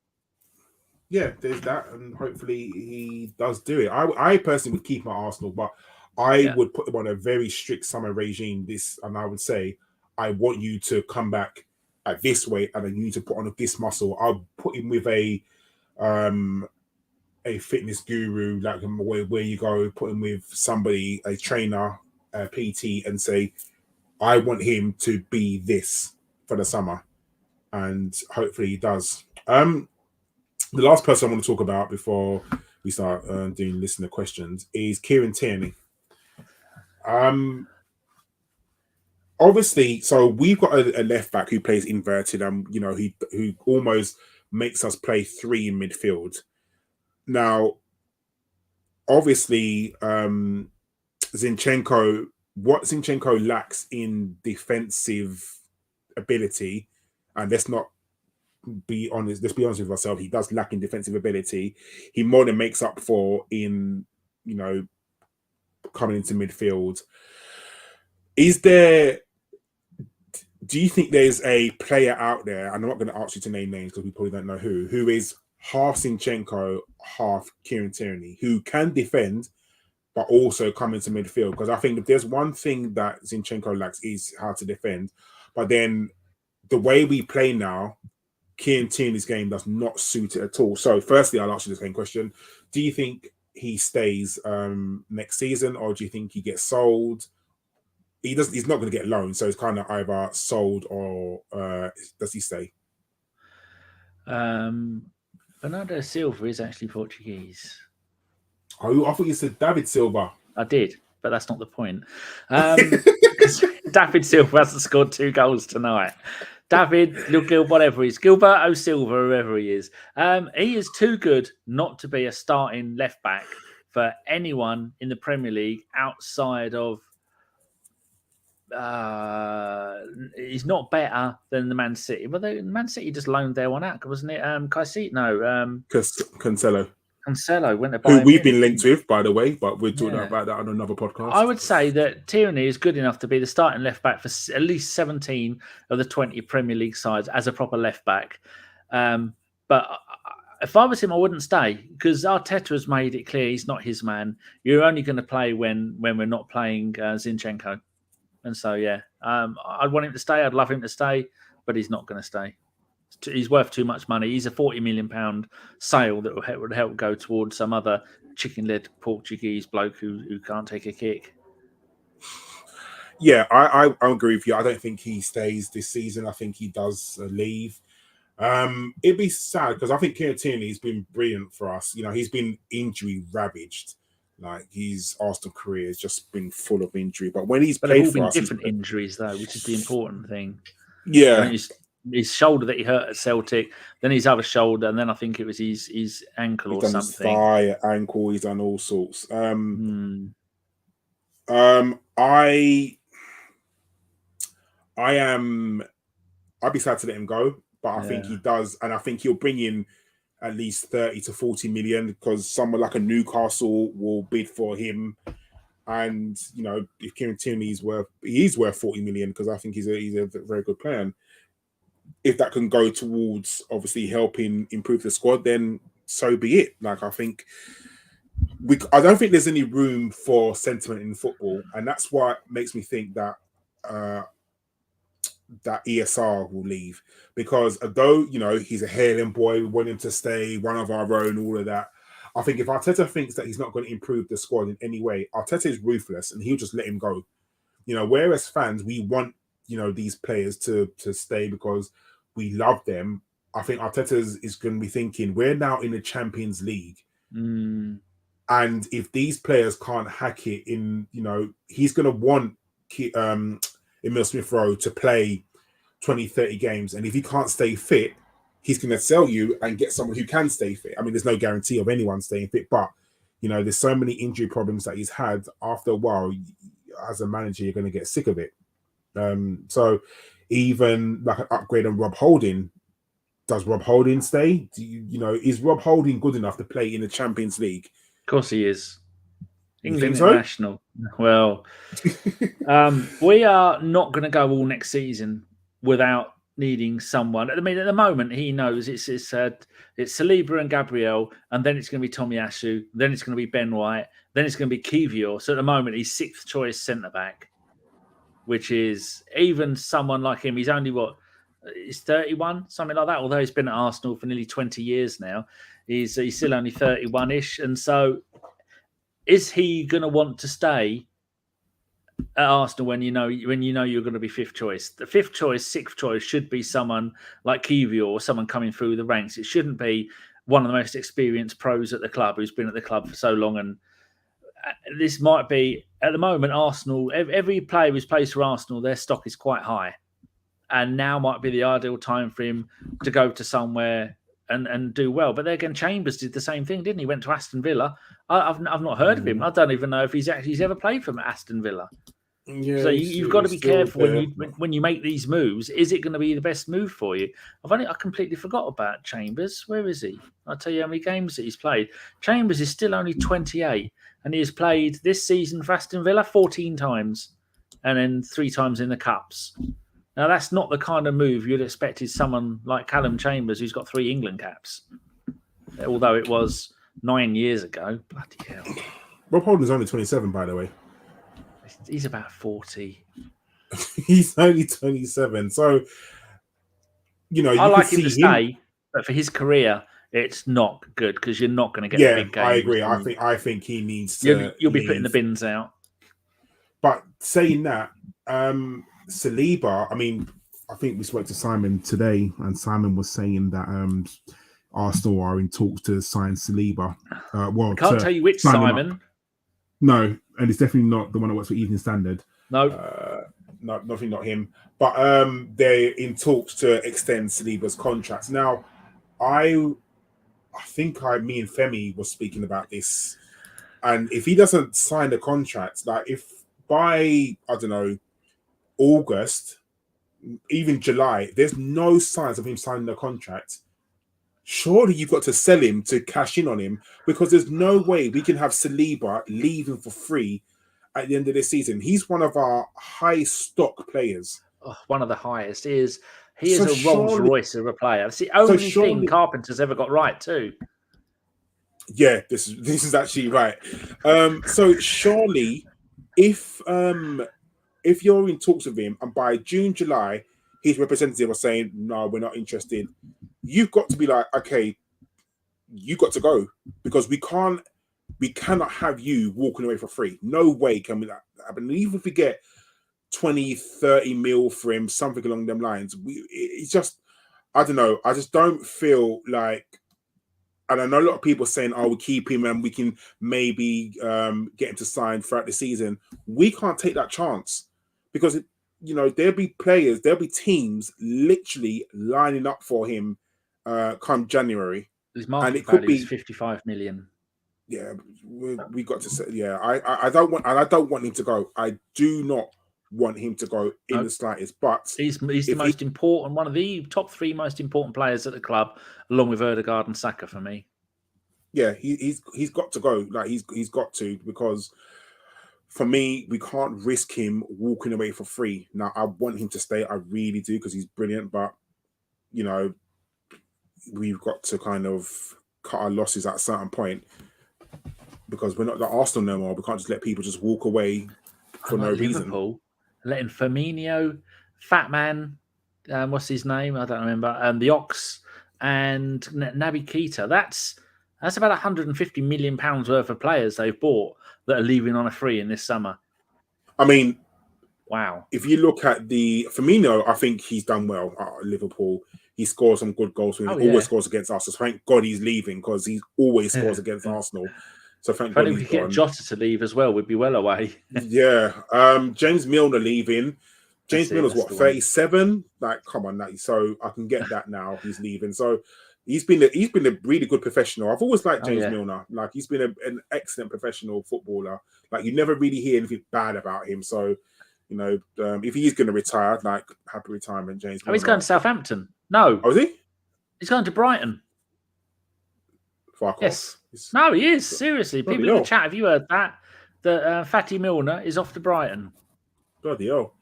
[SPEAKER 2] Yeah, there's that, and hopefully he does do it. I personally would keep my Arsenal, but I would put them on a very strict summer regime. And I would say, I want you to come back at this weight, and then you need to put on this muscle. I'll put him with a fitness guru, like where you go, put him with somebody, a trainer, a PT, and say, I want him to be this for the summer, and hopefully he does. The last person I want to talk about before we start doing listener questions is Kieran Tierney. Obviously, so we've got a left back who plays inverted, and who almost makes us play three in midfield. Now, obviously, Zinchenko, what Zinchenko lacks in defensive ability, and let's be honest with ourselves, he does lack in defensive ability. He more than makes up for in, coming into midfield. Do you think there's a player out there, and I'm not going to ask you to name names because we probably don't know who is half Zinchenko, half Kieran Tierney, who can defend, but also come into midfield? Because I think if there's one thing that Zinchenko lacks is how to defend. But then the way we play now, Kieran Tierney's game does not suit it at all. So firstly, I'll ask you the same question. Do you think he stays next season, or do you think he gets sold? He's not going to get loaned, so it's kind of either sold or does he stay?
[SPEAKER 3] Bernardo Silva is actually Portuguese.
[SPEAKER 2] Oh, I thought you said David Silva.
[SPEAKER 3] I did, but that's not the point. David Silva hasn't scored 2 goals tonight. David, whatever he is, Gilberto Silva, whoever he is. He is too good not to be a starting left back for anyone in the Premier League outside of. He's not better than the Man City. Well, Man City just loaned their one out, wasn't it?
[SPEAKER 2] Cancelo.
[SPEAKER 3] Cancelo went to
[SPEAKER 2] who we've been linked with, by the way, but we're talking about that on another podcast.
[SPEAKER 3] I would say that Tierney is good enough to be the starting left back for at least 17 of the 20 Premier League sides as a proper left back. But if I was him, I wouldn't stay, because Arteta has made it clear he's not his man. You're only going to play when we're not playing Zinchenko. And so, I'd want him to stay. I'd love him to stay, but he's not going to stay. He's worth too much money. He's a £40 million sale that would help go towards some other chicken-led Portuguese bloke who can't take a kick.
[SPEAKER 2] Yeah, I agree with you. I don't think he stays this season. I think he does leave. It'd be sad because I think Kieran Tierney has been brilliant for us. He's been injury ravaged. Like his Arsenal career has just been full of injury. But when he's
[SPEAKER 3] But they've
[SPEAKER 2] played
[SPEAKER 3] all
[SPEAKER 2] for
[SPEAKER 3] been
[SPEAKER 2] us,
[SPEAKER 3] different injuries though, which is the important thing.
[SPEAKER 2] yeah,
[SPEAKER 3] I think his shoulder that he hurt at Celtic, then his other shoulder, and then I think it was his ankle
[SPEAKER 2] he's
[SPEAKER 3] or
[SPEAKER 2] done
[SPEAKER 3] something.
[SPEAKER 2] his thigh, ankle. He's done all sorts. I'd be sad to let him go, but I think he does, and I think he'll bring in at least 30 to 40 million because someone like a Newcastle will bid for him. And if Kieran Tierney is worth 40 million because I think he's a very good player. And if that can go towards obviously helping improve the squad, then so be it. Like I don't think there's any room for sentiment in football, and that's why makes me think that that ESR will leave because although he's a hailing boy, we want him to stay, one of our own, all of that. I think if Arteta thinks that he's not going to improve the squad in any way, Arteta is ruthless and he'll just let him go. Whereas fans, we want these players to stay because we love them. I think Arteta is going to be thinking we're now in the Champions League, and if these players can't hack it in, he's going to want Emile Smith-Rowe to play 20, 30 games. And if he can't stay fit, he's going to sell you and get someone who can stay fit. I mean, there's no guarantee of anyone staying fit, but, there's so many injury problems that he's had. After a while, as a manager, you're going to get sick of it. So even like an upgrade on Rob Holding, does Rob Holding stay? Is Rob Holding good enough to play in the Champions League?
[SPEAKER 3] Of course he is. England
[SPEAKER 2] so?
[SPEAKER 3] international. Well, we are not going to go all next season without needing someone. I mean, at the moment, he knows it's Saliba and Gabriel, and then it's going to be Tomiyasu, then it's going to be Ben White, then it's going to be Kiwior. So at the moment, he's 6th choice centre back, which is even someone like him. He's only he's 31, something like that. Although he's been at Arsenal for nearly 20 years now, he's still only 31-ish, and so. Is he going to want to stay at Arsenal when you know you're going to be 5th choice? The 5th choice, 6th choice should be someone like Kiwior or someone coming through the ranks. It shouldn't be one of the most experienced pros at the club who's been at the club for so long. And this might be, at the moment, Arsenal, every player who's plays for Arsenal, their stock is quite high. And now might be the ideal time for him to go to somewhere and do well. But then again, Chambers did the same thing, didn't he? Went to Aston Villa. I've not heard of him. I don't even know if he's ever played for Aston Villa.
[SPEAKER 2] Yeah,
[SPEAKER 3] so you've got to be careful when you make these moves. Is it going to be the best move for you? I completely forgot about Chambers. Where is he? I'll tell you how many games that he's played. Chambers is still only 28, and he has played this season for Aston Villa 14 times, and then 3 times in the Cups. Now, that's not the kind of move you'd expect is someone like Callum Chambers, who's got 3 England caps, although it was 9 years ago. Bloody hell.
[SPEAKER 2] Rob Holding's only 27, by the way.
[SPEAKER 3] He's about 40.
[SPEAKER 2] He's only 27. So,
[SPEAKER 3] I like him to stay, but for his career, it's not good because you're not going to get the big games.
[SPEAKER 2] I agree. I think he needs to.
[SPEAKER 3] You'll be putting the bins out.
[SPEAKER 2] But saying that, Saliba, I mean, I think we spoke to Simon today, and Simon was saying that Arsenal are in talks to sign Saliba.
[SPEAKER 3] I can't tell you which Simon.
[SPEAKER 2] No, and it's definitely not the one that works for Evening Standard.
[SPEAKER 3] No.
[SPEAKER 2] Nothing, not him. But they're in talks to extend Saliba's contract. Now, I think me and Femi was speaking about this. And if he doesn't sign the contract, like if by, I don't know, August, even July, there's no signs of him signing the contract, surely you've got to sell him to cash in on him, because there's no way we can have Saliba leaving for free at the end of this season. He's one of our high stock players.
[SPEAKER 3] Oh, one of the highest. He is a Rolls Royce of a player. That's the only thing Carpenter's ever got right too.
[SPEAKER 2] Yeah, this is actually right. So surely, if you're in talks with him and by June, July, his representative are saying, no, we're not interested, you've got to be like, okay, you got to go, because we cannot have you walking away for free. No way can we that happen. Even if we get 20, 30 mil for him, something along them lines. It's just, I don't know. I just don't feel like, and I know a lot of people saying, "Oh, we keep him and we can maybe get him to sign throughout the season." We can't take that chance because there'll be players, there'll be teams literally lining up for him come January.
[SPEAKER 3] His market value is 55 million.
[SPEAKER 2] Yeah, we got to say. Yeah, I don't want him to go. I do not want him to go in the slightest. But
[SPEAKER 3] he's the most important, one of the top 3 most important players at the club, along with Odegaard and Saka for me.
[SPEAKER 2] Yeah, he's got to go. Like he's got to, because for me, we can't risk him walking away for free. Now I want him to stay. I really do, because he's brilliant. But we've got to kind of cut our losses at a certain point, because we're not the Arsenal no more. We can't just let people just walk away for no
[SPEAKER 3] Liverpool,
[SPEAKER 2] reason.
[SPEAKER 3] Letting Firmino, Fat Man, what's his name? I don't remember. The Ox and Naby Keita. That's about 150 million pounds worth of players they've bought that are leaving on a free in this summer.
[SPEAKER 2] I mean,
[SPEAKER 3] wow.
[SPEAKER 2] If you look at the Firmino, I think he's done well at Liverpool. He scores some good goals. He always scores against Arsenal. So thank God he's leaving, because he always scores against Arsenal. So thank God he's gone. If we could
[SPEAKER 3] get Jota to leave as well, we'd be well away.
[SPEAKER 2] Yeah. James Milner leaving. James Milner's what, 37? Like, come on, so I can get that now. He's leaving. So he's been a really good professional. I've always liked James Milner. Like, he's been an excellent professional footballer. Like, you never really hear anything bad about him. So, if he's going to retire, like, happy retirement, James Milner.
[SPEAKER 3] He's going to Southampton. No.
[SPEAKER 2] Oh, is he?
[SPEAKER 3] He's going to Brighton.
[SPEAKER 2] Fuck
[SPEAKER 3] yes.
[SPEAKER 2] Off.
[SPEAKER 3] No, he is. Seriously. People in the chat, have you heard that? That Fatty Milner is off to Brighton.
[SPEAKER 2] Bloody hell.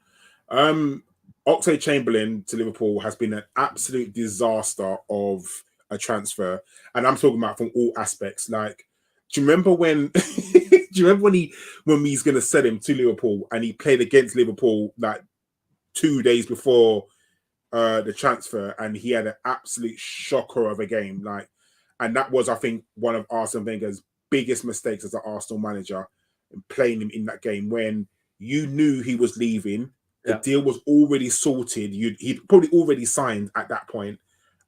[SPEAKER 2] Oxlade-Chamberlain to Liverpool has been an absolute disaster of a transfer. And I'm talking about from all aspects. Like, do you remember when when he's going to sell him to Liverpool and he played against Liverpool like 2 days before the transfer, and he had an absolute shocker of a game. Like, and that was, I think, one of Arsene Wenger's biggest mistakes as an Arsenal manager, playing him in that game when you knew he was leaving. The deal was already sorted. He'd probably already signed at that point,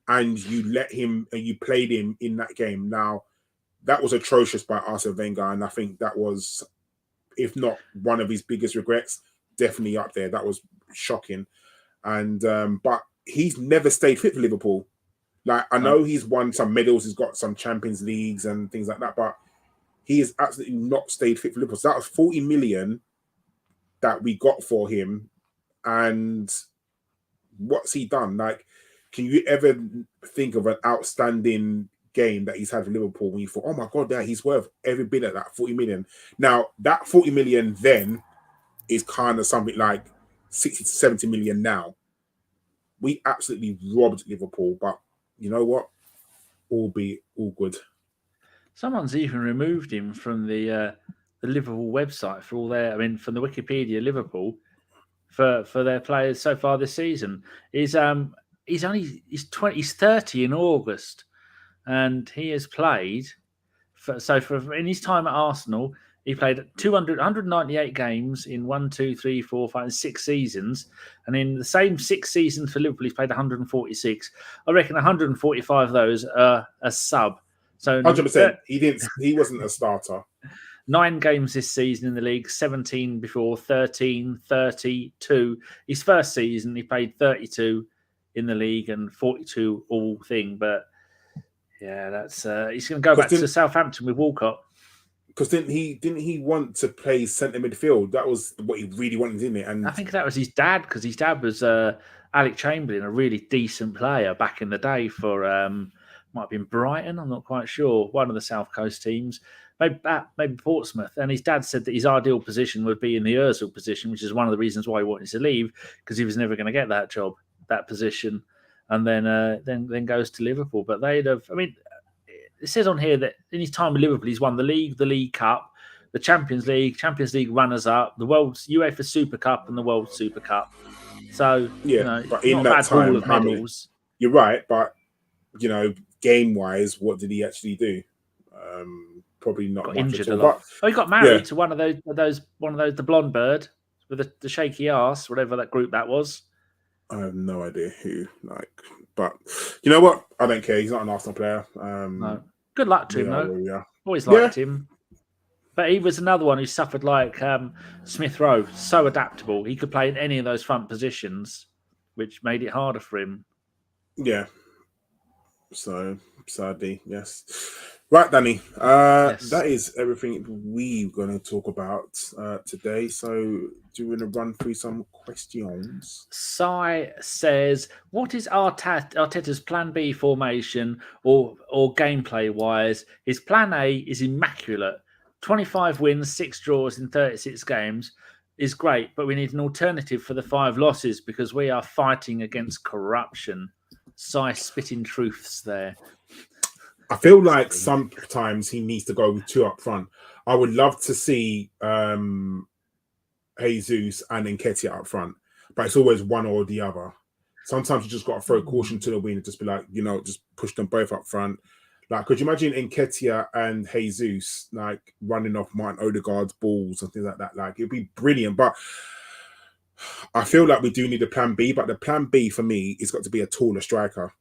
[SPEAKER 2] and you let him and you played him in that game. Now, that was atrocious by Arsene Wenger, and I think that was, if not one of his biggest regrets, definitely up there. That was shocking. And but he's never stayed fit for Liverpool. Like, I know he's won some medals, he's got some Champions Leagues and things like that, but he has absolutely not stayed fit for Liverpool. So that was 40 million that we got for him. And what's he done? Like, can you ever think of an outstanding game that he's had for Liverpool when you thought, oh my God, he's worth every bit of that 40 million? Now, that 40 million then is kind of something like 60 to 70 million now. We absolutely robbed Liverpool, but you know what? All good.
[SPEAKER 3] Someone's even removed him from the Liverpool website for all their, from the Wikipedia Liverpool for their players so far this season. He's 30 in August, and he has played in his time at Arsenal. He played 198 games in 6 seasons. And in the same 6 seasons for Liverpool, he's played 146. I reckon 145 of those are a sub. So
[SPEAKER 2] 100%. He wasn't a starter.
[SPEAKER 3] 9 games this season in the league, 17 before, 13, 32. His first season, he played 32 in the league and 42 all thing. But yeah, that's he's going to go back to Southampton with Walcott.
[SPEAKER 2] Because didn't he want to play centre midfield? That was what he really wanted, didn't it? And
[SPEAKER 3] I think that was his dad, because his dad was Alec Chamberlain, a really decent player back in the day for might have been Brighton. I'm not quite sure. One of the South Coast teams, maybe Portsmouth. And his dad said that his ideal position would be in the Ozil position, which is one of the reasons why he wanted to leave, because he was never going to get that job, that position, and then goes to Liverpool. But they'd have. It says on here that in his time with Liverpool, he's won the League Cup, the Champions League runners-up, the UEFA Super Cup, and the World Super Cup. So,
[SPEAKER 2] but in that time, medals. You're right, but game-wise, what did he actually do? Probably not
[SPEAKER 3] got
[SPEAKER 2] much
[SPEAKER 3] injured
[SPEAKER 2] at all.
[SPEAKER 3] a lot. He got married to one of those, the blonde bird. with the shaky ass, whatever that group that was.
[SPEAKER 2] I have no idea who. But you know what? I don't care. He's not an Arsenal player.
[SPEAKER 3] No. Good luck to him, though.
[SPEAKER 2] Yeah.
[SPEAKER 3] Always liked him. But he was another one who suffered like Smith Rowe. So adaptable. He could play in any of those front positions, which made it harder for him.
[SPEAKER 2] Yeah. So, sadly, yes. Right, Danny. That is everything we're going to talk about today. So, do you want to run through some questions?
[SPEAKER 3] Sai says, what is Arteta's plan B formation or gameplay-wise? His plan A is immaculate. 25 wins, 6 draws in 36 games is great, but we need an alternative for the 5 losses because we are fighting against corruption. Sai spitting truths there.
[SPEAKER 2] I feel like sometimes he needs to go with 2 up front. I would love to see Jesus and Nketiah up front, but it's always one or the other. Sometimes you just got to throw caution to the wind and just be like, just push them both up front. Like, could you imagine Nketiah and Jesus like running off Martin Odegaard's balls and things like that? Like, it'd be brilliant. But I feel like we do need a plan B. But the plan B for me is got to be a taller striker,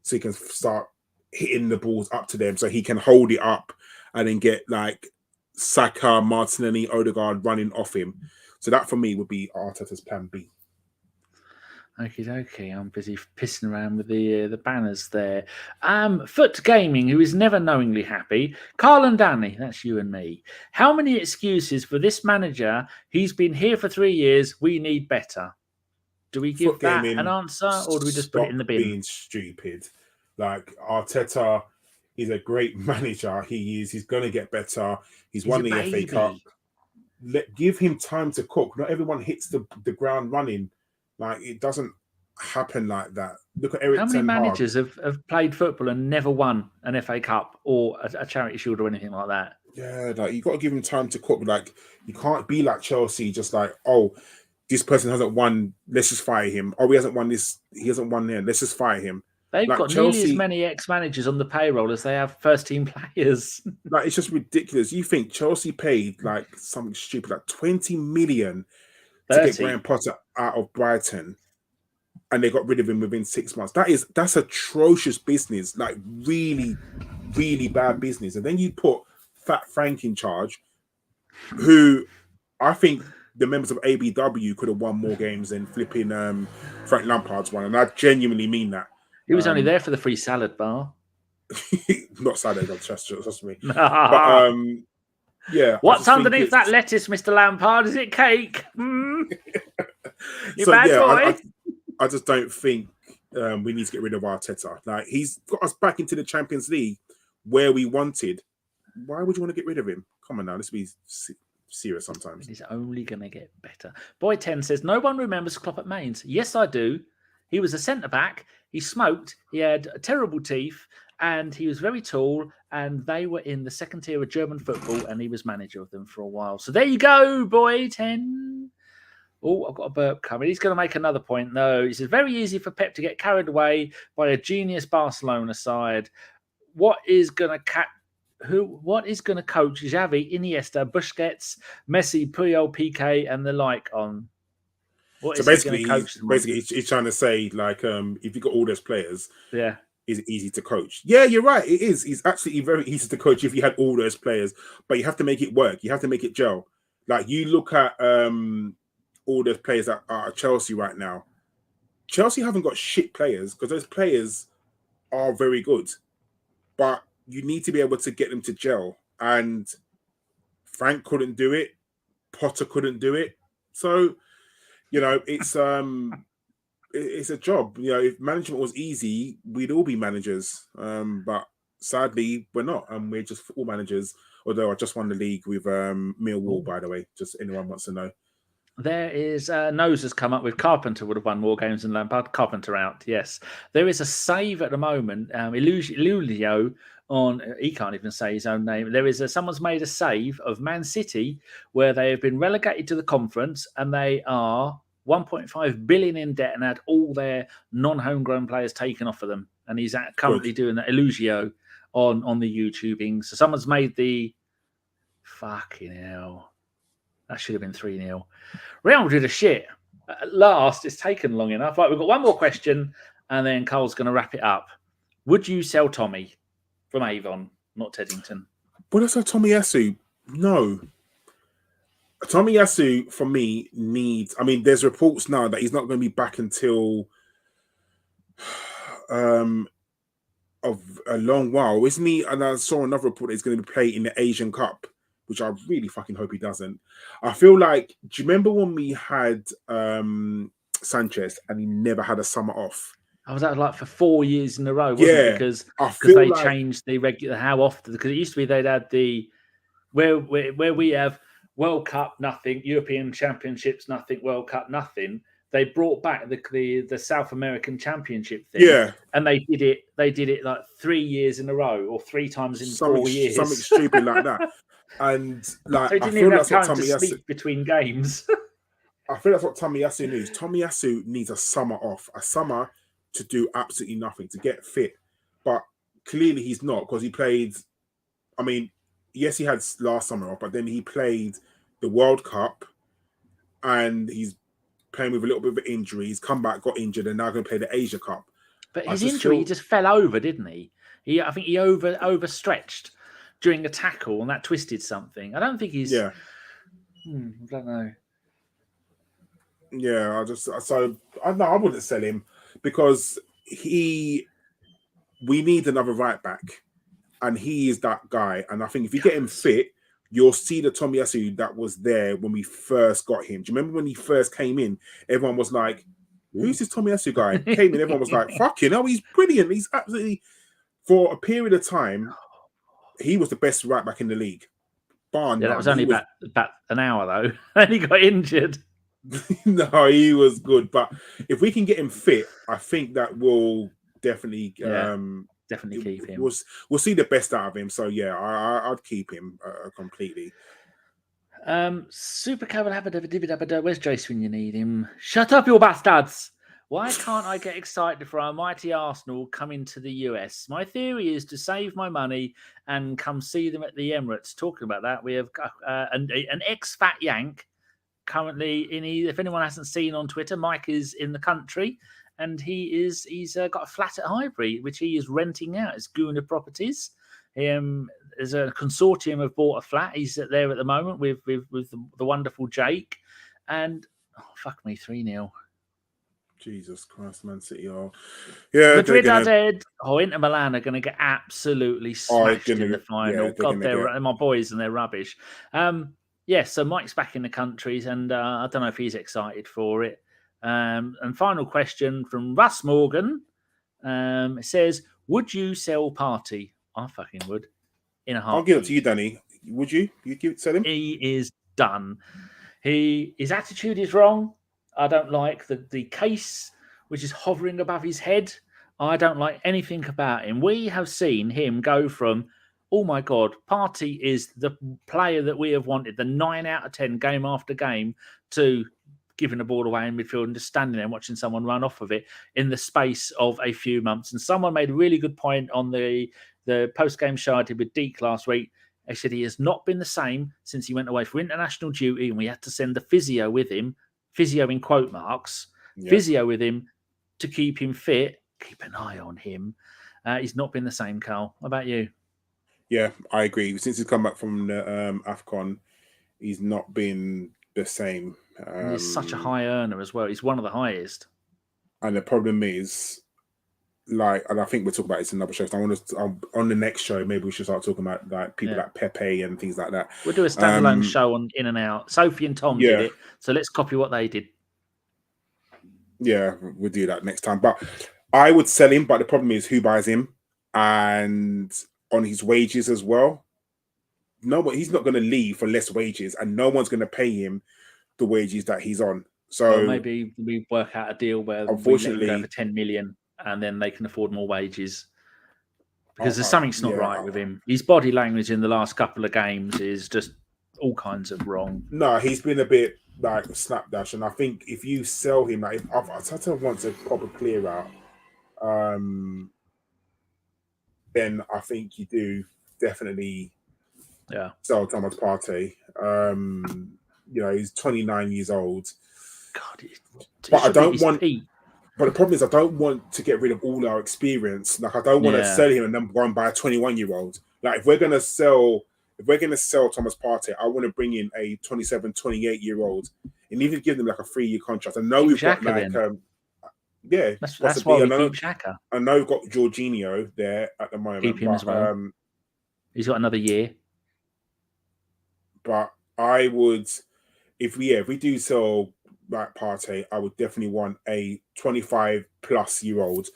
[SPEAKER 2] so he can start hitting the balls up to them, so he can hold it up and then get like Saka, Martinelli, Odegaard running off him. So that for me would be Arteta's plan B.
[SPEAKER 3] Okay. I'm busy pissing around with the banners there. Foot Gaming, who is never knowingly happy. Karl and Danny, that's you and me. How many excuses for this manager? He's been here for 3 years. We need better. Do we give that an answer, or do we just put it in the bin?
[SPEAKER 2] Being stupid. Like, Arteta is a great manager. He is. He's going to get better. He's won the FA Cup. Give him time to cook. Not everyone hits the ground running. Like, it doesn't happen like that. Look at Eric. How
[SPEAKER 3] many managers have played football and never won an FA Cup or a Charity Shield or anything like that?
[SPEAKER 2] Yeah, like, you got to give him time to cook. Like, you can't be like Chelsea, just like, oh, this person hasn't won, let's just fire him. Oh, he hasn't won this, he hasn't won there, let's just fire him.
[SPEAKER 3] They've got Chelsea, nearly as many ex-managers on the payroll as they have first-team players.
[SPEAKER 2] Like, it's just ridiculous. You think Chelsea paid like something stupid, like 20 million to get Graham Potter out of Brighton, and they got rid of him within 6 months. That's atrocious business, like really, really bad business. And then you put Fat Frank in charge, who I think the members of ABW could have won more games than flipping Frank Lampard's one, and I genuinely mean that.
[SPEAKER 3] He was only there for the free salad bar.
[SPEAKER 2] Not salad, trust me. But yeah.
[SPEAKER 3] What's underneath that lettuce, Mr. Lampard? Is it cake? You
[SPEAKER 2] so,
[SPEAKER 3] bad boy.
[SPEAKER 2] I just don't think we need to get rid of Arteta. Like, he's got us back into the Champions League where we wanted. Why would you want to get rid of him? Come on now, let's be serious sometimes.
[SPEAKER 3] He's only going to get better. Boy 10 says, no one remembers Klopp at Mainz. Yes, I do. He was a centre-back. He smoked. He had terrible teeth. And he was very tall, and they were in the second tier of German football, and he was manager of them for a while. So there you go, boy 10. Oh, I've got a burp coming. He's going to make another point, though. He says, very easy for Pep to get carried away by a genius Barcelona side. What is going to coach Xavi, Iniesta, Busquets, Messi, Puyol, Piqué, and the like on?
[SPEAKER 2] So basically, he's trying to say, like, if you got all those players,
[SPEAKER 3] yeah,
[SPEAKER 2] is it easy to coach? Yeah, you're right. It is. It's absolutely very easy to coach if you had all those players, but you have to make it work. You have to make it gel. Like, you look at all those players that are at Chelsea right now. Chelsea haven't got shit players because those players are very good, but you need to be able to get them to gel. And Frank couldn't do it. Potter couldn't do it. So, it's a job. If management was easy, we'd all be managers. But sadly, we're not. We're just football managers. Although I just won the league with Millwall, by the way. Just anyone wants to know.
[SPEAKER 3] There is Nose has come up with Carpenter would have won more games than Lampard. Carpenter out, yes. There is a save at the moment. Ilulio on, he can't even say his own name. There is someone's made a save of Man City where they have been relegated to the conference and they are 1.5 billion in debt and had all their non-homegrown players taken off of them. And he's currently doing that Ilugio on the YouTubing. So someone's made the fucking hell. That should have been 3-0. Real Madrid are shit. At last, it's taken long enough. Right, we've got one more question, and then Carl's going to wrap it up. Would you sell Tommy from Avon, not Teddington?
[SPEAKER 2] Would I sell Tomiyasu? No. Tomiyasu, for me, needs... I mean, there's reports now that he's not going to be back until of a long while, isn't he? And I saw another report that he's going to be playing in the Asian Cup, which I really fucking hope he doesn't. I feel like... Do you remember when we had Sanchez and he never had a summer off?
[SPEAKER 3] I was that like for 4 years in a row, wasn't it? Because they changed the regular how often. Because it used to be they'd had the where we have World Cup nothing, European Championships nothing, World Cup nothing. They brought back the South American Championship thing, and they did it like 3 years in a row or 3 times in 4 years,
[SPEAKER 2] something stupid like that. And like,
[SPEAKER 3] so he didn't even have time to sleep between games.
[SPEAKER 2] I feel that's what Tomiyasu needs. Tomiyasu needs a summer off, a summer to do absolutely nothing, to get fit. But clearly he's not, because he played, I mean, yes, he had last summer off, but then he played the World Cup and he's playing with a little bit of an injury. He's come back, got injured, and now going to play the Asia Cup.
[SPEAKER 3] But his injury, he just fell over, didn't he? I think he overstretched during a tackle and that twisted something. I don't think he's...
[SPEAKER 2] Yeah.
[SPEAKER 3] I don't know.
[SPEAKER 2] Yeah, I wouldn't sell him, because we need another right back, and he is that guy. And I think if you get him fit, you'll see the Tomiyasu that was there when we first got him. Do you remember when he first came in? Everyone was like, "Who's this Tomiyasu guy?" Came in, everyone was like, "Fucking hell, he's brilliant. He's absolutely..." For a period of time, he was the best right back in the league.
[SPEAKER 3] That was only about an hour though, and he got injured.
[SPEAKER 2] No, he was good, but if we can get him fit, I think that will definitely
[SPEAKER 3] definitely keep him.
[SPEAKER 2] We'll see the best out of him. So yeah, I'd keep him completely.
[SPEAKER 3] Super Cavalabadabadabada. Where's Jace when you need him? Shut up, you bastards! Why can't I get excited for our mighty Arsenal coming to the US? My theory is to save my money and come see them at the Emirates. Talking about that, we have an ex-fat Yank. Currently, if anyone hasn't seen on Twitter, Mike is in the country, and he's got a flat at Highbury, which he is renting out as Guna Properties. There's a consortium have bought a flat. He's there at the moment with the wonderful Jake, and fuck me, 3-0.
[SPEAKER 2] Jesus Christ, Man City are... Yeah,
[SPEAKER 3] Madrid are dead. Inter Milan are going to get absolutely smashed in the final.
[SPEAKER 2] Yeah,
[SPEAKER 3] God, they're my boys and they're rubbish. Yes, so Mike's back in the countries, and I don't know if he's excited for it. And final question from Russ Morgan. It says, would you sell Partey? I fucking would. In a heartbeat.
[SPEAKER 2] I'll give it to you, Danny. Would you? Sell him?
[SPEAKER 3] He is done. His attitude is wrong. I don't like the case which is hovering above his head. I don't like anything about him. We have seen him go from, oh my God, Partey is the player that we have wanted, the 9 out of 10 game after game, to giving the ball away in midfield and just standing there and watching someone run off of it in the space of a few months. And someone made a really good point on the post-game show I did with Deke last week. They said he has not been the same since he went away for international duty, and we had to send the physio with him, physio in quote marks, physio with him to keep him fit, keep an eye on him. He's not been the same, Karl. How about you?
[SPEAKER 2] Yeah, I agree. Since he's come back from the AFCON, he's not been the same.
[SPEAKER 3] He's such a high earner as well. He's one of the highest.
[SPEAKER 2] And the problem is, and I think we'll talk about this in another show. So on the next show, maybe we should start talking about people like Pepe and things like that.
[SPEAKER 3] We'll do a standalone show on In and Out. Sophie and Tom did it, so let's copy what they did.
[SPEAKER 2] Yeah, we'll do that next time. But I would sell him, but the problem is who buys him, and on his wages as well. He's not going to leave for less wages, and no one's going to pay him the wages that he's on. So
[SPEAKER 3] maybe we work out a deal where
[SPEAKER 2] unfortunately
[SPEAKER 3] we let him go for 10 million, and then they can afford more wages. Because there's something's not right with him. His body language in the last couple of games is just all kinds of wrong.
[SPEAKER 2] No, he's been a bit like snapdash, and I think if you sell him, like if Arteta wants a proper clear out, then I think you do definitely sell Thomas Partey. he's 29 years old.
[SPEAKER 3] God,
[SPEAKER 2] but I don't want. But the problem is, I don't want to get rid of all our experience. Like, I don't want to sell him and then go and buy a 21-year-old. Like, if we're gonna sell Thomas Partey, I want to bring in a 27, 28-year-old and even give them like a 3-year contract. I know we've got like,
[SPEAKER 3] that's why we keep Xhaka.
[SPEAKER 2] I know we've got Jorginho there at the moment.
[SPEAKER 3] Keep him as well. He's got another year.
[SPEAKER 2] But I would, if we do sell like Partey, I would definitely want a 25-plus-year-old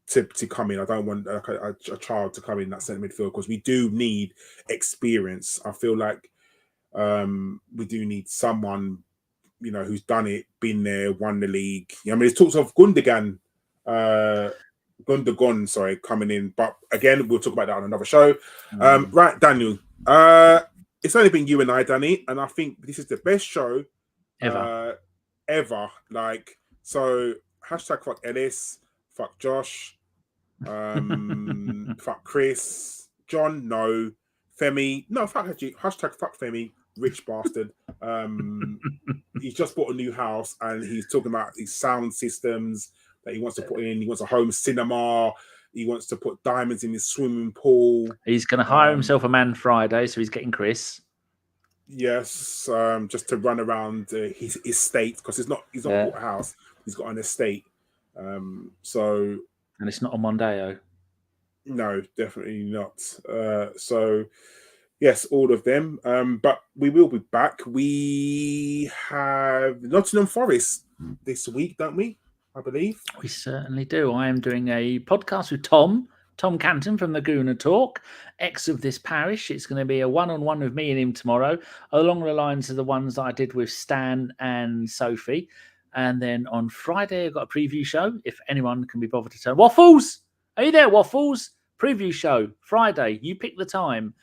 [SPEAKER 2] to come in. I don't want like a child to come in that centre midfield because we do need experience. I feel like we do need someone, who's done it, been there, won the league. I mean, there's talks of Gundogan, coming in. But again, we'll talk about that on another show. Right, Daniel. It's only been you and I, Danny, and I think this is the best show ever. Like, so hashtag fuck Ellis, fuck Josh, fuck Chris, John, no, Femi, no, fuck actually, hashtag fuck Femi, rich bastard. He's just bought a new house and he's talking about these sound systems that he wants to put in. He wants a home cinema. He wants to put diamonds in his swimming pool. He's
[SPEAKER 3] going to hire himself a man Friday, so he's getting Chris.
[SPEAKER 2] Yes, just to run around his estate, because he's not bought a house. He's got an estate. And
[SPEAKER 3] it's not a Mondeo.
[SPEAKER 2] No, definitely not. So yes, all of them. But we will be back. We have Nottingham Forest this week, don't we? I believe.
[SPEAKER 3] We certainly do. I am doing a podcast with Tom Canton from the Gooner Talk, ex of this parish. It's going to be a one-on-one with me and him tomorrow, along the lines of the ones that I did with Stan and Sophie. And then on Friday, I've got a preview show, if anyone can be bothered to tell. Waffles! Are you there, Waffles? Preview show, Friday. You pick the time.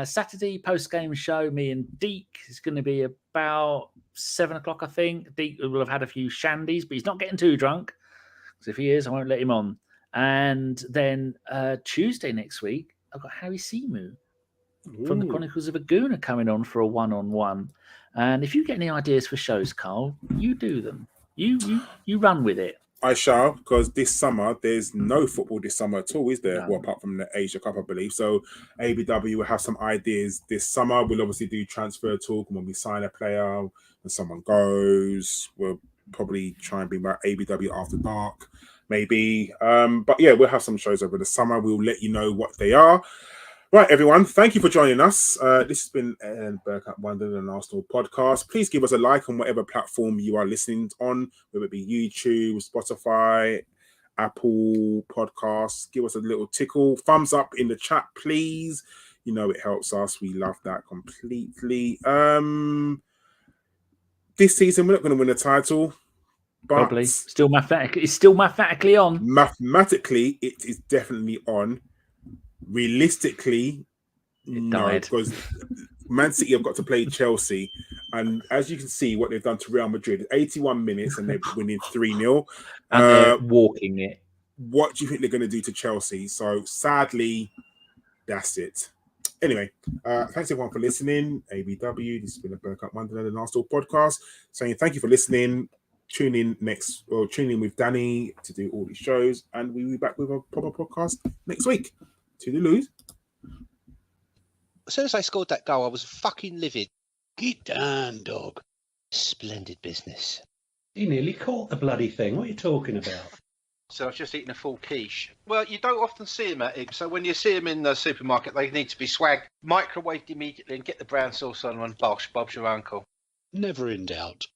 [SPEAKER 3] Saturday, post-game show, me and Deke. It's going to be about 7 o'clock, I think. Deke will have had a few shandies, but he's not getting too drunk. Because if he is, I won't let him on. And then Tuesday next week, I've got Harry Seamu from the Chronicles of a Gooner coming on for a one-on-one. And if you get any ideas for shows, Karl, you do them. You run with it.
[SPEAKER 2] I shall, because this summer, there's no football this summer at all, is there?
[SPEAKER 3] No.
[SPEAKER 2] Well, apart from the Asia Cup, I believe. So ABW will have some ideas this summer. We'll obviously do transfer talk when we sign a player, when someone goes. We'll probably try and bring back ABW After Dark, maybe. But yeah, we'll have some shows over the summer. We'll let you know what they are. Right, everyone, thank you for joining us. This has been Bergkamp Wonderland and Arsenal podcast. Please give us a like on whatever platform you are listening on, whether it be YouTube, Spotify, Apple Podcasts. Give us a little tickle. Thumbs up in the chat, please. It helps us. We love that completely. This season, we're not going to win a title. But
[SPEAKER 3] probably. It's still mathematically on.
[SPEAKER 2] Mathematically, it is definitely on. Realistically, no, because Man City have got to play Chelsea, and as you can see, what they've done to Real Madrid, 81 minutes, and they're winning 3-0.
[SPEAKER 3] And they're walking it.
[SPEAKER 2] What do you think they're going to do to Chelsea? So, sadly, that's it. Anyway, thanks everyone for listening. ABW, this has been a Bergkamp Wonderland and Arsenal podcast. Saying thank you for listening. Tune in with Danny to do all these shows, and we'll be back with a proper podcast next week. Toodaloo.
[SPEAKER 4] As soon as I scored that goal, I was fucking livid.
[SPEAKER 5] Get down, dog.
[SPEAKER 4] Splendid business.
[SPEAKER 5] You nearly caught the bloody thing. What are you talking about?
[SPEAKER 4] So I was just eating a full quiche. Well, you don't often see them at Ibs, so when you see them in the supermarket, they need to be swagged, microwaved immediately, and get the brown sauce on and bosh, Bob's your uncle.
[SPEAKER 5] Never in doubt.